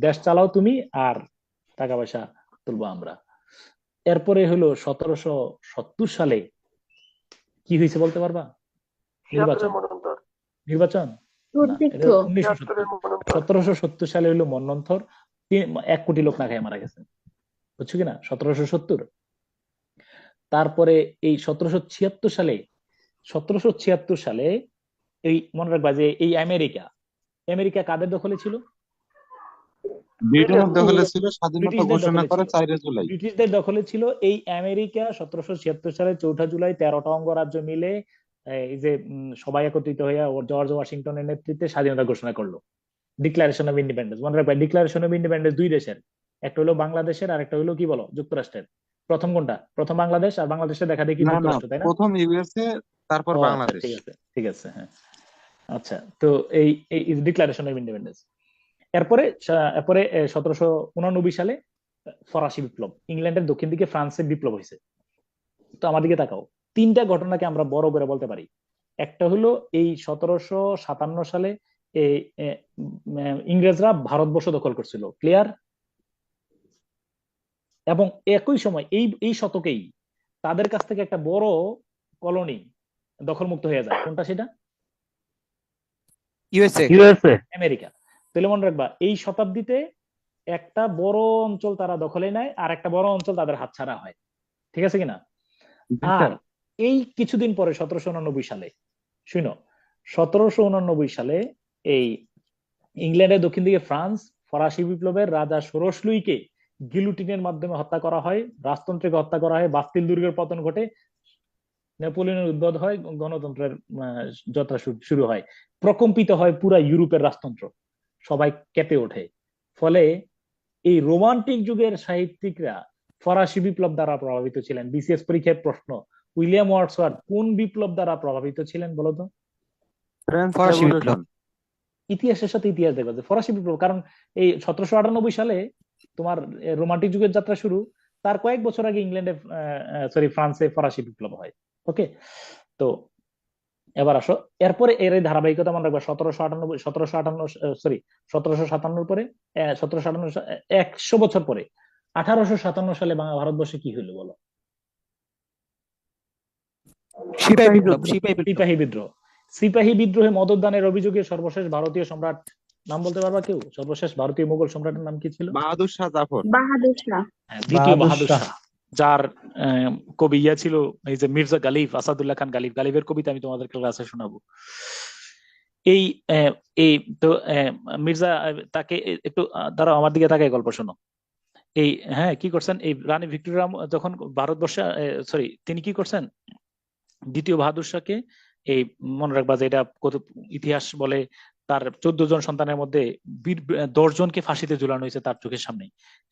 দেশ চালাও তুমি আর টাকা পয়সা তুলবো আমরা। এরপরে হলো 1770 সালে কি হয়েছে বলতে পারবা? নির্বাচন না, এটা 1970। 1770 সালে হলো মন্বন্তর, 1 কোটি লোক না খেয়ে মারা গেছে, বুঝছো কিনা? 1770। তারপরে এই 1776 সালে এই মনে রাখবা যে এই আমেরিকা কাদের দখলে ছিল? ব্রিটেনের দখলে ছিল, স্বাধীনতা ব্রিটিশদের ঘোষণা দখলে করে ছিল। 4 জুলাই। ব্রিটিশদের দখলে ছিল এই আমেরিকা। 1776 সালে 4 জুলাই 13টা অঙ্গরাজ্য মিলে এই যে সবাই একত্রিত হয়ে জর্জ ওয়াশিংটনের নেতৃত্বে স্বাধীনতা ঘোষণা করলো, ডিক্লারেশন অফ ইন্ডিপেন্ডেন্স। মনে রাখবে ডিক্লারেশন অফ ইন্ডিপেন্ডেন্স দুই দেশের, একটা হলো বাংলাদেশের আর একটা হলো কি বলো, যুক্তরাষ্ট্রের। প্রথম কোনটা? প্রথম বাংলাদেশ, আর বাংলাদেশে দেখা দেখি না না, যুক্তরাষ্ট্র, তাই না? প্রথম ইউএসএ, তারপর ও আচ্ছা, বাংলাদেশ। ঠিক আছে ঠিক আছে, হ্যাঁ আচ্ছা। তো এই ডিক্লারেশন অফ ইন্ডিপেন্ডেন্স। এরপরে 1789 সালে ফরাসি বিপ্লব, ইংল্যান্ডের দক্ষিণ দিকে ফ্রান্সের বিপ্লব হয়েছে। তো আমার দিকে তাকাও, তিনটা ঘটনাকে আমরা বড় করে বলতে পারি। একটা হলো এই 1757 সালে এই ইংরেজরা ভারতবর্ষ দখল করছিল, ক্লিয়ার? এবং একই সময় এই শতকেই তাদের কাছ থেকে একটা বড় কলোনি দখলমুক্ত হয়ে যায়। কোনটা সেটা? ইউএসএ। আমেরিকা। তাহলে মনে রাখবা এই শতাব্দীতে একটা বড় অঞ্চল তারা দখলে নেয় আর একটা বড় অঞ্চল তাদের হাতছাড়া হয়, ঠিক আছে কিনা? আর এই কিছুদিন পরে 1789 সালে, শুনো, 1789 সালে এই ইংল্যান্ডের দক্ষিণ দিকে ফ্রান্স ফরাসি বিপ্লবের রাজা ষোড়শ লুইকে গিলুটিনের মাধ্যমে হত্যা করা হয়, রাজতন্ত্রকে হত্যা করা হয়, বাস্তিল দুর্গের পতন ঘটে, নেপোলিয়নের উদ্বোধ হয়, গণতন্ত্রের যাত্রা শুরু হয়, প্রকম্পিত হয় পুরা ইউরোপের রাজতন্ত্র, সবাই কেঁপে ওঠে। ফলে এই রোমান্টিক যুগের সাহিত্যিকরা ফরাসি বিপ্লব দ্বারা প্রভাবিত ছিলেন। বিসিএস পরীক্ষার প্রশ্ন, উইলিয়াম ওয়ার্ডসওয়ার্থ কোন বিপ্লব দ্বারা প্রভাবিত ছিলেন বলতো? ফরাসি বিপ্লব। ইতিহাসের সাথে ইতিহাস দেখো যে ফরাসি বিপ্লব, কারণ এই 1798 সালে তোমার রোমান্টিক যুগের যাত্রা শুরু, তার কয়েক বছর আগে ইংল্যান্ডে ফ্রান্সে ফরাসি বিপ্লব হয়। ওকে, তো এবার আসো, এরপরে এর এই ধারাবাহিকতা মনে রাখবা। 1757 পরে 100 বছর পরে 1857 সালে ভারতবর্ষে কি হলো বলো? সিপাহী বিদ্রোহ। সিপাহী বিদ্রোহে মদতদানের অভিযোগে সর্বশেষ ভারতীয় সম্রাট, নাম বলতে পারবা কেউ? সর্বশেষ ভারতীয় মুঘল সম্রাটের নাম কি ছিল? বাহাদুর শাহ জাফর। বাহাদুর শাহ। দ্বিতীয় বাহাদুর শাহ, যার কবি ইয়া ছিল এই যে মির্জা গালিব, আসাদুল্লাহ খান গালিব। গালিবের কবিতা আমি তোমাদের ক্লাসে শোনাবো। এই এই তো মির্জা তাকে একটু দাঁড়াও, আমার দিকে তাকায় গল্প শোনো। এই হ্যাঁ কি করছেন, এই রানী ভিক্টোরিয়া যখন ভারতবর্ষে তিনি কি করছেন, দ্বিতীয় বাহাদুর শাহকে, এই মনে রাখবা যে এটা কত ইতিহাস বলে, তার 14 জন সন্তানের মধ্যে 10 জনকে ফাঁসিতে ঝুলানো হয়েছে তার চোখের সামনে।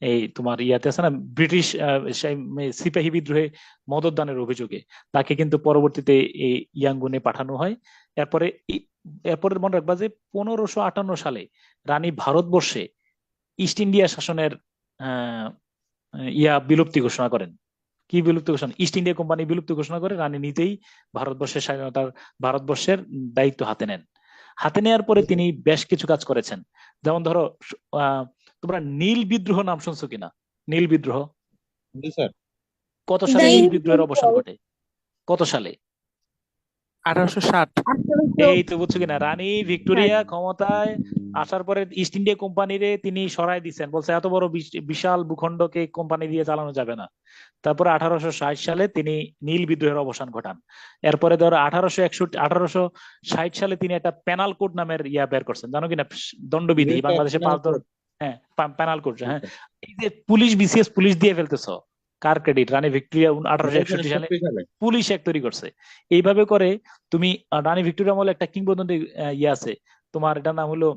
এই তোমার ইয়াতে আছে না, ব্রিটিশ সিপাহী বিদ্রোহে মদতদানের অভিযোগে তাকে কিন্তু পরবর্তীতে এই ইয়াঙ্গুনে পাঠানো হয়। এরপরে মনে রাখবা যে 1558 সালে রানী ভারতবর্ষে ইস্ট ইন্ডিয়া শাসনের আহ, বিলুপ্তি ঘোষণা করেন। কি বিলুপ্তি ঘোষণা? ইস্ট ইন্ডিয়া কোম্পানি বিলুপ্তি ঘোষণা করে রানী নিজেই ভারতবর্ষের স্বাধীনতার ভারতবর্ষের দায়িত্ব হাতে নেন। হাতে নেওয়ার পরে তিনি বেশ কিছু কাজ করেছেন। যেমন ধরো তোমরা নীল বিদ্রোহ নাম শুনছো কিনা? নীল বিদ্রোহ জি স্যার। কত সালে নীল নীল বিদ্রোহের অবসান ঘটে? কত সালে? 1860। এই তো বুঝছো কিনা, রানী ভিক্টোরিয়া ক্ষমতায় আসার পরে ইস্ট ইন্ডিয়া কোম্পানিরে তিনি সরাই দিচ্ছেন, বলছে এত বড় বিশাল ভূখণ্ডকে কোম্পানি দিয়ে চালানো যাবে না। তারপরে 1860 সালে তিনি নীল বিদ্রোহের অবসান ঘটান। এরপরে ধরো 1860 সালে তিনি একটা পেনাল কোড নামের বের করছেন, জানো কিনা? দণ্ডবিধি জি স্যার, বাংলাদেশে penal 5 code। হ্যাঁ পেনাল কোড। হ্যাঁ, জি স্যার। এই যে পুলিশ বিসিএস পুলিশ দিয়ে ফেলতেছো, কার ক্রেডিট? রানী ভিক্টোরিয়া 1861 সালে 1961 সালে। পুলিশ এক তৈরি করছে। এইভাবে করে তুমি রানী ভিক্টোরিয়া আমলে একটা কিংবদন্তি আছে, তোমার এটার নাম হলো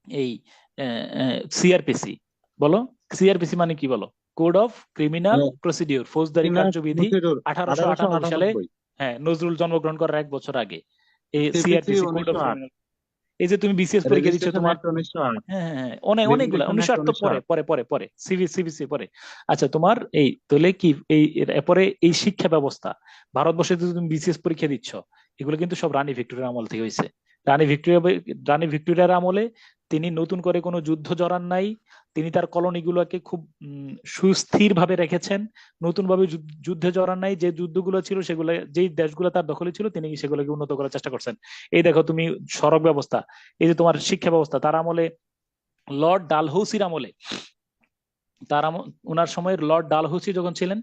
এই সিআরপিসি। বলো সিআরপিসি মানে কি? বলো কোড অফ ক্রিমিনাল প্রসিডিওর, ফৌজদারি Criminal কার্যবিধি। procedure 1898 সালে 1898। হ্যাঁ নজরুল জন্মগ্রহণ করার 1 বছর আগে এই CPC CrPC code of 1908। Criminal. এই যে তুমি বিসিএস পরীক্ষা দিচ্ছ রেজিস্ট্রেশন তোমার, অ্যাক্ট 1908। হ্যাঁ হ্যাঁ হ্যাঁ, অনেকগুলা রেগুলেশন 1908 অ্যাক্ট তো পরে 1908। পরে পরে পরে সিবিসি পরে। আচ্ছা, তোমার এই তাহলে কি এরপরে এই শিক্ষা ব্যবস্থা ভারতবর্ষে যদি তুমি বিসিএস পরীক্ষা দিচ্ছ, এগুলো কিন্তু সব রানী ভিক্টোরিয়ার আমল থেকে হয়েছে। রানী ভিক্টোরিয়ার আমলে তিনি নতুন করে কোনো যুদ্ধ জড়ান নাই। তিনি তার কলোনিগুলোকে খুব সুস্থির ভাবে রেখেছেন, নতুন ভাবে যুদ্ধে জড়ান নাই। যে যুদ্ধগুলো ছিল সেগুলো, যেই দেশগুলো তার দখলে ছিল, তিনি সেগুলোকে উন্নত করার চেষ্টা করছেন। এই দেখো তুমি সড়ক ব্যবস্থা, এই যে তোমার শিক্ষা ব্যবস্থা, তার আমলে লর্ড ডালহৌসির আমলে, ওনার সময়ের লর্ড ডালহৌসি যখন ছিলেন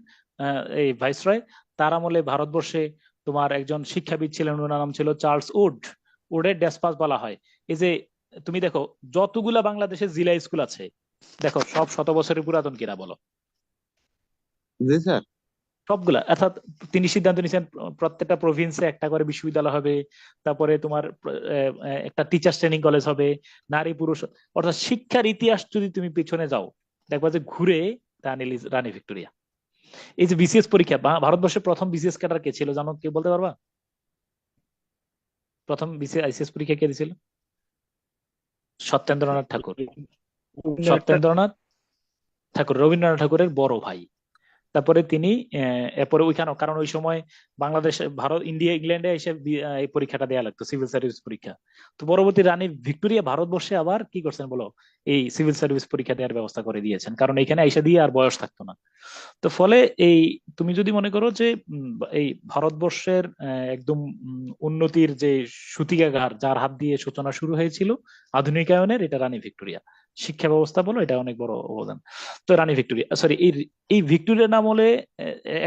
এই ভাইসরয়, তার আমলে ভারতবর্ষে তোমার একজন শিক্ষাবিদ ছিলেন, ওনার নাম ছিল চার্লস উড। উডের ডেসপাস বলা হয়। এই যে তুমি দেখো যতগুলা বাংলাদেশের জিলা স্কুল আছে, দেখো সব 100 বছরের পুরাতন কিনা বলো? জি স্যার। সবগুলা। অর্থাৎ তিনি সিদ্ধান্ত নিয়েছেন প্রত্যেকটা প্রভিন্সে একটা করে বিশ্ববিদ্যালয় হবে, তারপরে তোমার একটা টিচার্স ট্রেনিং কলেজ হবে, নারী পুরুষ, অর্থাৎ শিক্ষার ইতিহাস যদি তুমি পিছনে যাও, দেখবা যে ঘুরে রানী ভিক্টোরিয়া। এই যে বিসিএস পরীক্ষা, ভারতবর্ষের প্রথম বিসিএস ক্যাডার কে ছিল জানো? কে বলতে পারবা? প্রথম আইসিএস পরীক্ষা কে দিয়েছিল? সত্যেন্দ্রনাথ ঠাকুর। সত্যেন্দ্রনাথ ঠাকুর রবীন্দ্রনাথ ঠাকুরের বড় ভাই। তারপরে তিনি এরপরে ওইখানে, কারণ ওই সময় বাংলাদেশ, ভারত, ইন্ডিয়া, ইংল্যান্ডে এসে এই পরীক্ষাটা দেওয়া লাগতো, সিভিল সার্ভিস পরীক্ষা। তো পরবর্তী রানী ভিক্টোরিয়া ভারতবর্ষে আবার কি করছেন বলো? এই সিভিল সার্ভিস পরীক্ষা দেওয়ার ব্যবস্থা করে দিয়েছেন, কারণ এখানে এসে দিয়ে আর বয়স থাকতো না। তো ফলে এই তুমি যদি মনে করো যে এই ভারতবর্ষের একদম উন্নতির যে সূতিকাগার, যার হাত দিয়ে সূচনা শুরু হয়েছিল আধুনিকায়নের, এটা রানী ভিক্টোরিয়া। শিক্ষা ব্যবস্থা বলো, এটা অনেক বড় অবদান। তো রানী ভিক্টোরিয়া, সরি, এই ভিক্টোরিয়ার আমলে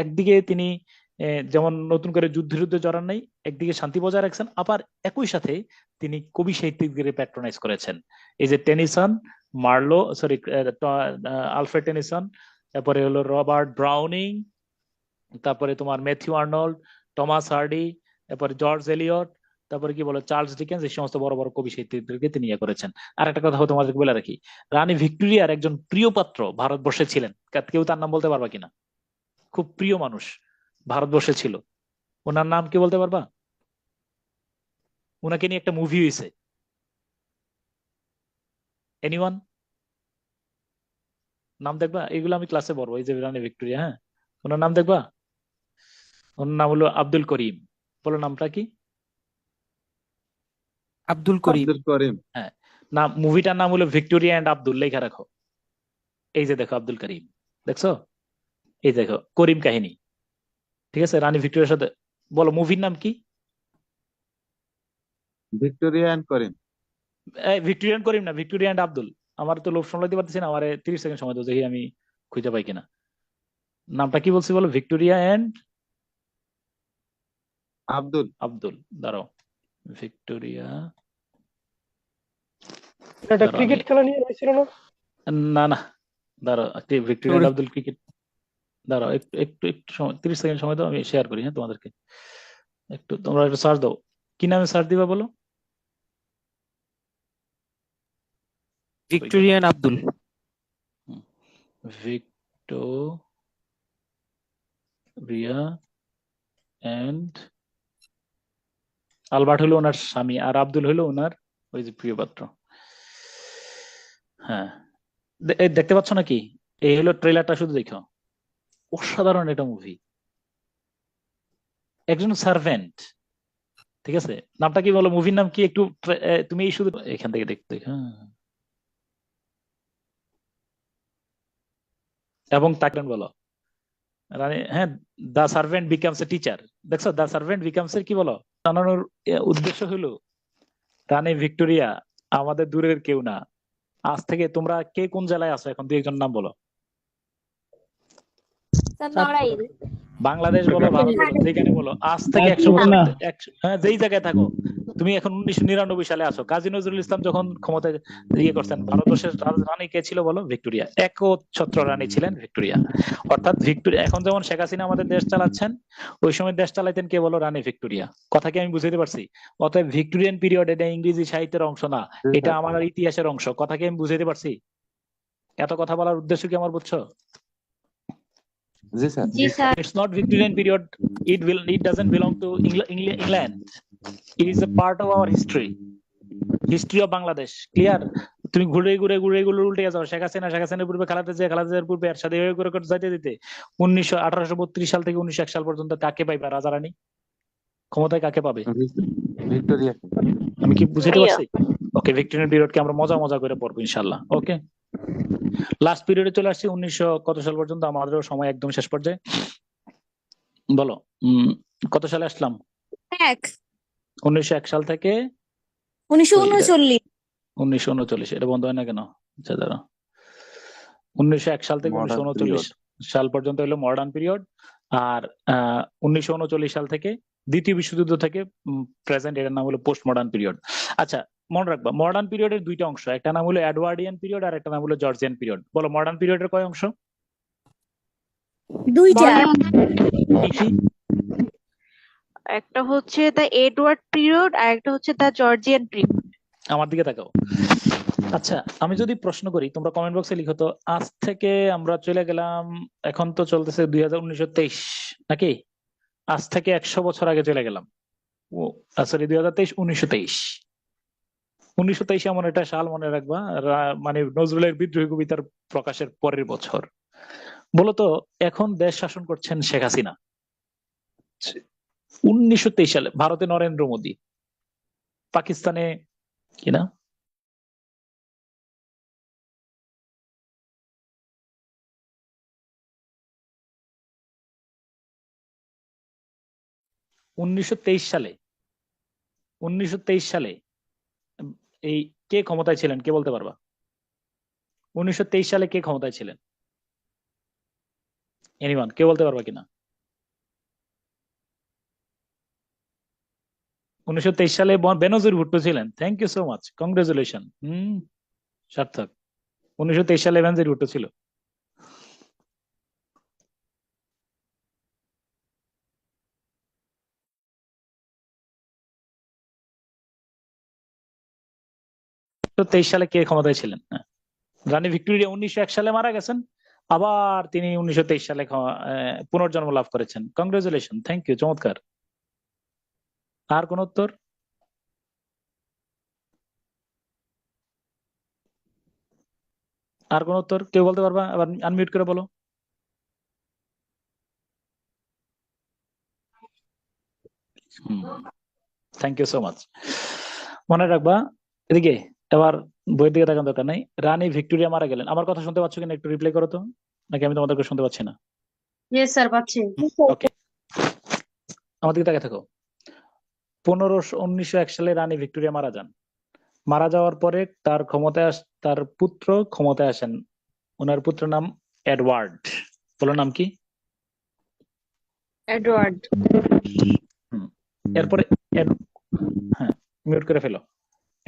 একদিকে তিনি যেমন নতুন করে যুদ্ধে জড়ান নাই, একদিকে শান্তি বজায় রাখছেন, আবার একই সাথে তিনি কবি সাহিত্যিকদের প্যাট্রোনাইজ করেছেন। এই যে Tennyson, Marlowe, sorry, Alfred Tennyson, তারপরে হলো রবার্ট ব্রাউনিং, তারপরে তোমার ম্যাথিউ আর্নল্ড, টমাস হার্ডি, তারপরে জর্জ এলিয়ট, তারপরে কি বলে চার্লস ডিকেন্স, এই সমস্ত বড় বড় কবি সাহিত্যিকদেরকে তিনি করেছেন। আর একটা কথা তোমাদেরকে বলে রাখি, রানী ভিক্টোরিয়ার একজন প্রিয় পাত্র ভারতবর্ষে ছিলেন, কেউ তার নাম বলতে পারবা কিনা? খুব প্রিয় মানুষ ভারতবর্ষে ছিল, ওনার নাম কি বলতে পারবা? ওনাকে নিয়ে একটা মুভি হয়েছে, এনিওয়ান? নাম দেখবা? এগুলো আমি ক্লাসে পড়বো। এই যে রানী ভিক্টোরিয়া, হ্যাঁ, ওনার নাম দেখবা? ওনার নাম হলো আব্দুল করিম। বলো নামটা কি? আব্দুল করিম। হ্যাঁ, নাম, মুভিটার নাম হলো ভিক্টোরিয়া এন্ড আব্দুল, লেখা রাখো। এই যে দেখো আব্দুল করিম, দেখছো? এই দেখো করিম কাহিনী, ঠিক আছে? রানী ভিক্টোরিয়ার সাথে, বলো মুভির নাম কি? Victoria and Karim. Victorian Karim না, ভিক্টোরিয়া এন্ড আব্দুল। আমার তো লোভ সামলাতে পারতেছি না, আমার 30 সেকেন্ড সময় দাও, দেখি আমি খুঁজে পাই কিনা। নামটা কি বলছি বলো? Victoria and Abdul. দাঁড়াও, ভিক্টোরিয়া, এটা ক্রিকেট খেলা নিয়ে হয়েছিল না? না না, দাঁড়াও, ভিক্টোরিয়া এন্ড আব্দুল ক্রিকেট, দাঁড়াও একটু একটু একটু সময়, 30 সেকেন্ড সময় দাও, আমি শেয়ার করি হ্যাঁ তোমাদেরকে। একটু তোমরা একটু সার্চ দাও, কি নামে সার্চ দিবা বলো? Victorian Abdul. Victoria and Albert হলো ওনার স্বামী, আর আব্দুল হলো ওনার ওই যে প্রিয় পাত্র। হ্যাঁ, এই দেখতে পাচ্ছ নাকি? এই হলো ট্রেলারটা, শুধু দেখো, অসাধারণ একটা মুভি। একজন সার্ভেন্ট, ঠিক আছে, নামটা কি বলো, মুভির নাম কি একটু তুমি এই শুধু এখান থেকে দেখতে, হ্যাঁ। এবং তাকে বলো রানী, হ্যাঁ, দা সার্ভেন্ট বিকামস এ টিচার। দেখছো, দা সার্ভেন্ট বিকামস এর কি বলো, জানানোর উদ্দেশ্য হলো রানী ভিক্টোরিয়া আমাদের দূরের কেউ না। আজ থেকে তোমরা কে কোন জেলায় আছো এখন, দুই একজন নাম বলো। স্যার নড়াইল। বাংলাদেশ বলো, ভারত বলো, যেখানে বলো, আজ থেকে 100 বছর, হ্যাঁ, যেই জায়গায় থাকো। তুমি এখন 1999 সালে আছো। কাজী নজরুল ইসলাম যখন ক্ষমতায় করছেন, ভারতবর্ষের রানী কে ছিল বলো? ভিক্টোরিয়া। একচ্ছত্র রানী ছিলেন ভিক্টোরিয়া। অর্থাৎ ভিক্টোরিয়া, এখন যেমন শেখ হাসিনা আমাদের দেশ চালাচ্ছেন, ওই সময় দেশ চালাইতেন কে বলো? রানী ভিক্টোরিয়া। কথা কি আমি বুঝাতে পারছি? অতএব ভিক্টোরিয়ান পিরিয়ড এটা ইংরেজি সাহিত্যের অংশ না, এটা আমার ইতিহাসের অংশ। কথা কি আমি বুঝাতে পারছি? এত কথা বলার উদ্দেশ্য কি আমার, বুঝছো? জি স্যার। জি sir. It's not Victorian period. It doesn't belong to England. It is a part of our history of Bangladesh. Clear? তুমি ঘুরে ঘুরে উল্টে যাও। শেখ হাসিনার পূর্বে খালেদা জিয়ার পূর্বে এরশাদ, এভাবে করে যাইতে দিতে 1832 সাল থেকে 1901 সাল পর্যন্ত কাকে পাইবা? রাজা রানী ক্ষমতায় কাকে পাবে? ভিক্টোরিয়া। আমি কি বুঝাতে পারছি? ওকে, ভিক্টোরিয়ান পিরিয়ড কে আমরা মজা করে পড়বো ইনশাআল্লাহ। ওকে, লাস্ট পিরিয়ডে চলে আসছি 1900 কত সাল পর্যন্ত, আমাদেরও সময় একদম শেষ পর্যায়ে। বলো, কত সালে আসলাম? 1901 সাল থেকে 1939। 1939। এটা বন্ধ হয় না কেন? আচ্ছা দাঁড়া, 1901 সাল থেকে 1939 সাল পর্যন্ত হলো মডার্ন পিরিয়ড। আর 1939 সাল থেকে, দ্বিতীয় বিশ্বযুদ্ধ থেকে প্রেজেন্ট, এটার নাম হলো পোস্ট মডার্ন পিরিয়ড। আচ্ছা, মনে রাখবা, মডার্ন পিরিয়ডের দুইটা অংশ, একটা নাম হলো এডওয়ার্ডিয়ান পিরিয়ড আর একটা নাম হলো জর্জিয়ান পিরিয়ড। বলো, মডার্ন পিরিয়ডের কয় অংশ? দুইটা। কি কি? একটা হচ্ছে দ্য এডওয়ার্ড পিরিয়ড আর একটা হচ্ছে দ্য জর্জিয়ান পিরিয়ড। আমার দিকে তাকাও। আচ্ছা, আমি যদি প্রশ্ন করি, তোমরা কমেন্ট বক্সে লিখো তো, আজ থেকে আমরা চলে গেলাম, এখন তো চলতেছে 1923 নাকি? আজ থেকে 100 বছর আগে চলে গেলাম। সরি, 2023, 1923। 1923 এমন একটা সাল মনে রাখবা, মানে নজরুলের বিদ্রোহী কবিতার প্রকাশের পরের বছর। বলতো, এখন দেশ শাসন করছেন শেখ হাসিনা। 1923 সালে ভারতে নরেন্দ্র মোদী, পাকিস্তানে কিনা উনিশশো তেইশ সালে এই কে ক্ষমতায় ছিলেন, কে বলতে পারবা? 1923 সালে কে ক্ষমতায় ছিলেন? এনিওয়ান, কে বলতে পারবা কিনা? 1923 সালে বেনজির ভুট্টো ছিলেন। Thank you so much, congratulation. সার্থক। 1923 সালে বেনজির ভুট্টো ছিল। তো 23 সালে কে ক্ষমতায় ছিলেন? রানী ভিক্টোরিয়া 1901 সালে মারা গেছেন, আবার তিনি 1923 সালে পুনর্জন্ম লাভ করেছেন। কংগ্রেচুলেশন, থ্যাংক ইউ, চমৎকার। আর কোন উত্তর? আর কোন উত্তর কেউ বলতে পারবা? আবার আনমিউট করে বলো। Thank you so much. মনে রাখবা, এদিকে এবার বইয়ের দিকে তাকানোর দরকার নাই। রানী ভিক্টোরিয়া মারা গেলেন। আমার কথা শুনতে পাচ্ছ কিনা একটু রিপ্লাই করো তো, নাকি আমি তোমাদেরকে শুনতে পাচ্ছি না? ইয়েস স্যার, পাচ্ছি। ওকে, আমার দিকে তাকিয়ে থাকো। 1901 সালে রানী ভিক্টোরিয়া মারা যান। মারা যাওয়ার পরে তার পুত্র ক্ষমতায় আসেন। ওনার পুত্রের নাম এডওয়ার্ড। বলো নাম কি? এডওয়ার্ড। এরপরে হ্যাঁ, মিউট করে ফেলো।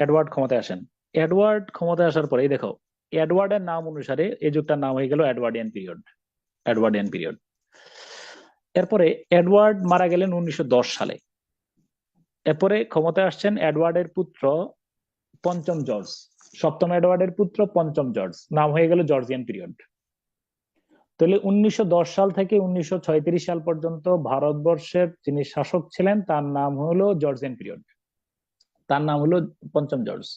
এডওয়ার্ড ক্ষমতায় আসেন। এডওয়ার্ড ক্ষমতায় আসার পরে দেখো, এডওয়ার্ডের নাম অনুসারে এই যুগটার নাম হয়ে গেল এডওয়ার্ডিয়ান পিরিয়ড। এরপরে এডওয়ার্ড মারা গেলেন 1910 সালে। এরপরে ক্ষমতায় আসছেন এডওয়ার্ডের পুত্র পঞ্চম জর্জ। সপ্তম এডওয়ার্ডের পুত্র পঞ্চম জর্জ, নাম হয়ে গেল জর্জিয়ান পিরিয়ড। তাহলে 1910 সাল থেকে 1936 সাল পর্যন্ত ভারতবর্ষের যিনি শাসক ছিলেন তার নাম হলো জর্জিয়ান পিরিয়ড, তার নাম হলো পঞ্চম জর্জ।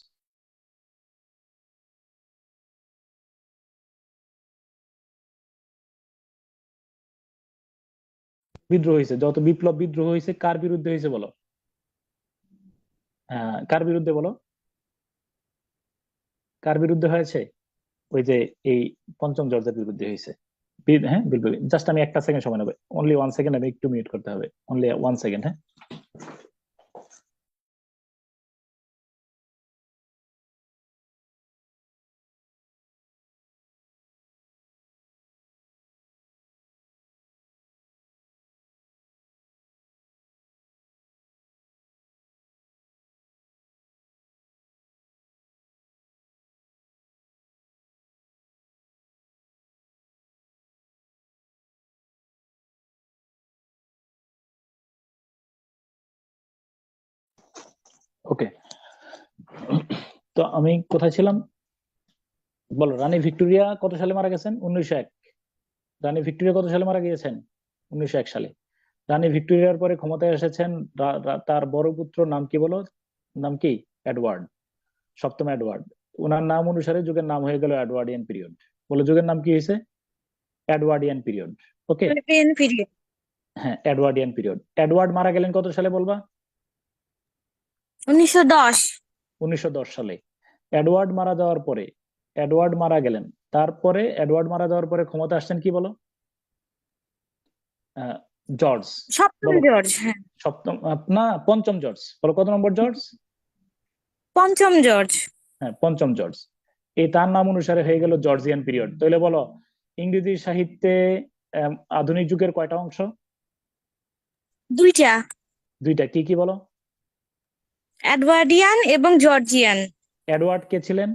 বিদ্রোহ হয়েছে, যত বিপ্লব বিদ্রোহ হয়েছে কার বিরুদ্ধে হয়েছে বলো? কার বিরুদ্ধে বলো? কার বিরুদ্ধে হয়েছে? ওই যে এই পঞ্চম জর্জের বিরুদ্ধে হয়েছে। হ্যাঁ বিপ্লব। জাস্ট আমি একটা সেকেন্ড সময় নেবে, অনলি 1 সেকেন্ড, আমি একটু মিউট করতে হবে, অনলি 1 সেকেন্ড। হ্যাঁ, ওকে। তো আমি কোথায় ছিলাম বলো? রানী ভিক্টোরিয়া কত সালে মারা গেছেন? 1901। রানী ভিক্টোরিয়া কত সালে মারা গিয়েছেন? 1901 সালে। রানী ভিক্টোরিয়ার পরে ক্ষমতায় এসেছেন তার বড় পুত্র, নাম কি বলো? নাম কি? এডওয়ার্ড, সপ্তম এডওয়ার্ড। ওনার নাম অনুসারে যুগের নাম হয়ে গেল এডওয়ার্ডিয়ান পিরিয়ড। বলো যুগের নাম কি হয়েছে? Edwardian period. Okay, period. হ্যাঁ এডওয়ার্ডিয়ান পিরিয়ড। এডওয়ার্ড মারা গেলেন কত সালে বলবা? 1910। 1910 সালে। এডওয়ার্ড মারা যাওয়ার পরে, এডওয়ার্ড মারা গেলেন, তারপরে এডওয়ার্ড মারা যাওয়ার পরে ক্ষমতা আসছেন কি বলো? জর্জ। সপ্তম বলো জর্জ। হ্যাঁ, সপ্তম, না পঞ্চম জর্জ। বলো কত নম্বর জর্জ? পঞ্চম জর্জ। হ্যাঁ পঞ্চম জর্জ। এই তার নাম অনুসারে হয়ে গেল জর্জিয়ান পিরিয়ড। তাহলে বলো ইংরেজি সাহিত্যে আধুনিক যুগের কয়টা অংশ? দুইটা, দুইটা। কি কি বলো? এডওয়ার্ডিয়ান এবং জর্জিয়ান। এডওয়ার্ড কে ছিলেন?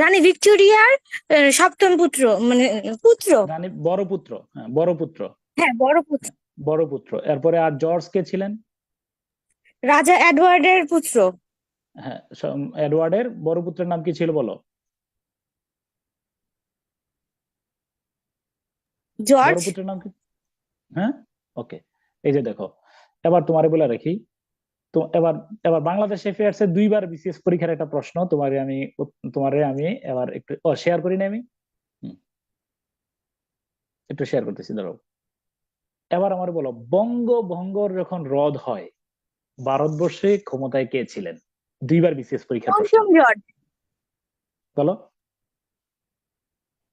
রানী ভিক্টোরিয়ার সপ্তম পুত্র, মানে পুত্র। রানী বড় পুত্র, হ্যাঁ বড় পুত্র, হ্যাঁ, বড় পুত্র। বড় পুত্র। এরপরে আর জর্জ কে ছিলেন? রাজা এডওয়ার্ডের পুত্র। হ্যাঁ, এডওয়ার্ডের বড় পুত্রের নাম কি ছিল বলো? বড় জর্জ। পুত্রের নাম কি? হ্যাঁ, ওকে। এই যে দেখো, এবার তোমারে বলে রাখি তো, এবার এবার বাংলাদেশ অ্যাফেয়ার্স এর 2বার বিসিএস পরীক্ষার একটা প্রশ্ন তোমারে আমি এবার একটু শেয়ার করি না আমি। একটু শেয়ার করতেছি, ধরো। এবার আমার বলো, বঙ্গভঙ্গর যখন রদ হয়, ভারতবর্ষে ক্ষমতায় কে ছিলেন? 2বার বিসিএস পরীক্ষার প্রশ্ন। পঞ্চম জর্জ। বলো,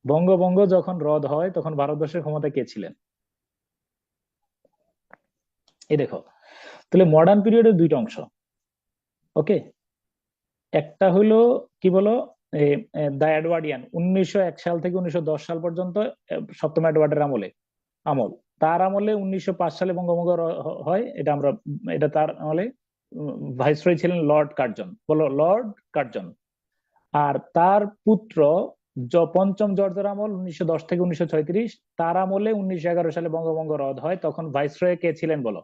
বঙ্গভঙ্গ যখন রদ হয় তখন ভারতবর্ষের ক্ষমতায় কে ছিলেন? এই দেখো, তাহলে মডার্ন পিরিয়ডের 2টা অংশ। ওকে, একটা হলো কি বলো, দা এডওয়ার্ডিয়ান, 1901 সাল থেকে 1910 সাল পর্যন্ত, সপ্তম এডওয়ার্ডের আমল। তার আমলে 1905 সালে বঙ্গভঙ্গ হয়, এটা তার আমলে ভাইসরয় ছিলেন লর্ড কার্জন। বলো লর্ড কার্জন। আর তার পুত্র পঞ্চম জর্জের আমল 1910 থেকে 1936, তার আমলে 1911 সালে বঙ্গভঙ্গ রদ হয়, তখন ভাইসরয় কে ছিলেন বলো?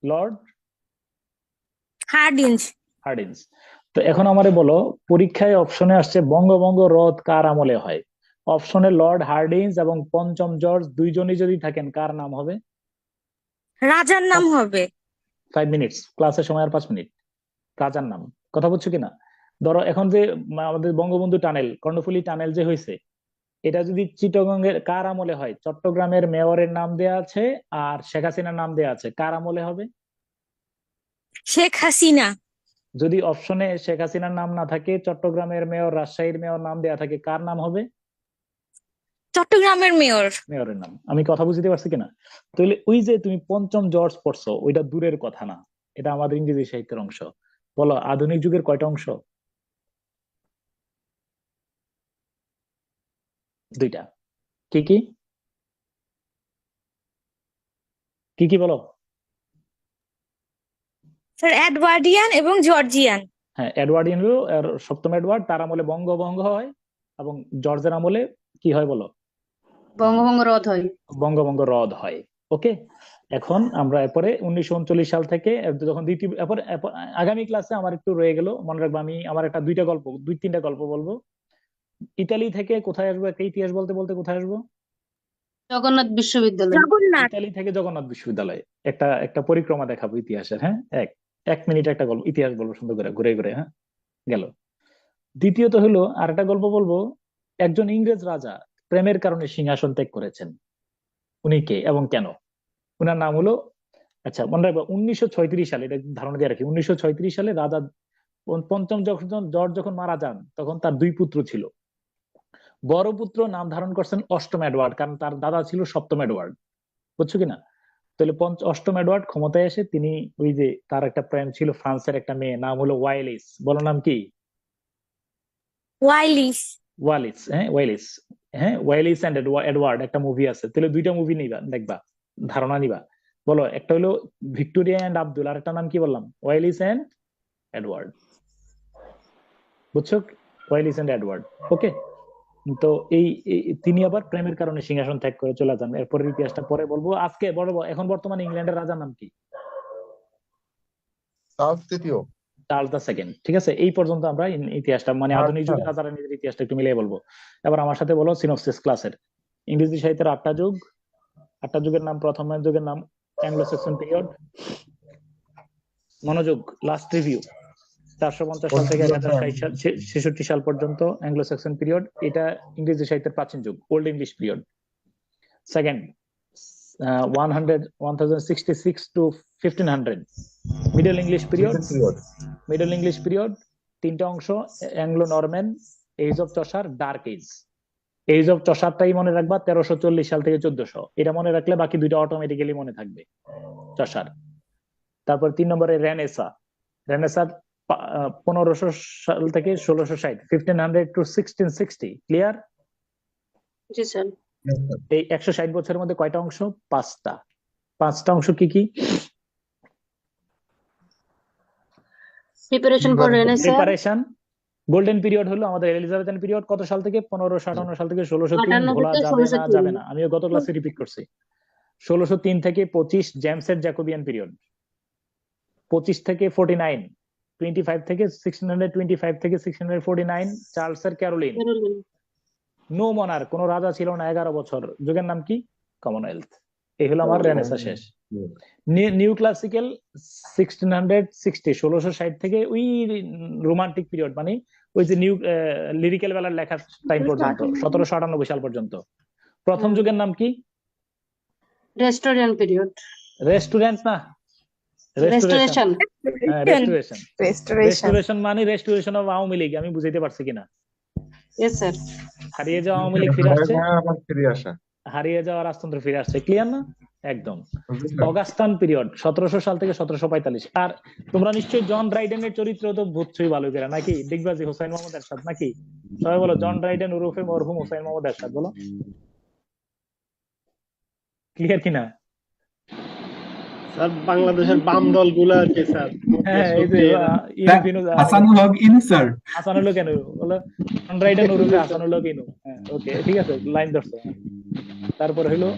Lord Hardinge. হার্ডিঞ্জ। তো এখন আমারে বলো, পরীক্ষায় অপশনে আসছে বঙ্গভঙ্গ রদ কার আমলে হয়? অপশনে লর্ড হার্ডিঞ্জ এবং পঞ্চম জর্জ দুইজনই যদি থাকেন, কার নাম হবে? রাজার নাম হবে। 5 মিনিটস, ক্লাসের সময় আর 5 মিনিট। রাজার নাম, কথা বলছো কিনা? ধরো এখন যে আমাদের বঙ্গবন্ধু টানেল, কর্ণফুলী টানেল যে হয়েছে, এটা যদি চিটাগংয়ের কার আমলে হয়? চট্টগ্রামের মেয়রের নাম দেয়া আছে আর শেখ হাসিনার নাম দেয়া আছে, কার আমলে হবে? শেখ হাসিনা। যদি অপশনে শেখ হাসিনার নাম না থাকে, চট্টগ্রামের মেয়র, রাজশাহীর মেয়র নাম দেয়া থাকে, কার নাম হবে? চট্টগ্রামের মেয়র। মেয়রের নাম। আমি কথা বুঝতে পারছি কিনা? তাহলে ওই যে তুমি পঞ্চম জর্জ পড়ছো, ওইটা দূরের কথা না, এটা আমাদের ইংরেজি সাহিত্যের অংশ। বলো আধুনিক যুগের কয়টা অংশ? 2টা। কি কি? কি কি বলো? স্যার, এডওয়ার্ডিয়ান এবং জর্জিয়ান। হ্যাঁ, এডওয়ার্ডিয়ান হলো সপ্তম এডওয়ার্ড, তার আমলে বঙ্গভঙ্গ হয়, এবং জর্জের আমলে কি হয় বলো? বঙ্গভঙ্গ রদ হয়। বঙ্গভঙ্গ রদ হয়। ওকে, এখন আমরা এরপরে 1939 সাল থেকে যখন আগামী ক্লাসে আমার একটু রয়ে গেল, মনে রাখবো আমি আমার একটা 2-3টা গল্প বলবো। ইতালি থেকে কোথায় আসবো? একটা ইতিহাস বলতে বলতে কোথায় আসবো? জগন্নাথ বিশ্ববিদ্যালয়। জগন্নাথ। ইতালি থেকে জগন্নাথ বিশ্ববিদ্যালয়। একটা পরিক্রমা দেখাবো ইতিহাসের। হ্যাঁ, এক মিনিট একটা গল্প ইতিহাস বলবো সুন্দর করে ঘুরে ঘুরে। হ্যাঁ, গেল। দ্বিতীয়ত হলো আরেকটা গল্প বলবো, একজন ইংরেজ রাজা প্রেমের কারণে সিংহাসন ত্যাগ করেছেন। উনি কে এবং কেন? উনার নাম হলো, আচ্ছা মনে রাখবো, 1936 সালে, এটা ধারণা দিয়ে রাখি, 1936 সালে রাজা পঞ্চম জর্জ যখন মারা যান তখন তার দুই পুত্র ছিল। বড় পুত্র নাম ধারণ করছেন অষ্টম এডওয়ার্ড, কারণ তার দাদা ছিল সপ্তম এডওয়ার্ড, বুঝছো কিনা? তাহলে অষ্টম এডওয়ার্ড ক্ষমতায় এসে তিনি ওই যে তার একটা প্রেম ছিল ফ্রান্সের একটা মেয়ে, নাম হলো ওয়াইলিস, বলো নাম কি? ওয়াইলিস। ওয়ালিস, হ্যাঁ ওয়াইলিস, হ্যাঁ ওয়াইলিস এন্ড এডওয়ার্ড একটা মুভি আছে, তাহলে দুইটা মুভি নিবা, দেখবা, ধারণা নিবা। বলো, একটা হলো ভিক্টোরিয়া এন্ড আব্দুল, আর একটা নাম কি বললাম? ওয়াইলিস এন্ড এডওয়ার্ড, বুঝছো? ওয়াইলিস এন্ড এডওয়ার্ড, ওকে। তো তিনি আবার প্রেমের কারণে সিংহাসন ত্যাগ করে চলে যান। এরপরের ইতিহাসটা পরে বলবো, আজকে বলবো এখন বর্তমানে ইংল্যান্ডের রাজার নাম কি? চার্লস দ্য সেকেন্ড, ঠিক আছে। এই পর্যন্ত আমরা ইতিহাসটা মানে আধুনিক যুগের রাজারা নিজের ইতিহাসটা একটু মিলিয়ে বলবো। এবার আমার সাথে বলো সিনপসিস ক্লাসের। ইংরেজি সাহিত্যের 8টা যুগ, 8টা যুগের নাম, প্রথম যুগের নাম অ্যাংলো স্যাক্সন পিরিয়ড। মনোযোগ, লাস্ট রিভিউ, 450 সাল থেকে 1066 সাল পর্যন্ত অ্যাংলো স্যাক্সন পিরিয়ড, এটা ইংরেজি সাহিত্যের প্রাচীন যুগ, old English period. Second 1066 to 1500 middle English period. Middle English period 3টা অংশ, Anglo Norman, age of Chaucer, dark age. Age of চসারটাই মনে রাখবা, 1340 সাল থেকে 1400, এটা মনে রাখলে বাকি দুইটা অটোমেটিক্যালি মনে থাকবে, চসার। তারপর 3 নম্বরে রেনেসা। রেনেসার 1500 সাল থেকে 1660, 1500 to 1660, ক্লিয়ার? G sir. এই 160 বছরের মধ্যে কয়টা অংশ? 5টা। 5টা অংশ কি কি? Preparation for renaissance. Preparation, golden period হলো আমাদের এলিজাবেথান পিরিয়ড, কত সাল থেকে? 1558 সাল থেকে 1603, ভোলা যাবে না, যাবে না, আমিও গত ক্লাসে রিপিট করছি। 1603 থেকে 25 জেমসের জ্যাকোবিয়ান পিরিয়ড। 25 থেকে 49, 25 থেকে 1625 থেকে 1649 চার্লসের ক্যারোলিন। নো মনার, কোন রাজা ছিল না 11 বছর, যুগের নাম কি? কমনওয়েলথ। এই হলো আমার রেনেসা শেষ। নিউ ক্লাসিক্যাল 1660, 1660 থেকে ওই রোমান্টিক পিরিয়ড, মানে ওই যে নিউ লিরিক্যাল বেলার লেখার টাইম পর্যন্ত, 1798 সাল পর্যন্ত। প্রথম যুগের নাম কি? রেস্টোরিয়ান পিরিয়ড। রেস্টুরেন্ট না, রেস্টোরেশন। রেস্টোরেশন, রেস্টোরেশন মানে রেস্টোরেশন অফ আওয়ামী লীগ, আমি বুঝাইতে পারছি কিনা? Yes sir. হারিয়ে যাওয়া আওয়ামী লীগ ফিরে আসছে, হারিয়ে যাওয়া রাজতন্ত্র ফিরে আসছে, ক্লিয়ার না? একদম। অগাস্টান পিরিয়ড 1700 সাল থেকে 1745। আর তোমরা নিশ্চয়ই জন ড্রাইডেনের চরিত্র তো বুঝছোই ভালো করে নাকি? ডিগবাজি হোসেন মোহাম্মদ এরশাদ নাকি? সবাই বলো জন ড্রাইডেন ওরফে মরহুম হোসেন মোহাম্মদ এরশাদ, বলো ক্লিয়ার কিনা? স্যার বাংলাদেশের বাম দলগুলা কে স্যার? হ্যাঁ, এই যে হাসানুল হক ইনু স্যার। হাসানুল হক ইনু বলো, জন ড্রাইডেন ওরফে হাসানুল হক ইনু। হ্যাঁ, ওকে, ঠিক আছে, লাইন ধরছো। তারপর হলো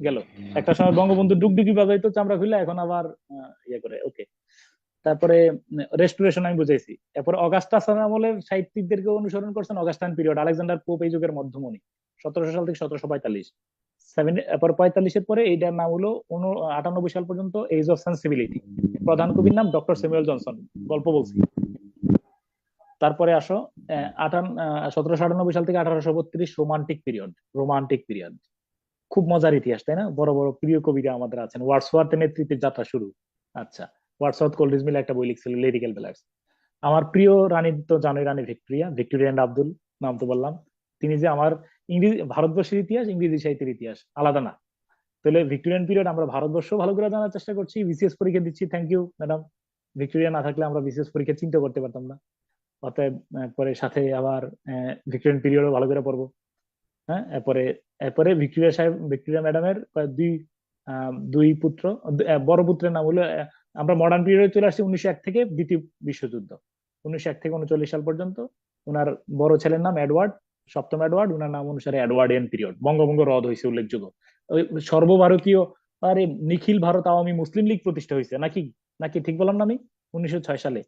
গেল, একটা সময় বঙ্গবন্ধু ডুগডুগি বাজাইতো চামড়া খুলে, এখন আবার ইয়ে করে, ওকে। তারপরে রেস্টোরেশন আমি বুঝাইছি। এরপর অগাস্টাস আমলের সাহিত্যিকদেরকে অনুসরণ করছেন অগাস্টান পিরিয়ড, আলেকজান্ডার পোপ এই যুগের মধ্যমণি, 1700 সাল থেকে 1745। এরপর 45-এর পরে এইটার নাম হলো 98 সাল পর্যন্ত এজ অফ সেন্সিবিলিটি, প্রধান কবির নাম ডক্টর স্যামুয়েল জনসন, গল্প বলছি। তারপরে আসো 1798 সাল থেকে 1832 রোমান্টিক পিরিয়ড। রোমান্টিক পিরিয়ড খুব মজার ইতিহাস, তাই না? বড় বড় প্রিয় কবিরা আমাদের আছেন, ওয়ার্ডসওয়ার্থের নেতৃত্বে যাত্রা শুরু। আচ্ছা, ওয়ার্ডসওয়ার্থ কোলরিজ মিলে একটা বই লিখছিল, লিরিক্যাল বেলার্স। আমার প্রিয় রানী তো জানোই, রানী ভিক্টোরিয়া, ভিক্টোরিয়া এন্ড আব্দুল, নাম তো বললাম। তিনি যে আমার ইংরেজি, ভারতবর্ষের ইতিহাস, ইংরেজি সাহিত্যের ইতিহাস আলাদা না। তাহলে ভিক্টোরিয়ান পিরিয়ড আমরা ভারতবর্ষ ভালো করে জানার চেষ্টা করছি, বিসিএস পরীক্ষা দিচ্ছি। থ্যাংক ইউ ম্যাডাম, ভিক্টোরিয়া না থাকলে আমরা বিসিএস পরীক্ষা চিন্তা করতে পারতাম না। অতএব পরে সাথে আবার ভিক্টোরিয়ান পিরিয়ডও ভালো করে পড়বো। হ্যাঁ, এরপরে ভিক্টোরিয়া ম্যাডামের দুই পুত্র, বড় পুত্রের নাম হলো, আমরা মডার্ন পিরিয়ডে চলে আসছি 1901 থেকে দ্বিতীয় বিশ্বযুদ্ধ, 1901 থেকে 1939 সাল পর্যন্ত। ওনার বড় ছেলের নাম এডওয়ার্ড, সপ্তম এডওয়ার্ড, ওনার নাম অনুসারে এডওয়ার্ডিয়ান পিরিয়ড। বঙ্গভঙ্গ রদ হয়েছে উল্লেখযোগ্য। সর্বভারতীয়, আরে নিখিল ভারত আওয়ামী মুসলিম লীগ প্রতিষ্ঠা হয়েছে নাকি? নাকি ঠিক বললাম না আমি? 1906 সালে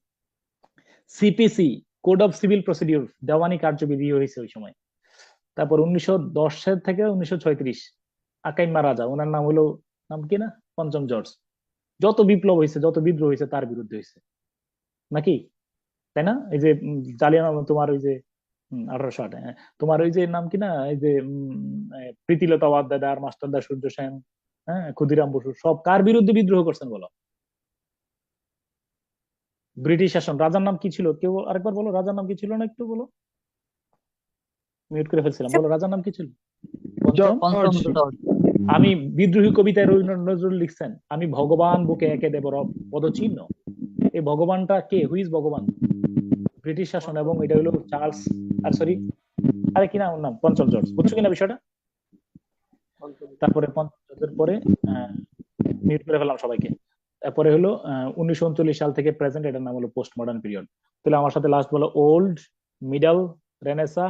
CPC, code of civil procedure, দেওয়ানি কার্যবিধি হয়েছে ওই সময়। তারপর 1910 থেকে 1936 আকাইমা রাজা, ওনার নাম হলো, নাম কি না, পঞ্চম জর্জ। যত বিপ্লব হয়েছে, যত বিদ্রোহ হয়েছে তার বিরুদ্ধে হয়েছে নাকি? তাই না? এই যে জালিয়ানওয়ালা তোমার ওই যে 1808, হ্যাঁ, তোমার ওই যে নাম কি না, এই যে প্রীতিলতা ওয়াদ্দেদার, মাস্টারদা সূর্য সেন, হ্যাঁ, ক্ষুদিরাম বসু, সব কার বিরুদ্ধে বিদ্রোহ করছেন বলো? ব্রিটিশ শাসন। রাজার নাম কি ছিল? কেউ আরেকবার বলো, রাজার নাম কি ছিল না, একটু বলো, মিউট করে ফেলছিলাম, বলো রাজার নাম কি ছিল? পঞ্চম। আমি বিদ্রোহী কবিতায় রবীন্দ্রনাথ নজরুল লিখছেন, আমি ভগবান বুকে একে দেব রব পদচিহ্ন। এই ভগবানটা কে? হুইজ ভগবান? ব্রিটিশ শাসন। এবং এটা হলো চার্লস, আর সরি, আরে কি নাম ওর নাম, পঞ্চম জর্জ। বুঝছো কিনা বিষয়টা? তারপরে পঞ্চম জর্জের পরে মিউট করে ফেললাম সবাইকে। তারপরে হলো 1939 সাল থেকে প্রেজেন্ট, এটার নাম হলো পোস্ট মডার্ন পিরিয়ড। তাহলে আমার সাথে লাস্ট বলো, old, middle, Renaissance,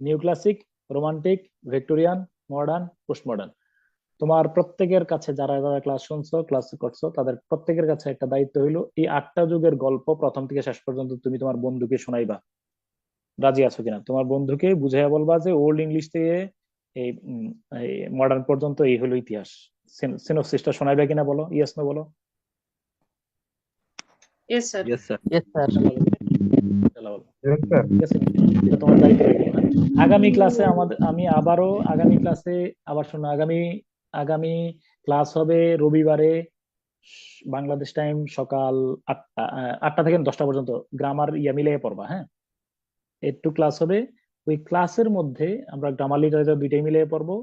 new classic, romantic, Victorian, modern, post modern. তোমার প্রত্যেকের কাছে, যারা যারা ক্লাস শুনছো, ক্লাস করছো, তাদের প্রত্যেকের কাছে একটা দায়িত্ব হইলো, এই 8টা যুগের গল্প প্রথম থেকে শেষ পর্যন্ত তুমি তোমার বন্ধুকে শোনাইবা। রাজি আছো কিনা? তোমার বন্ধুকে বুঝাইয়া বলবা যে ওল্ড ইংলিশ থেকে এই মডার্ন পর্যন্ত এই হলো ইতিহাস। সিনোপসিসটা শোনাইবে কিনা বলো, ইয়েস না বলো। Yes, sir. Yes, sir. ঠিক আছে, এটা তোমার দায়িত্ব রইলো, হ্যাঁ? আগামী ক্লাসে আগামী ক্লাসে আবার শোনো, আগামী ক্লাস হবে রবিবারে, বাংলাদেশ টাইম সকাল 8টা থেকে 10টা পর্যন্ত। গ্রামার মিলিয়ে পড়বা, হ্যাঁ? একটু ক্লাস হবে, ওই ক্লাসের মধ্যে আমরা গ্রামার লিটারেচার দুইটাই মিলিয়ে পড়বো।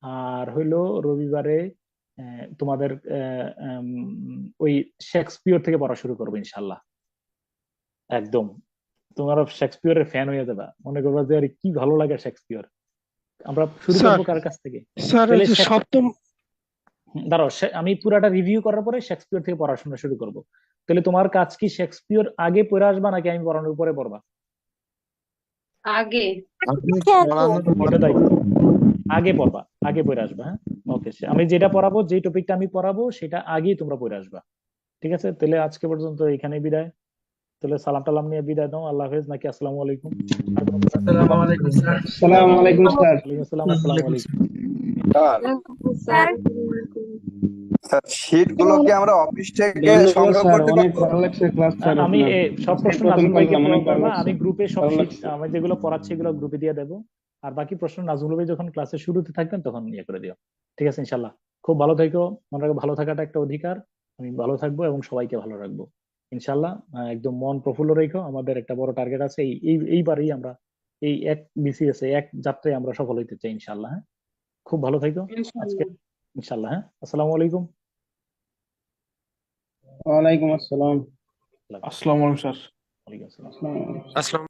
আর হইলো রবিবারে তোমাদের ওই শেক্সপিয়র থেকে পড়া শুরু করবো ইনশাল্লাহ। একদম তোমরা শেক্সপিয়রের ফ্যান হয়ে যাবা, মনে করবা যে আরে কি ভালো লাগে শেক্সপিয়র। আমরা শুরু করবো কার কাছ থেকে? তাহলে সপ্তম দাঁড়াও, আমি পুরাটা রিভিউ করার পরে শেক্সপিয়র থেকে পড়াশোনা শুরু করব। তাহলে তোমার কাজ কি, শেক্সপিয়র আগে পড়ে আসবা নাকি আমি পড়ানোর উপরে পড়বা? আগে। এটা দায়িত্ব, আগে পড়বা, আগে পড়ে আসবা, হ্যাঁ? ওকে, আমি যেটা পড়াবো, যে টপিকটা আমি পড়াবো সেটা আগেই তোমরা পড়ে আসবা, ঠিক আছে? তাহলে আজকে পর্যন্ত এখানেই বিদায়। তাহলে সালাম টালাম নিয়ে বিদায় দাও, আল্লাহ হাফেজ নাকি আসসালামু আলাইকুম? আসসালামু আলাইকুম স্যার। ওয়ালাইকুম আসসালাম, আসসালামু আলাইকুম। স্যার শীট গুলো কি আমরা অফিস থেকে সংগ্রহ করতে পারবো? আমি সব প্রশ্ন নাজমুল ভাইকে করবা, আমি গ্রুপে সব শীট আমি যেগুলো পড়াচ্ছি এগুলো গ্রুপে দিয়ে দেবো। আর বাকি প্রশ্ন নাজমুল ভাই যখন ক্লাসের শুরুতে থাকবেন তখন ইয়ে করে দিও, ঠিক আছে? ইনশাল্লাহ। খুব ভালো থেকো, মনে রাখো ভালো থাকাটা একটা অধিকার। আমি ভালো থাকবো এবং সবাইকে ভালো রাখবো ইনশাল্লাহ। একদম মন প্রফুল্ল রেখো। আমাদের একটা বড় টার্গেট আছে, এইবারই আমরা এই এক বিসিএস এক যাত্রায় আমরা সফল হইতে চাই ইনশাল্লাহ, হ্যাঁ? খুব ভালো থাকো আজকে ইনশাল্লাহ, হ্যাঁ? আসসালামু আলাইকুম। ওয়ালাইকুম আসসালাম। আসসালামু আলাইকুম স্যার। ওয়ালাইকুম আসসালাম।